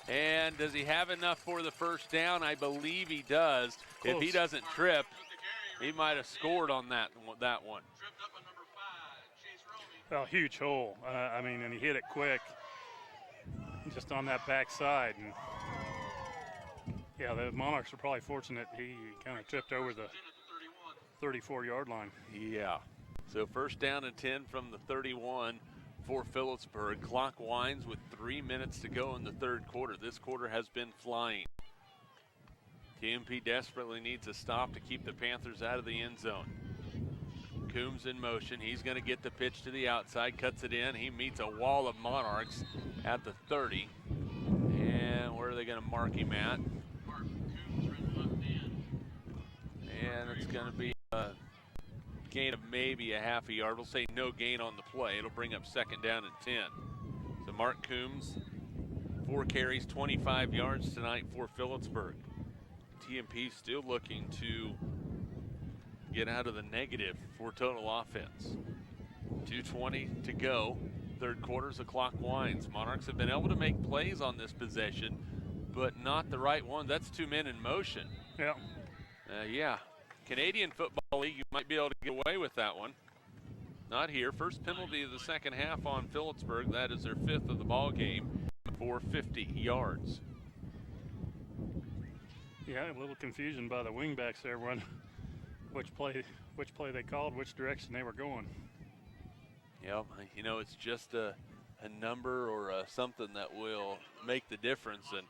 And does he have enough for the first down? I believe he does. Close. If he doesn't trip, he might have scored on that one. Well, huge hole. And he hit it quick, just on that backside. And yeah, the Monarchs are probably fortunate he kind of tripped over the 34-yard line. Yeah. So first down and 10 from the 31 for Philipsburg. Clock winds with 3 minutes to go in the third quarter. This quarter has been flying. TMP desperately needs a stop to keep the Panthers out of the end zone. Coombs in motion. He's going to get the pitch to the outside, cuts it in. He meets a wall of Monarchs at the 30. And where are they going to mark him at? And it's going to be a gain of maybe a half a yard. We'll say no gain on the play. It'll bring up second down and 10. So Mark Coombs, 4 carries, 25 yards tonight for Phillipsburg. TMP still looking to get out of the negative for total offense. 2:20 to go. Third quarter's the clock winds. Monarchs have been able to make plays on this possession, but not the right one. That's 2 men in motion. Yeah. Yeah. Canadian Football League, you might be able to get away with that one. Not here. First penalty of the second half on Phillipsburg. That is their 5th of the ball game for 50 yards. Yeah, a little confusion by the wingbacks there when which play they called, which direction they were going. Yeah, it's just a number or something that will make the difference, and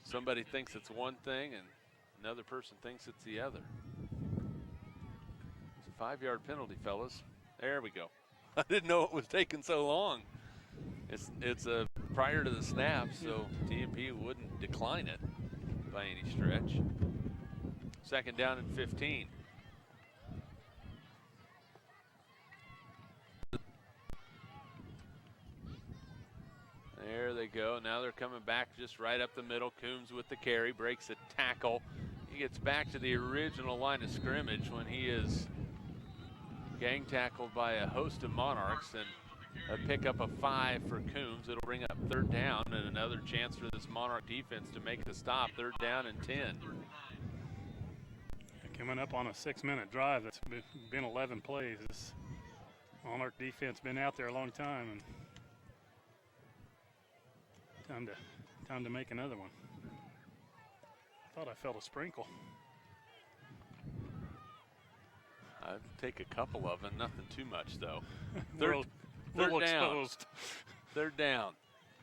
somebody thinks it's one thing and another person thinks it's the other. It's a 5-yard penalty, fellas. There we go. I didn't know it was taking so long. It's prior to the snap, so TMP wouldn't decline it by any stretch. Second down and 15. There they go. Now they're coming back just right up the middle. Coombs with the carry, breaks a tackle. He gets back to the original line of scrimmage when he is gang tackled by a host of Monarchs, and a pickup of 5 for Coombs. It'll bring up third down and another chance for this Monarch defense to make the stop. Third down and 10. Coming up on a 6-minute drive that's been 11 plays. This Monarch defense been out there a long time, and time to make another one. Thought I felt a sprinkle. I'd take a couple of them, nothing too much though. Third down. Exposed. Third down.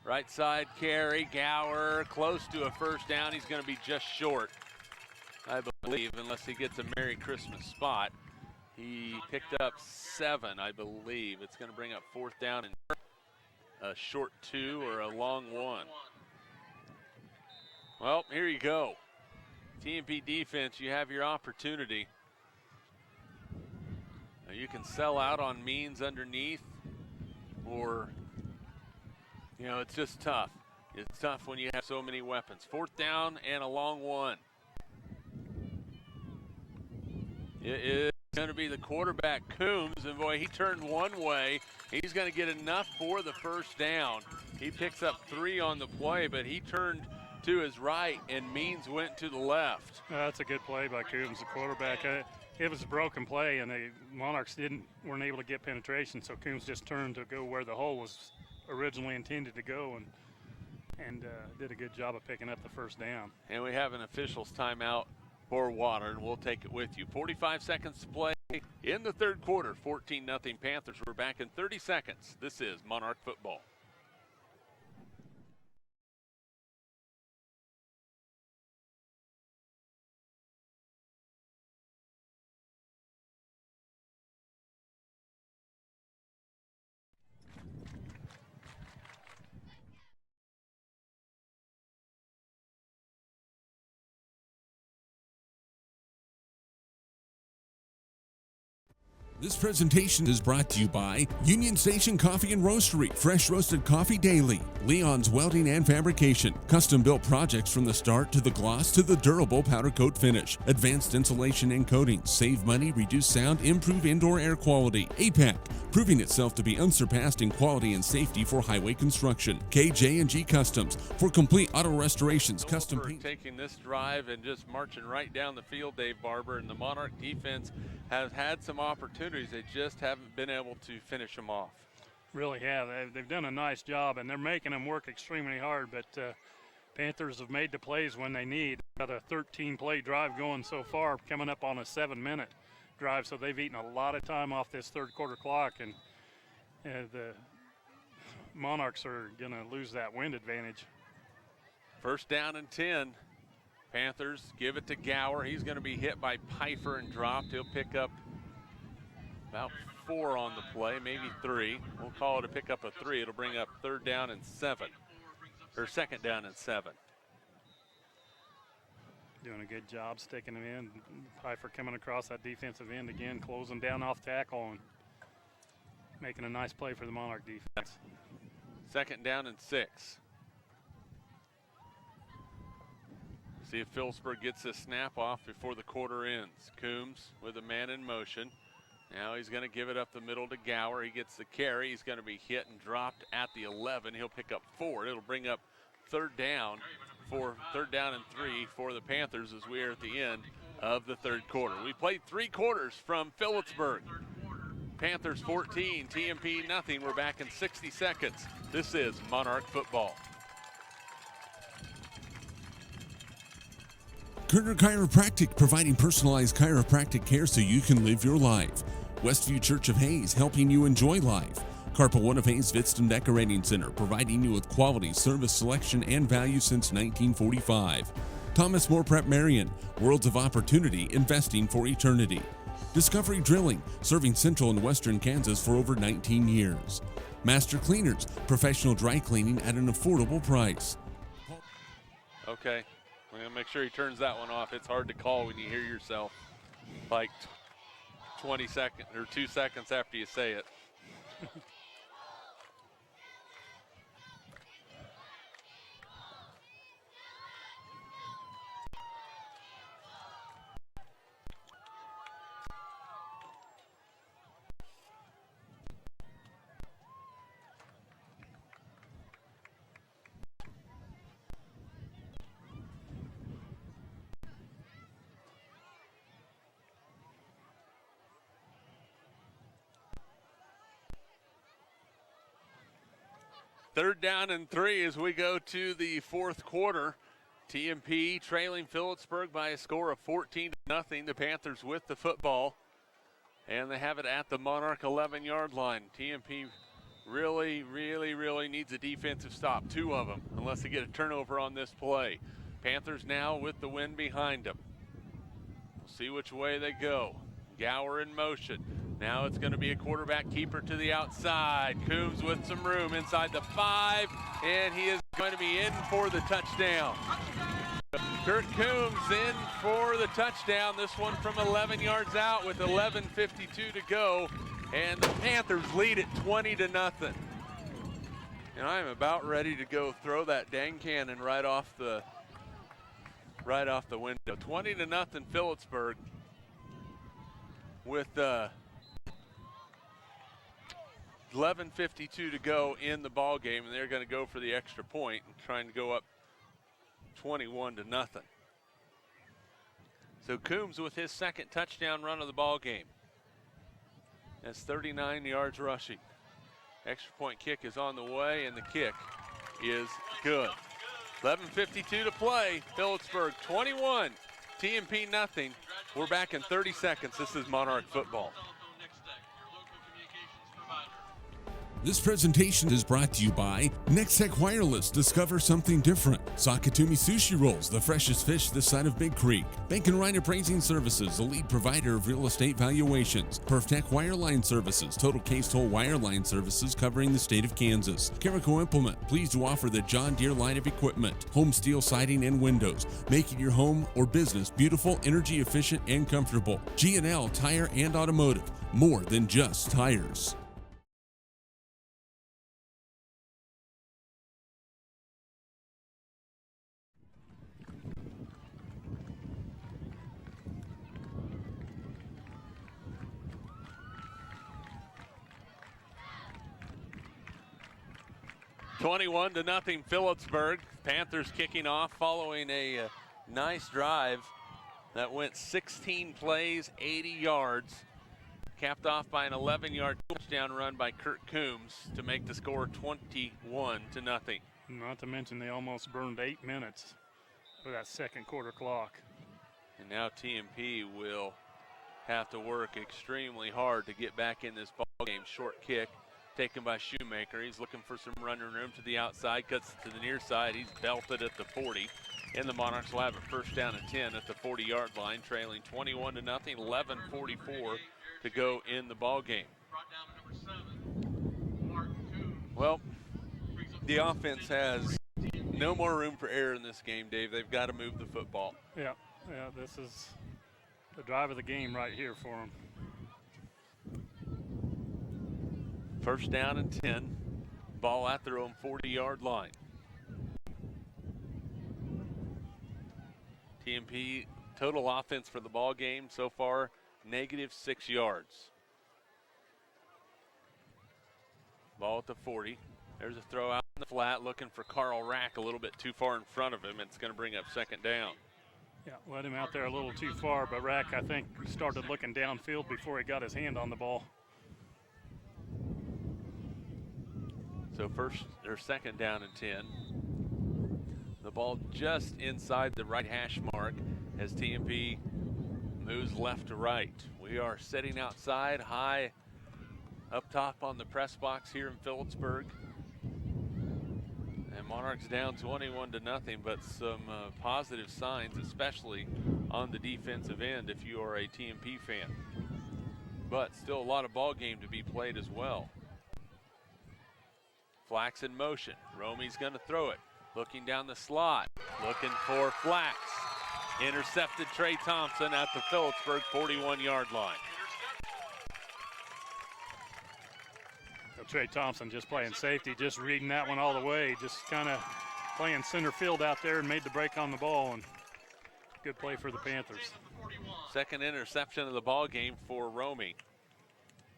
Right side carry, Gower close to a first down. He's going to be just short, I believe, unless he gets a Merry Christmas spot. He picked up 7, I believe. It's going to bring up fourth down and a short 2 or a long 1. Well, here you go. TMP defense, you have your opportunity. Now you can sell out on means underneath, or, it's just tough. It's tough when you have so many weapons. Fourth down and a long 1. It is going to be the quarterback, Coombs, and boy, he turned one way. He's going to get enough for the first down. He picks up 3 on the play, but he turned to his right, and Means went to the left. That's a good play by Coombs, the quarterback. It was a broken play, and the Monarchs weren't able to get penetration, so Coombs just turned to go where the hole was originally intended to go, and did a good job of picking up the first down. And we have an official's timeout for water, and we'll take it with you. 45 seconds to play in the third quarter. 14-0 Panthers. We're back in 30 seconds. This is Monarch football. This presentation is brought to you by Union Station Coffee and Roastery, fresh roasted coffee daily. Leon's Welding and Fabrication, custom-built projects from the start to the gloss to the durable powder coat finish. Advanced insulation and coatings, save money, reduce sound, improve indoor air quality. APAC, proving itself to be unsurpassed in quality and safety for highway construction. KJ&G Customs, for complete auto restorations, custom paint. Taking this drive and just marching right down the field, Dave Barber, and the Monarch defense has had some opportunities. They just haven't been able to finish them off. Really have. They've done a nice job, and they're making them work extremely hard, but Panthers have made the plays when they need. Got a 13-play drive going so far, coming up on a 7-minute drive, so they've eaten a lot of time off this third quarter clock, and the Monarchs are going to lose that wind advantage. First down and 10. Panthers give it to Gower. He's going to be hit by Pfeiffer and dropped. He'll pick up about 4 on the play, maybe 3. We'll call it a pickup of 3. It'll bring up third down and 7, or second down and 7. Doing a good job sticking him in. Pfeiffer coming across that defensive end again, closing down off tackle and making a nice play for the Monarch defense. Second down and 6. See if Philipsburg gets this snap off before the quarter ends. Coombs with a man in motion. Now he's going to give it up the middle to Gower. He gets the carry. He's going to be hit and dropped at the 11. He'll pick up 4. It'll bring up third down and 3 for the Panthers as we are at the end of the third quarter. We played 3 quarters from Phillipsburg. Panthers 14, TMP nothing. We're back in 60 seconds. This is Monarch football. Kerner Chiropractic, providing personalized chiropractic care so you can live your life. Westview Church of Hayes, helping you enjoy life. Carpa One of Hayes Vidston Decorating Center, providing you with quality, service, selection, and value since 1945. Thomas More Prep-Marian, worlds of opportunity, investing for eternity. Discovery Drilling, serving central and western Kansas for over 19 years. Master Cleaners, professional dry cleaning at an affordable price. Okay, we're going to make sure he turns that one off. It's hard to call when you hear yourself like 20 seconds or 2 seconds after you say it. Third down and 3 as we go to the fourth quarter. TMP trailing Phillipsburg by a score of 14-0. The Panthers with the football, and they have it at the Monarch 11-yard line. TMP really needs a defensive stop, 2 of them, unless they get a turnover on this play. Panthers now with the wind behind them. We'll see which way they go. Gower in motion. Now it's going to be a quarterback keeper to the outside. Coombs with some room inside the 5, and he is going to be in for the touchdown. Kurt Coombs in for the touchdown. This one from 11 yards out with 11:52 to go, and the Panthers lead it 20-0. And I am about ready to go throw that dang cannon right off the window. 20-0 Phillipsburg with 11:52 to go in the ball game, and they're going to go for the extra point and trying to go up 21-0. So Coombs with his second touchdown run of the ball game. That's 39 yards rushing. Extra point kick is on the way, and the kick is good. 11:52 to play. Phillipsburg 21, TMP nothing. We're back in 30 seconds. This is Monarch football. This presentation is brought to you by Nextech Wireless. Discover something different. Sakatumi Sushi Rolls, the freshest fish this side of Big Creek. Bank and Ryan Appraising Services, a lead provider of real estate valuations. PerfTech Wireline Services, total case toll wireline services covering the state of Kansas. Carico Implement, pleased to offer the John Deere line of equipment. Home steel siding and windows, making your home or business beautiful, energy efficient, and comfortable. G&L Tire and Automotive, more than just tires. Twenty-one to nothing, Phillipsburg. Panthers kicking off following a nice drive that went 16 plays, 80 yards, capped off by an 11-yard touchdown run by Kurt Coombs to make the score 21 to nothing. Not to mention they almost burned 8 minutes for that second quarter clock. And now TMP will have to work extremely hard to get back in this ball game. Short kick taken by Shoemaker. He's looking for some running room to the outside, cuts it to the near side. He's belted at the 40. And the Monarchs will have it first down and 10 at the 40-yard line, trailing 21 to nothing, 11:44 to go in the ball game. Well, the offense has no more room for error in this game, Dave. They've got to move the football. Yeah, this is the drive of the game right here for them. First down and 10, ball at their own 40-yard line. TMP total offense for the ball game so far, -6 yards. Ball at the 40. There's a throw out in the flat, looking for Carl Rack a little bit too far in front of him. It's going to bring up second down. Yeah, let him out there a little too far, but Rack, I think, started looking downfield before he got his hand on the ball. So second down and 10. The ball just inside the right hash mark as TMP moves left to right. We are sitting outside high up top on the press box here in Phillipsburg. And Monarchs down 21 to nothing, but some positive signs, especially on the defensive end if you are a TMP fan. But still a lot of ball game to be played as well. Flax in motion. Romey's going to throw it. Looking down the slot. Looking for Flax. Intercepted Trey Thompson at the Phillipsburg 41-yard line. So Trey Thompson just playing safety, just reading that one all the way. Just kind of playing center field out there and made the break on the ball. And good play for the Panthers. Second interception of the ball game for Romey.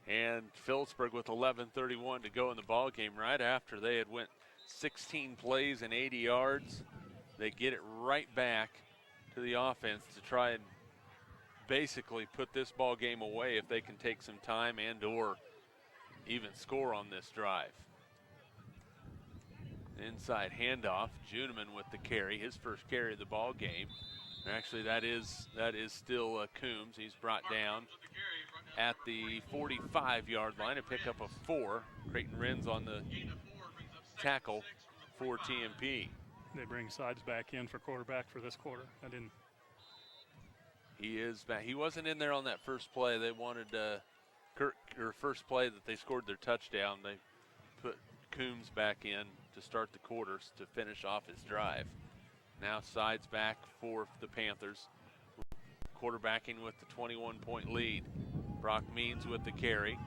And Phillipsburg with 11:31 to go in the ball game right after they had went 16 plays and 80 yards. They get it right back to the offense to try and basically put this ball game away if they can take some time and or even score on this drive. Inside handoff, Juneman with the carry, his first carry of the ball game. Actually, that is still Coombs. He's brought down at the 45-yard line, a pickup of 4. Creighton Renz on the tackle for TMP. They bring Sides back in for quarterback for this quarter. He is back. He wasn't in there on that first play. They wanted first play that they scored their touchdown. They put Coombs back in to start the quarters to finish off his drive. Now Sides back for the Panthers. Quarterbacking with the 21-point lead. Brock Means with the carry.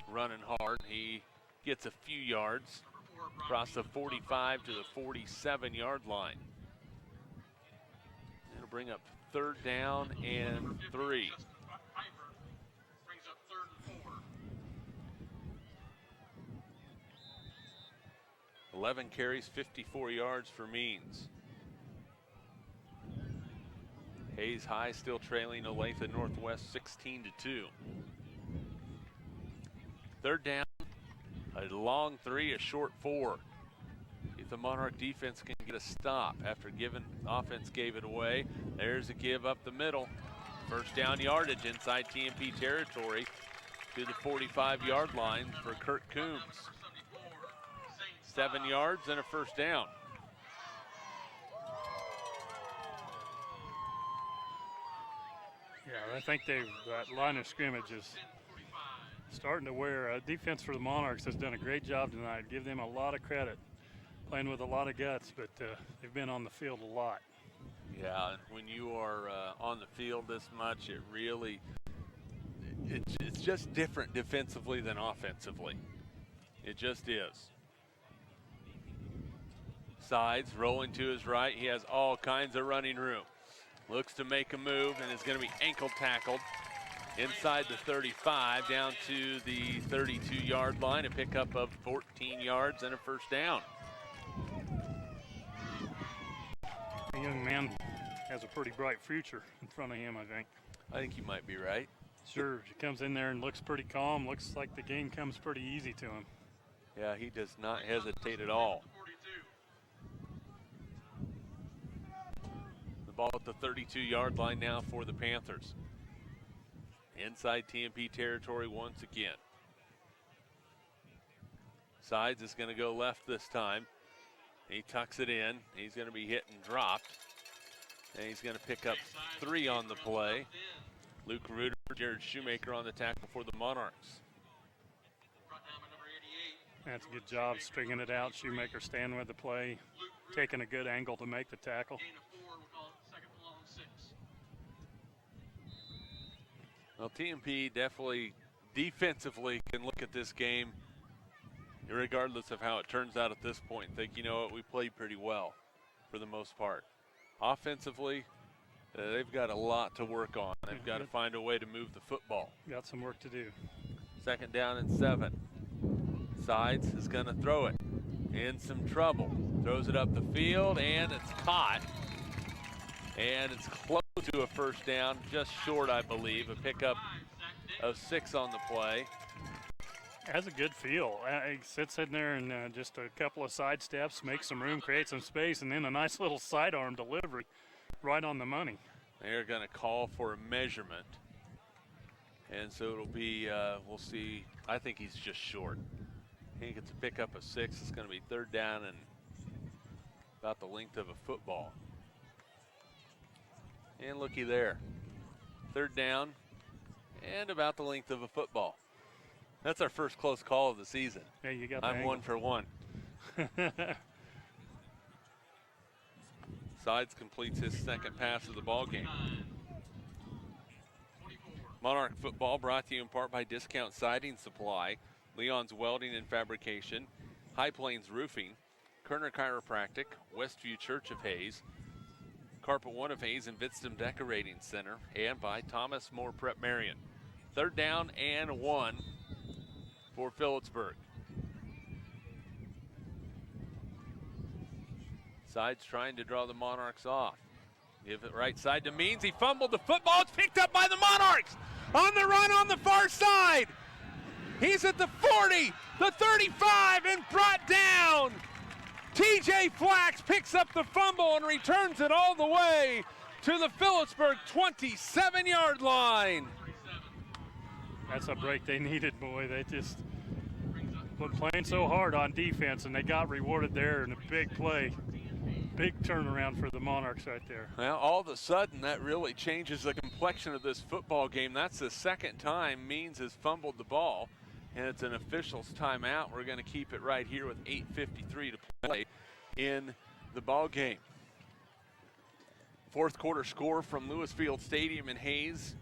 Running hard. He gets a few yards. Across the 45 to the 47-yard line. It'll bring up third down and 3. Eleven carries, 54 yards for Means. Hayes High still trailing Olathe Northwest 16-2. Third down A long 3, a short 4. If the Monarch defense can get a stop after offense gave it away. There's a give up the middle. First down yardage inside TMP territory to the 45-yard line for Kurt Coombs. 7 yards and a first down. Yeah, I think that line of scrimmage is starting to wear. Defense for the Monarchs has done a great job tonight. Give them a lot of credit. Playing with a lot of guts, but they've been on the field a lot. Yeah, and when you are on the field this much, it really, it's just different defensively than offensively. It just is. Sides rolling to his right. He has all kinds of running room. Looks to make a move and is going to be ankle tackled inside the 35 down to the 32-yard line. A pickup of 14 yards and a first down. The young man has a pretty bright future in front of him, I think. I think you might be right. Sure, he comes in there and looks pretty calm. Looks like the game comes pretty easy to him. Yeah, he does not hesitate at all. The ball at the 32-yard line now for the Panthers. Inside TMP territory once again. Sides is going to go left this time. He tucks it in. He's going to be hit and dropped. And he's going to pick up 3 on the play. Luke Reuter, Jared Shoemaker on the tackle for the Monarchs. That's a good job stringing it out. Shoemaker standing with the play, taking a good angle to make the tackle. Well, TMP definitely defensively can look at this game, regardless of how it turns out at this point, and think, you know what, we played pretty well for the most part. Offensively, they've got a lot to work on. They've got to find a way to move the football. Got some work to do. 2nd down and 7. Sides is going to throw it. In some trouble. Throws it up the field, and it's caught. And it's close to a first down, just short, I believe. A pickup of 6 on the play. Has a good feel. He sits in there and just a couple of side steps, makes some room, creates some space, and then a nice little sidearm delivery right on the money. They're going to call for a measurement. And so it'll be, we'll see. I think he's just short. He gets a pickup of 6. It's going to be 3rd down and about the length of a football. And looky there. 3rd down and about the length of a football. That's our first close call of the season. Yeah, you got. I'm 1 for 1. Sides completes his 2nd pass of the ball game. Monarch football brought to you in part by Discount Siding Supply, Leon's Welding and Fabrication, High Plains Roofing, Kerner Chiropractic, Westview Church of Hayes, Carpet One of Hayes and Vidstem Decorating Center, and by Thomas More Prep-Marian. 3rd down and 1 for Philipsburg. Sides trying to draw the Monarchs off. Give it right side to Means. He fumbled the football. It's picked up by the Monarchs. On the run on the far side. He's at the 40, the 35, and brought down. TJ Flax picks up the fumble and returns it all the way to the Philipsburg 27-yard line. That's a break they needed, boy. They just were playing so hard on defense, and they got rewarded there in a big play. Big turnaround for the Monarchs right there. Well, all of a sudden, that really changes the complexion of this football game. That's the 2nd time Means has fumbled the ball, and it's an official's timeout. We're going to keep it right here with 8:53 to play in the ball game. 4th quarter score from Lewis Field Stadium in Hayes.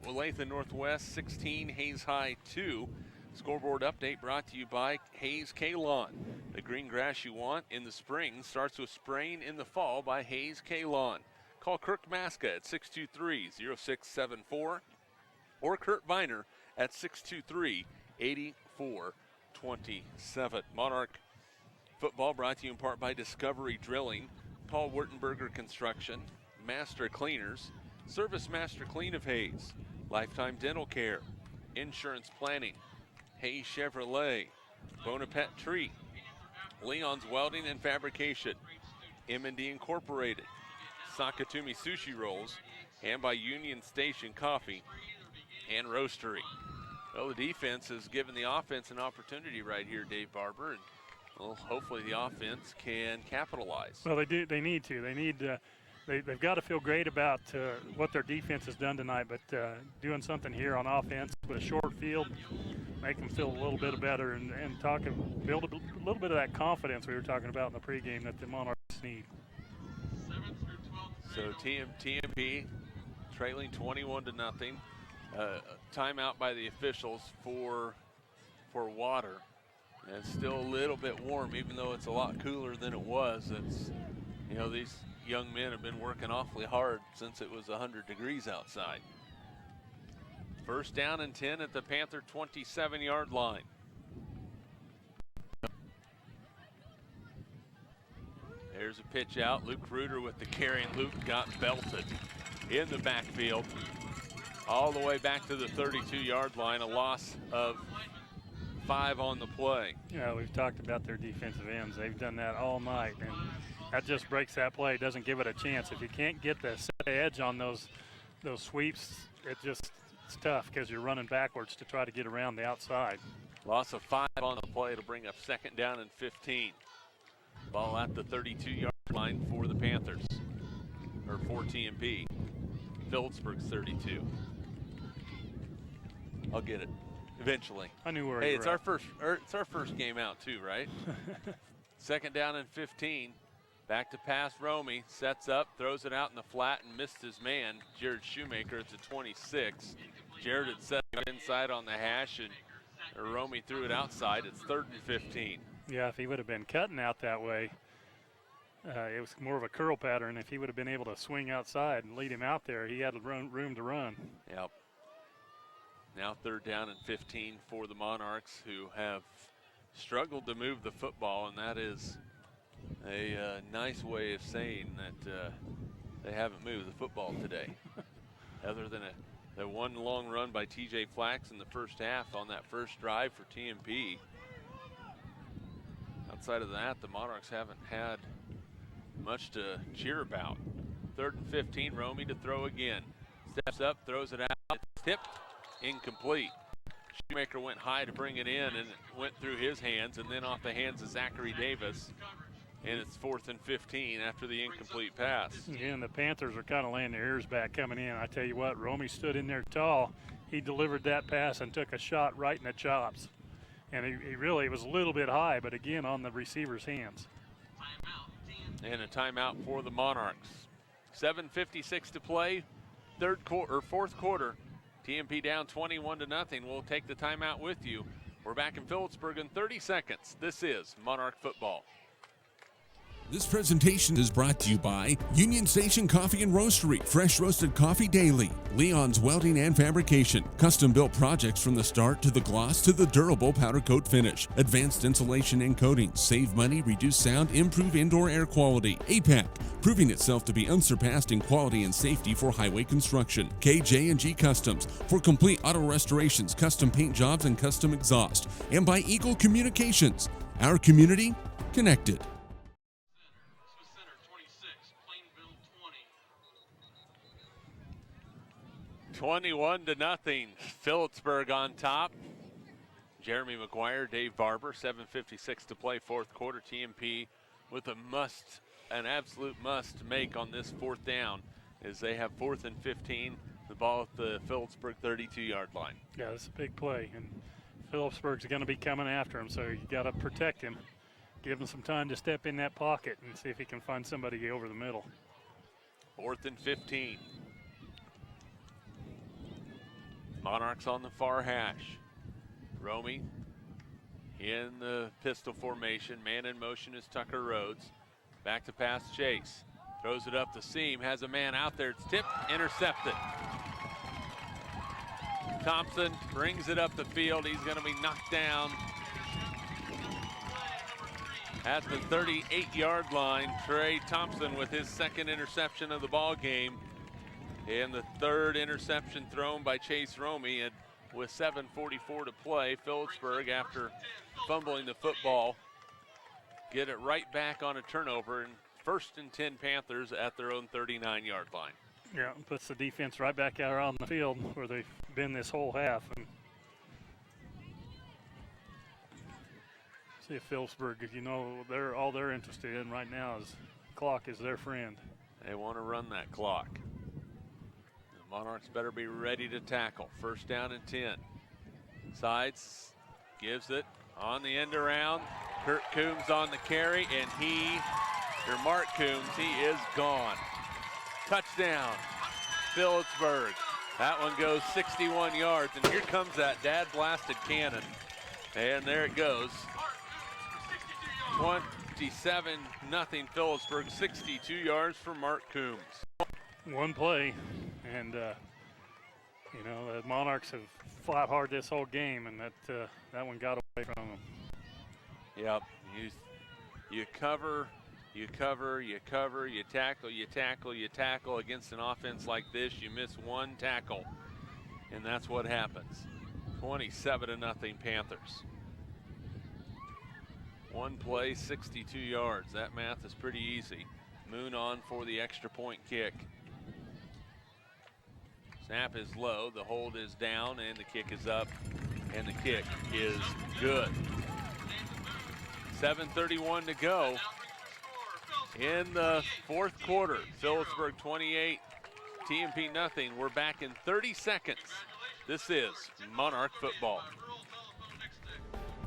Olathe Northwest 16, Hayes High 2. Scoreboard update brought to you by Hayes K-Lawn. The green grass you want in the spring starts with spraying in the fall by Hayes K-Lawn. Call Kirk Maska at 623-0674 or Kurt Viner at 623-8427. Monarch football brought to you in part by Discovery Drilling, Paul Wurtenberger Construction, Master Cleaners, Service Master Clean of Hayes, Lifetime Dental Care, Insurance Planning, Hayes Chevrolet, Bonaparte Tree, Leon's Welding and Fabrication, M&D Incorporated, Sakatumi Sushi Rolls, and by Union Station Coffee and Roastery. Well, the defense has given the offense an opportunity right here, Dave Barber, and well, hopefully the offense can capitalize. Well, they do. They need to. They need. They've got to feel great about what their defense has done tonight, but doing something here on offense with a short field, make them feel a little bit better and build a little bit of that confidence we were talking about in the pregame that the Monarchs need. So TMP trailing 21-0. Timeout by the officials for water. And it's still a little bit warm, even though it's a lot cooler than it was. It's, you know, these young men have been working awfully hard since it was 100 degrees outside. First down and 10 at the Panther 27-yard line. There's a pitch out. Luke Reuter with the carry, and Luke got belted in the backfield all the way back to the 32-yard line, a loss of 5 on the play. Yeah, we've talked about their defensive ends. They've done that all night, and that just breaks that play. Doesn't give it a chance. If you can't get the edge on those sweeps, it's tough because you're running backwards to try to get around the outside. Loss of 5 on the play to bring up second down and 15. Ball at the 32-yard line for the Panthers, or for TMP. Phillipsburg's 32. I'll get it eventually. I knew where. Hey, it's our first game out too, right? Second down and 15. Back to pass. Romy sets up, throws it out in the flat, and missed his man, Jared Shoemaker, at the 26. Jared had set it inside on the hash, and Romy threw it outside. It's 3rd and 15. Yeah, if he would have been cutting out that way, it was more of a curl pattern. If he would have been able to swing outside and lead him out there, he had room to run. Yep. Now 3rd down and 15 for the Monarchs, who have struggled to move the football, and that is a nice way of saying that they haven't moved the football today. Other than the one long run by TJ Flax in the first half on that first drive for TMP. Outside of that, the Monarchs haven't had much to cheer about. 3rd and 15, Romy to throw again. Steps up, throws it out, it's tipped, incomplete. Shoemaker went high to bring it in, and it went through his hands and then off the hands of Zachary Davis. And it's 4th and 15 after the incomplete pass. Again, the Panthers are kind of laying their ears back coming in. I tell you what, Romy stood in there tall. He delivered that pass and took a shot right in the chops. And he really was a little bit high, but again, on the receiver's hands. And a timeout for the Monarchs. 7:56 to play, 4th quarter. TMP down 21-0. We'll take the timeout with you. We're back in Phillipsburg in 30 seconds. This is Monarch football. This presentation is brought to you by Union Station Coffee and Roastery, fresh roasted coffee daily. Leon's Welding and Fabrication, custom-built projects from the start to the gloss to the durable powder coat finish. Advanced insulation and coatings, save money, reduce sound, improve indoor air quality. APAC, proving itself to be unsurpassed in quality and safety for highway construction. KJ&G Customs, for complete auto restorations, custom paint jobs, and custom exhaust. And by Eagle Communications, our community connected. 21-0, Phillipsburg on top. Jeremy McGuire, Dave Barber, 7:56 to play, 4th quarter. TMP with an absolute must make on this 4th down, as they have 4th and 15, the ball at the Phillipsburg 32-yard line. Yeah, that's a big play, and Phillipsburg's going to be coming after him, so you got to protect him. Give him some time to step in that pocket and see if he can find somebody over the middle. 4th and 15. Monarchs on the far hash. Romy in the pistol formation. Man in motion is Tucker Rhodes. Back to pass Chase. Throws it up the seam. Has a man out there. It's tipped. Intercepted. Thompson brings it up the field. He's going to be knocked down at the 38-yard line. Trey Thompson with his 2nd interception of the ball game. And the 3rd interception thrown by Chase Romy. And with 7:44 to play. Phillipsburg, after fumbling the football, get it right back on a turnover, and 1st and 10 Panthers at their own 39-yard line. Yeah, puts the defense right back out on the field where they've been this whole half. And see if Phillipsburg, all they're interested in right now is clock is their friend. They want to run that clock. The Monarchs better be ready to tackle. 1st down and 10. Sides, gives it on the end around. Kurt Coombs on the carry, and Mark Coombs, he is gone. Touchdown, Phillipsburg. That one goes 61 yards, and here comes that dad-blasted cannon. And there it goes. 27-0 Phillipsburg, 62 yards for Mark Coombs. One play, and the Monarchs have fought hard this whole game, and that one got away from them. Yep, you cover, you tackle, you tackle against an offense like this. You miss one tackle, and that's what happens. 27-0 Panthers. One play, 62 yards. That math is pretty easy. Moon on for the extra point kick. Snap is low, the hold is down, and the kick is up, and the kick is good. 7:31 to go in the 4th quarter. Phillipsburg 28, TMP nothing. We're back in 30 seconds. This is Monarch football.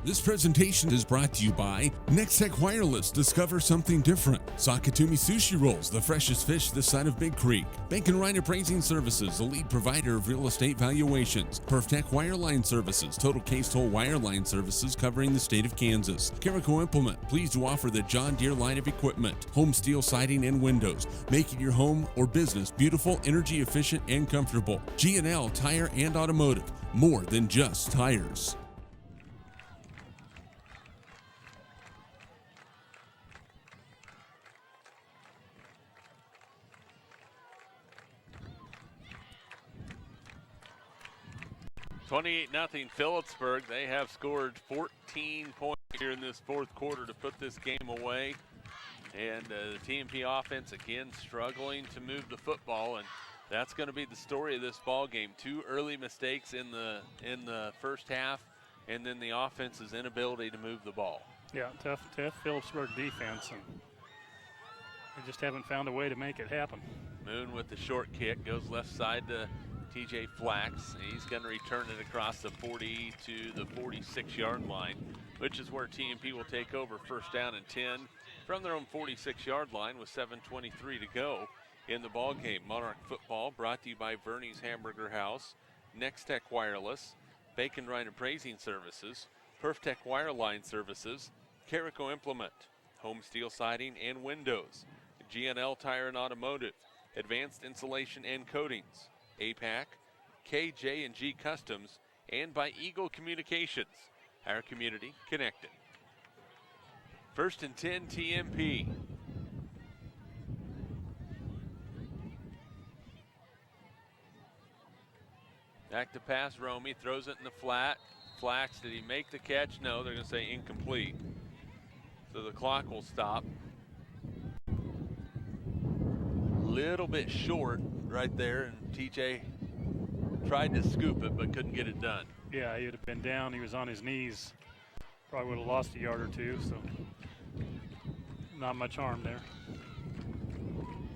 This presentation is brought to you by Nextech Wireless. Discover something different. Sakatumi Sushi Rolls, the freshest fish this side of Big Creek. Bank & Appraising Services, a lead provider of real estate valuations. PerfTech Wireline Services, total case toll wireline services covering the state of Kansas. Carico Implement, pleased to offer the John Deere line of equipment. Home steel siding and windows, making your home or business beautiful, energy efficient, and comfortable. G&L Tire and Automotive, more than just tires. Nothing Phillipsburg. They have scored 14 points here in this 4th quarter to put this game away. And the TMP offense again struggling to move the football, and that's going to be the story of this ball game. 2 early mistakes in the 1st half, and then the offense's inability to move the ball. Yeah, tough Phillipsburg defense, and they just haven't found a way to make it happen. Moon with the short kick goes left side to TJ Flax. He's going to return it across the 40 to the 46-yard line, which is where TMP will take over. 1st down and 10 from their own 46-yard line with 7:23 to go in the ball game. Monarch football brought to you by Verney's Hamburger House, Nextech Wireless, Bacon Ryan Appraising Services, PerfTech Wireline Services, Carico Implement, Home Steel Siding and Windows, G&L Tire and Automotive, Advanced Insulation and Coatings, APAC, KJ&G Customs, and by Eagle Communications, our community connected. 1st and 10 TMP. Back to pass, Romy throws it in the flat. Flax, did he make the catch? No, they're going to say incomplete. So the clock will stop. Little bit short right there, and TJ tried to scoop it but couldn't get it done. Yeah, he would have been down. He was on his knees. Probably would have lost a yard or two, so not much harm there.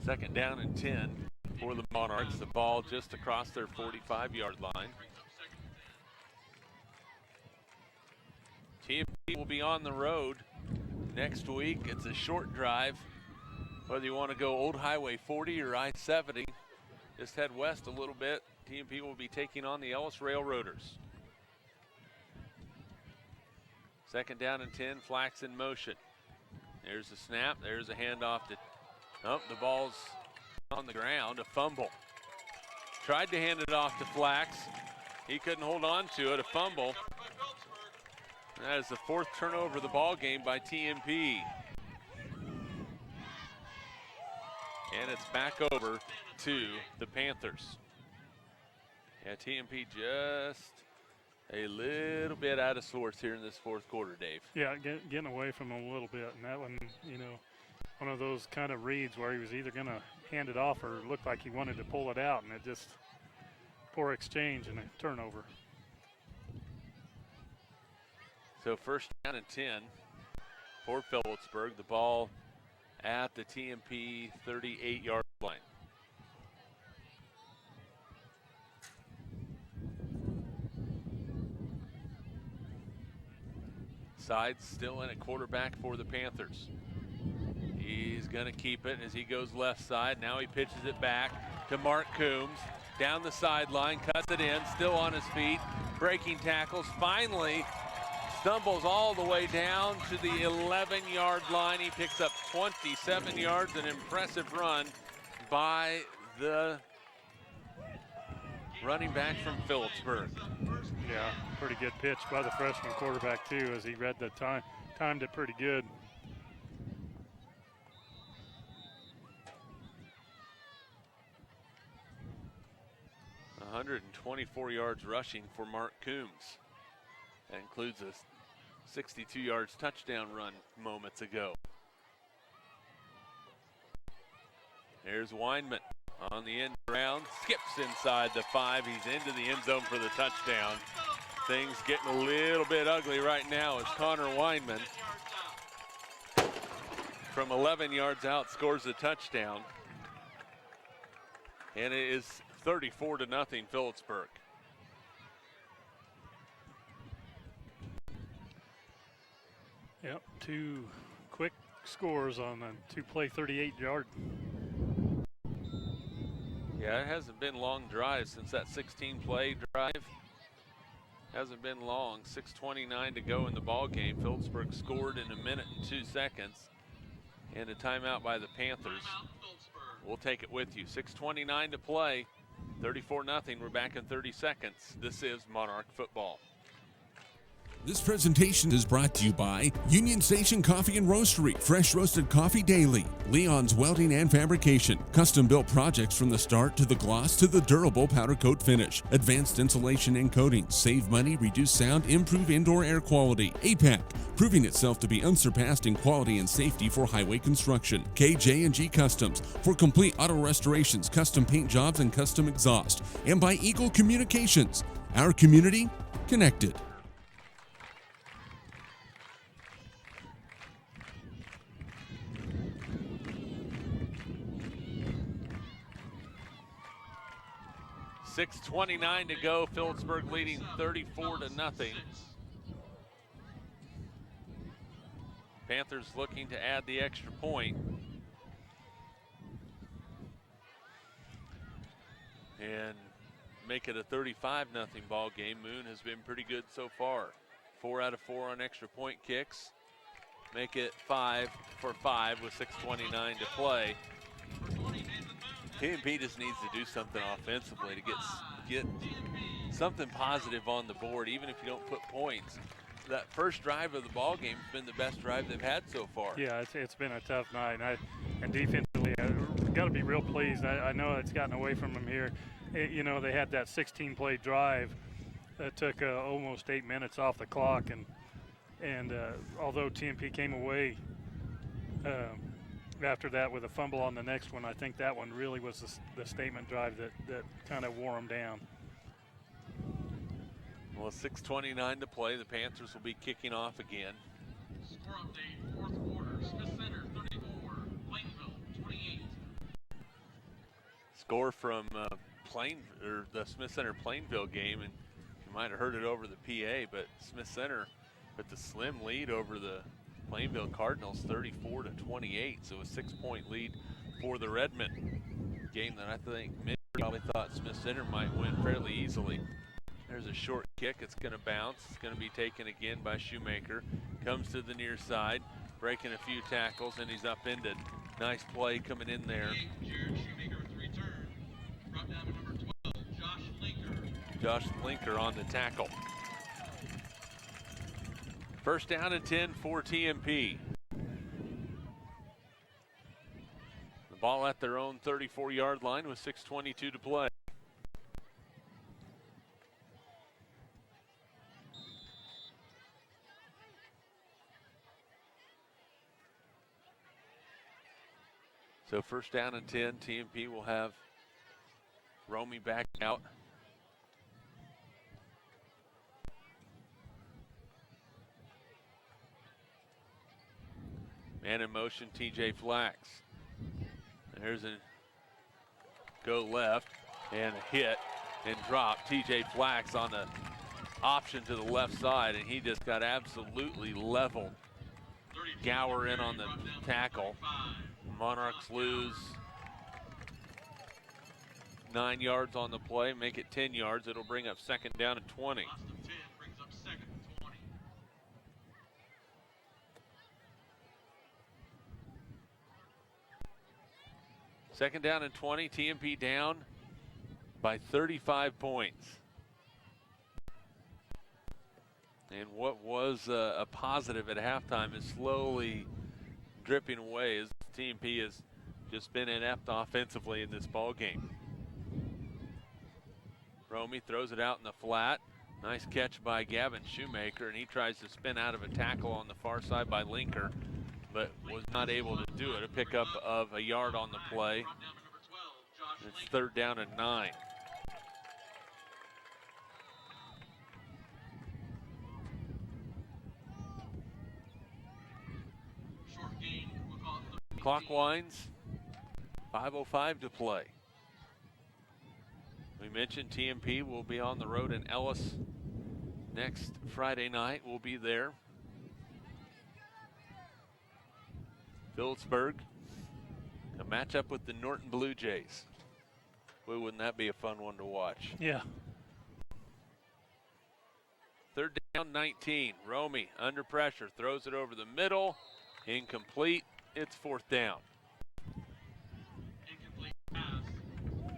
2nd down and 10 for the Monarchs. The ball just across their 45-yard line. TMP will be on the road next week. It's a short drive. Whether you want to go Old Highway 40 or I-70, just head west a little bit. TMP will be taking on the Ellis Railroaders. 2nd down and 10, Flax in motion. There's the snap, there's a handoff to, the ball's on the ground, a fumble. Tried to hand it off to Flax. He couldn't hold on to it, a fumble. That is the 4th turnover of the ball game by TMP. And it's back over to the Panthers. Yeah, TMP just a little bit out of sorts here in this fourth quarter, Dave. Yeah, getting away from him a little bit. And that one, you know, one of those kind of reads where he was either going to hand it off or looked like he wanted to pull it out, and it just poor exchange and a turnover. So first down and 10 for Phillipsburg. The ball at the TMP 38-yard line. Side still in at quarterback for the Panthers. He's going to keep it as he goes left side. Now he pitches it back to Mark Coombs. Down the sideline, cuts it in, still on his feet, breaking tackles. Finally stumbles all the way down to the 11-yard line. He picks up 27 yards, an impressive run by the running back from Phillipsburg. Yeah, pretty good pitch by the freshman quarterback too, as he read the time, timed it pretty good. – 124 yards rushing for Mark Coombs. That includes a 62 yards touchdown run moments ago. There's Weinman on the end round, skips inside the 5. He's into the end zone for the touchdown. Things getting a little bit ugly right now as Connor Weinman from 11 yards out scores a touchdown. And it is 34-0 Phillipsburg. Yep, two quick scores on a two-play 38-yard. Yeah, it hasn't been long drives since that 16-play drive. Hasn't been long. 6:29 to go in the ball game. Phillipsburg scored in 1 minute and 2 seconds. And a timeout by the Panthers. We'll take it with you. 6:29 to play. 34-0. We're back in 30 seconds. This is Monarch football. This presentation is brought to you by Union Station Coffee and Roastery, fresh roasted coffee daily. Leon's Welding and Fabrication, custom built projects from the start to the gloss to the durable powder coat finish. Advanced insulation and coating, save money, reduce sound, improve indoor air quality. APAC, proving itself to be unsurpassed in quality and safety for highway construction. KJ&G Customs, for complete auto restorations, custom paint jobs, and custom exhaust. And by Eagle Communications, our community connected. .6:29 to go. Phillipsburg leading 34-0. Panthers looking to add the extra point. And make it a 35-0 ball game. Moon has been pretty good so far. 4 out of 4 on extra point kicks. Make it 5 for 5 with 6:29 to play. TMP just needs to do something offensively to get something positive on the board, even if you don't put points. That first drive of the ball game has been the best drive they've had so far. Yeah, it's been a tough night, and defensively, I've got to be real pleased. I know it's gotten away from them here. You know, they had that 16-play drive that took almost 8 minutes off the clock, and although TMP came away after that with a fumble on the next one, I think that one really was the statement drive that kind of wore them down. Well, 6:29 to play. The Panthers will be kicking off again. Score update, fourth quarter. Smith Center 34, Plainville 28. Score from the Smith Center Plainville game, and you might have heard it over the PA, but Smith Center with the slim lead over the Plainville Cardinals, 34-28, so a 6-point lead for the Redmen. Game that I think many probably thought Smith Center might win fairly easily. There's a short kick. It's going to bounce. It's going to be taken again by Shoemaker. Comes to the near side, breaking a few tackles, and he's upended. Nice play coming in there. Jared Shoemaker with the return. Brought down to number 12, Josh Linker. Josh Linker on the tackle. First down and 10 for TMP. The ball at their own 34-yard line with 6:22 to play. So first down and 10, TMP will have Romy back out. Man in motion, TJ Flax. There's a go left and a hit and drop. TJ Flax on the option to the left side, and he just got absolutely leveled. Gower in on the tackle. Monarchs lose 9 yards on the play, make it 10 yards. It'll bring up second down and 20. Second down and 20, TMP down by 35 points. And what was a positive at halftime is slowly dripping away as TMP has just been inept offensively in this ball game. Romy throws it out in the flat. Nice catch by Gavin Shoemaker, and he tries to spin out of a tackle on the far side by Linker, but was not able to do it. A pickup of a yard on the play. It's third down and 9. Clock winds, 5:05 to play. We mentioned TMP will be on the road in Ellis next Friday night. We'll be there. Philipsburg, a matchup with the Norton Blue Jays. Boy, wouldn't that be a fun one to watch? Yeah. Third down, 19. Romy under pressure, throws it over the middle, incomplete. It's fourth down. Incomplete pass.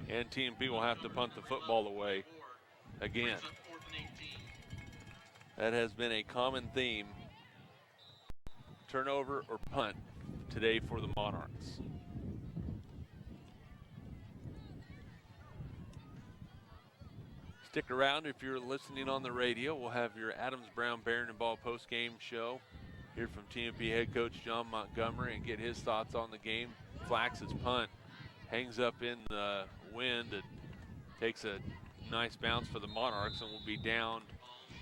And TMP will have to punt the football away again. That has been a common theme. Turnover or punt today for the Monarchs. Stick around if you're listening on the radio. We'll have your Adams Brown Barron Ball post-game show. Hear from TMP head coach John Montgomery and get his thoughts on the game. Flax's punt hangs up in the wind and takes a nice bounce for the Monarchs and will be down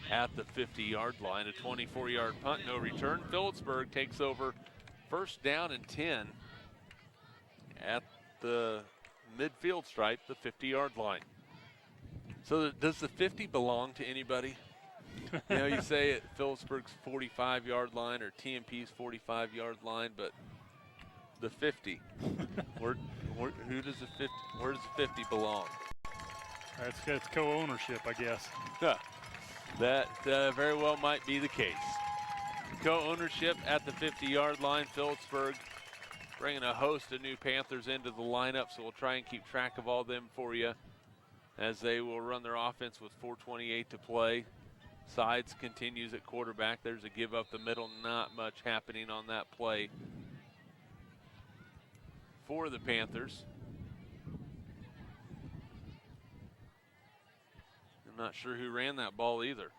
at the 50-yard line. A 24-yard punt, no return. Phillipsburg takes over first down and 10 at the midfield stripe, the 50-yard line. So does the 50 belong to anybody? You know, you say at Phillipsburg's 45-yard line or TMP's 45-yard line, but the 50, where does the 50 belong? That's co-ownership, I guess. That very well might be the case. Co-ownership at the 50-yard line. Phillipsburg bringing a host of new Panthers into the lineup, so we'll try and keep track of all them for you as they will run their offense with 4:28 to play. Sides continues at quarterback. There's a give up the middle. Not much happening on that play for the Panthers. I'm not sure who ran that ball either.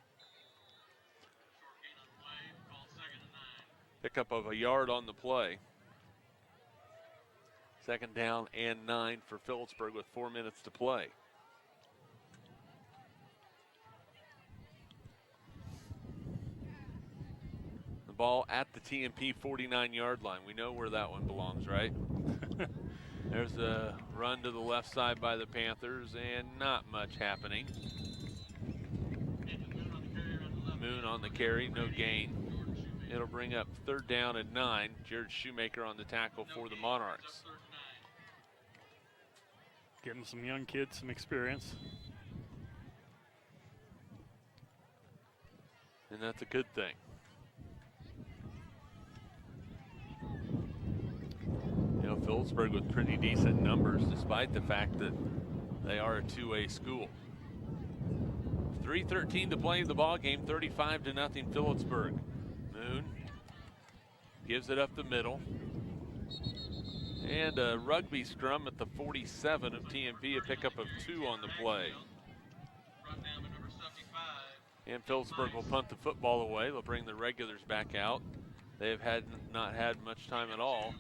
Pickup of a yard on the play. Second down and 9 for Phillipsburg with 4 minutes to play. The ball at the TMP 49-yard line. We know where that one belongs, right? There's a run to the left side by the Panthers and not much happening. Moon on the carry, no gain. It'll bring up third down and 9. Jared Shoemaker on the tackle for the Monarchs. Getting some young kids some experience. And that's a good thing. You know, Phillipsburg with pretty decent numbers despite the fact that they are a two-way school. 3:13 to play the ball game, 35-0 Phillipsburg. Moon gives it up the middle. And a rugby scrum at the 47 of TMP, a pickup of 2 on the play. And Phillipsburg will punt the football away. They'll bring the regulars back out. They have not had much time at all.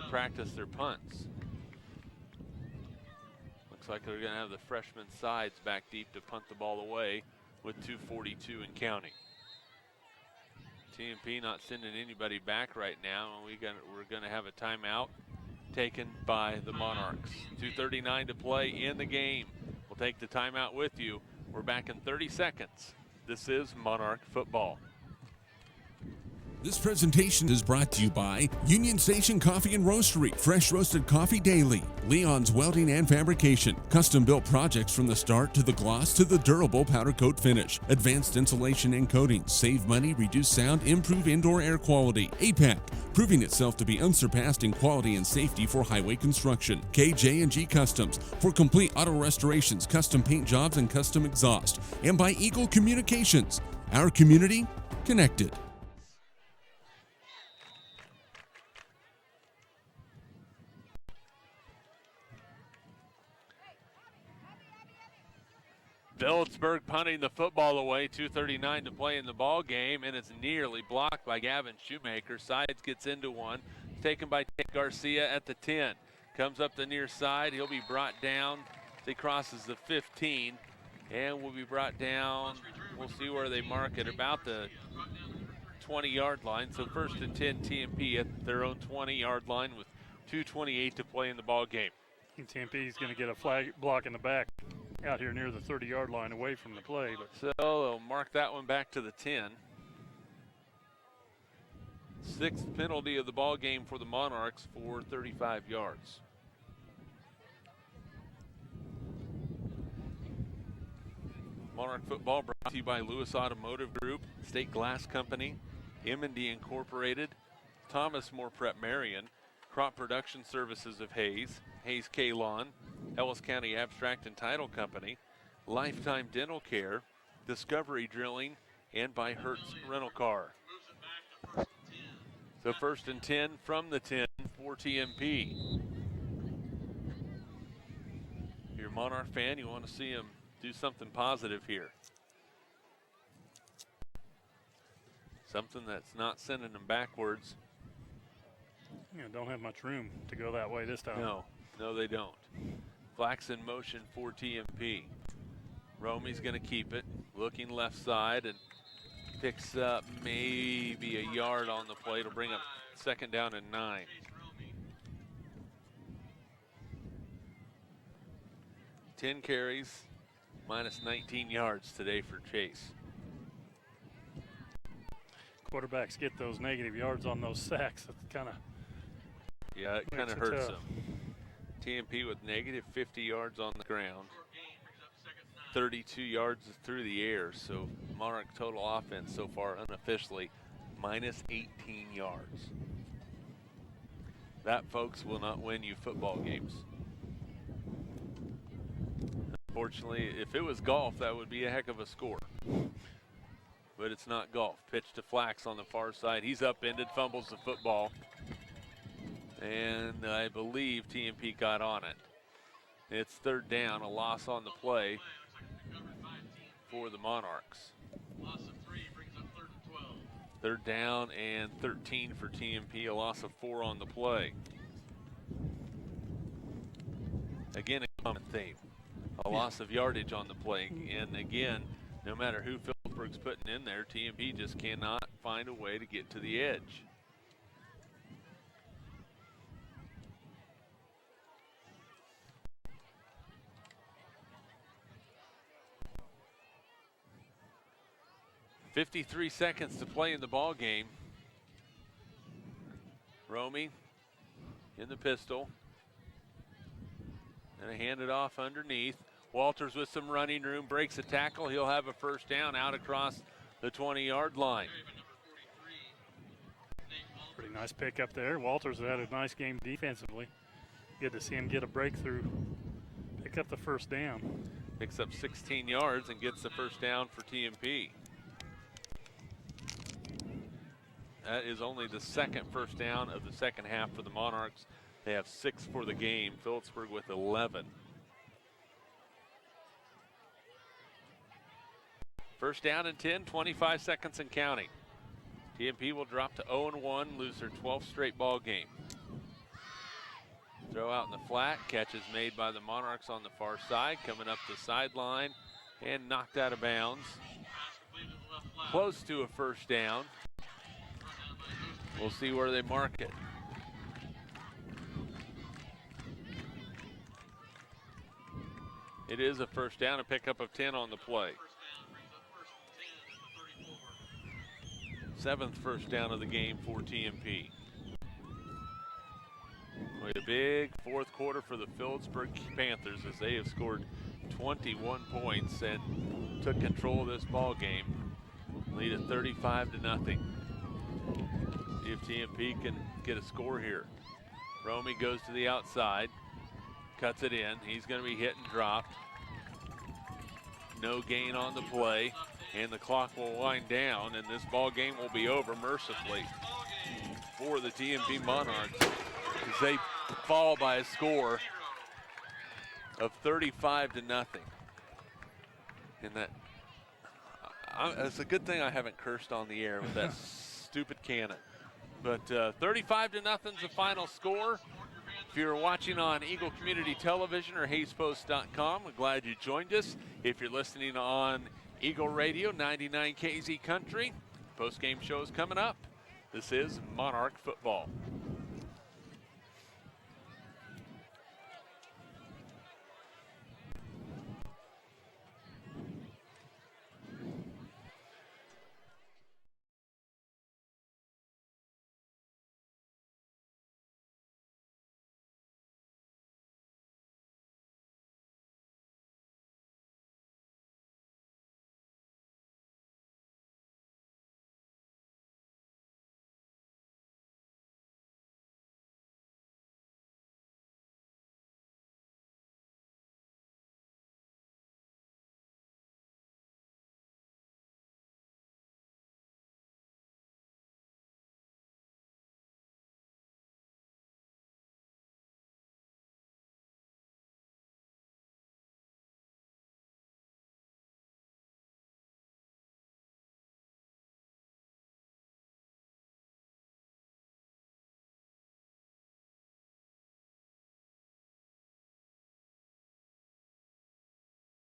practice their punts. Looks like they're going to have the freshman sides back deep to punt the ball away with 2:42 and counting. TMP not sending anybody back right now, and we're going to have a timeout taken by the Monarchs. 2:39 to play in the game. We'll take the timeout with you. We're back in 30 seconds. This is Monarch football. This presentation is brought to you by Union Station Coffee and Roastery, fresh roasted coffee daily. Leon's Welding and Fabrication, custom-built projects from the start to the gloss to the durable powder coat finish. Advanced insulation and coatings, save money, reduce sound, improve indoor air quality. APAC, proving itself to be unsurpassed in quality and safety for highway construction. KJ&G Customs, for complete auto restorations, custom paint jobs, and custom exhaust. And by Eagle Communications, our community connected. Phillipsburg punting the football away, 2:39 to play in the ball game, and it's nearly blocked by Gavin Shoemaker. Sides gets into one, taken by Tate Garcia at the 10. Comes up the near side, he'll be brought down as he crosses the 15, and will be brought down, we'll see where they mark it, about the 20-yard line. So 1st and 10 TMP at their own 20-yard line with 2:28 to play in the ball game. TMP is going to get a flag block in the back out here near the 30-yard line away from the play. But so they'll mark that one back to the 10. 6th penalty of the ball game for the Monarchs for 35 yards. Monarch football brought to you by Lewis Automotive Group, State Glass Company, M&D Incorporated, Thomas Moore Prep-Marian, Crop Production Services of Hayes, Hayes K-Lawn, Ellis County Abstract and Title Company, Lifetime Dental Care, Discovery Drilling, and by Hertz Rental Car. So 1st and 10 from the 10 for TMP. If you're a Monarch fan, you want to see them do something positive here. Something that's not sending them backwards. Don't have much room to go that way this time. No, they don't. Flax in motion for TMP. Romy's going to keep it, looking left side, and picks up maybe a yard on the play to bring up 2nd down and 9. Ten carries, minus 19 yards today for Chase. Quarterbacks get those negative yards on those sacks. It's kind of it kind of hurts them. TMP with negative 50 yards on the ground, 32 yards through the air. So Monarch total offense so far unofficially minus 18 yards. That, folks, will not win you football games. Unfortunately, if it was golf, that would be a heck of a score. But it's not golf. Pitch to Flax on the far side. He's upended, fumbles the football. And I believe TMP got on it. It's 3rd down, a loss on the play for the Monarchs. Loss of 3 brings up 3rd and 12. 3rd down and 13 for TMP, a loss of 4 on the play. Again, a common theme. A loss of yardage on the play. And again, no matter who Phillipsburg's putting in there, TMP just cannot find a way to get to the edge. .53 seconds to play in the ball game. Romy in the pistol. And hand it off underneath. Walters with some running room, breaks a tackle. He'll have a 1st down out across the 20-yard line. Pretty nice pick up there. Walters had a nice game defensively. Good to see him get a breakthrough, pick up the 1st down. Picks up 16 yards and gets the 1st down for TMP. That is only the 2nd 1st down of the 2nd half for the Monarchs. They have 6 for the game. Phillipsburg with 11. 1st down and 10, 25 seconds and counting. TMP will drop to 0-1, lose their 12th straight ball game. Throw out in the flat. Catch is made by the Monarchs on the far side. Coming up the sideline and knocked out of bounds. Close to a first down. We'll see where they mark it. It is a first down, a pickup of 10 on the play. 7th first down of the game for TMP. A big fourth quarter for the Philipsburg Panthers as they have scored 21 points and took control of this ball game. Lead at 35-0. See if TMP can get a score here. Romy goes to the outside, cuts it in. He's going to be hit and dropped. No gain on the play, and the clock will wind down, and this ball game will be over mercifully for the TMP Monarchs as they fall by a score of 35-0. And that it's a good thing I haven't cursed on the air with that stupid cannon. But 35-0 is the final score. If you're watching on Eagle Community Television or HaysPost.com, we're glad you joined us. If you're listening on Eagle Radio 99 KZ Country, post-game show is coming up. This is Monarch Football.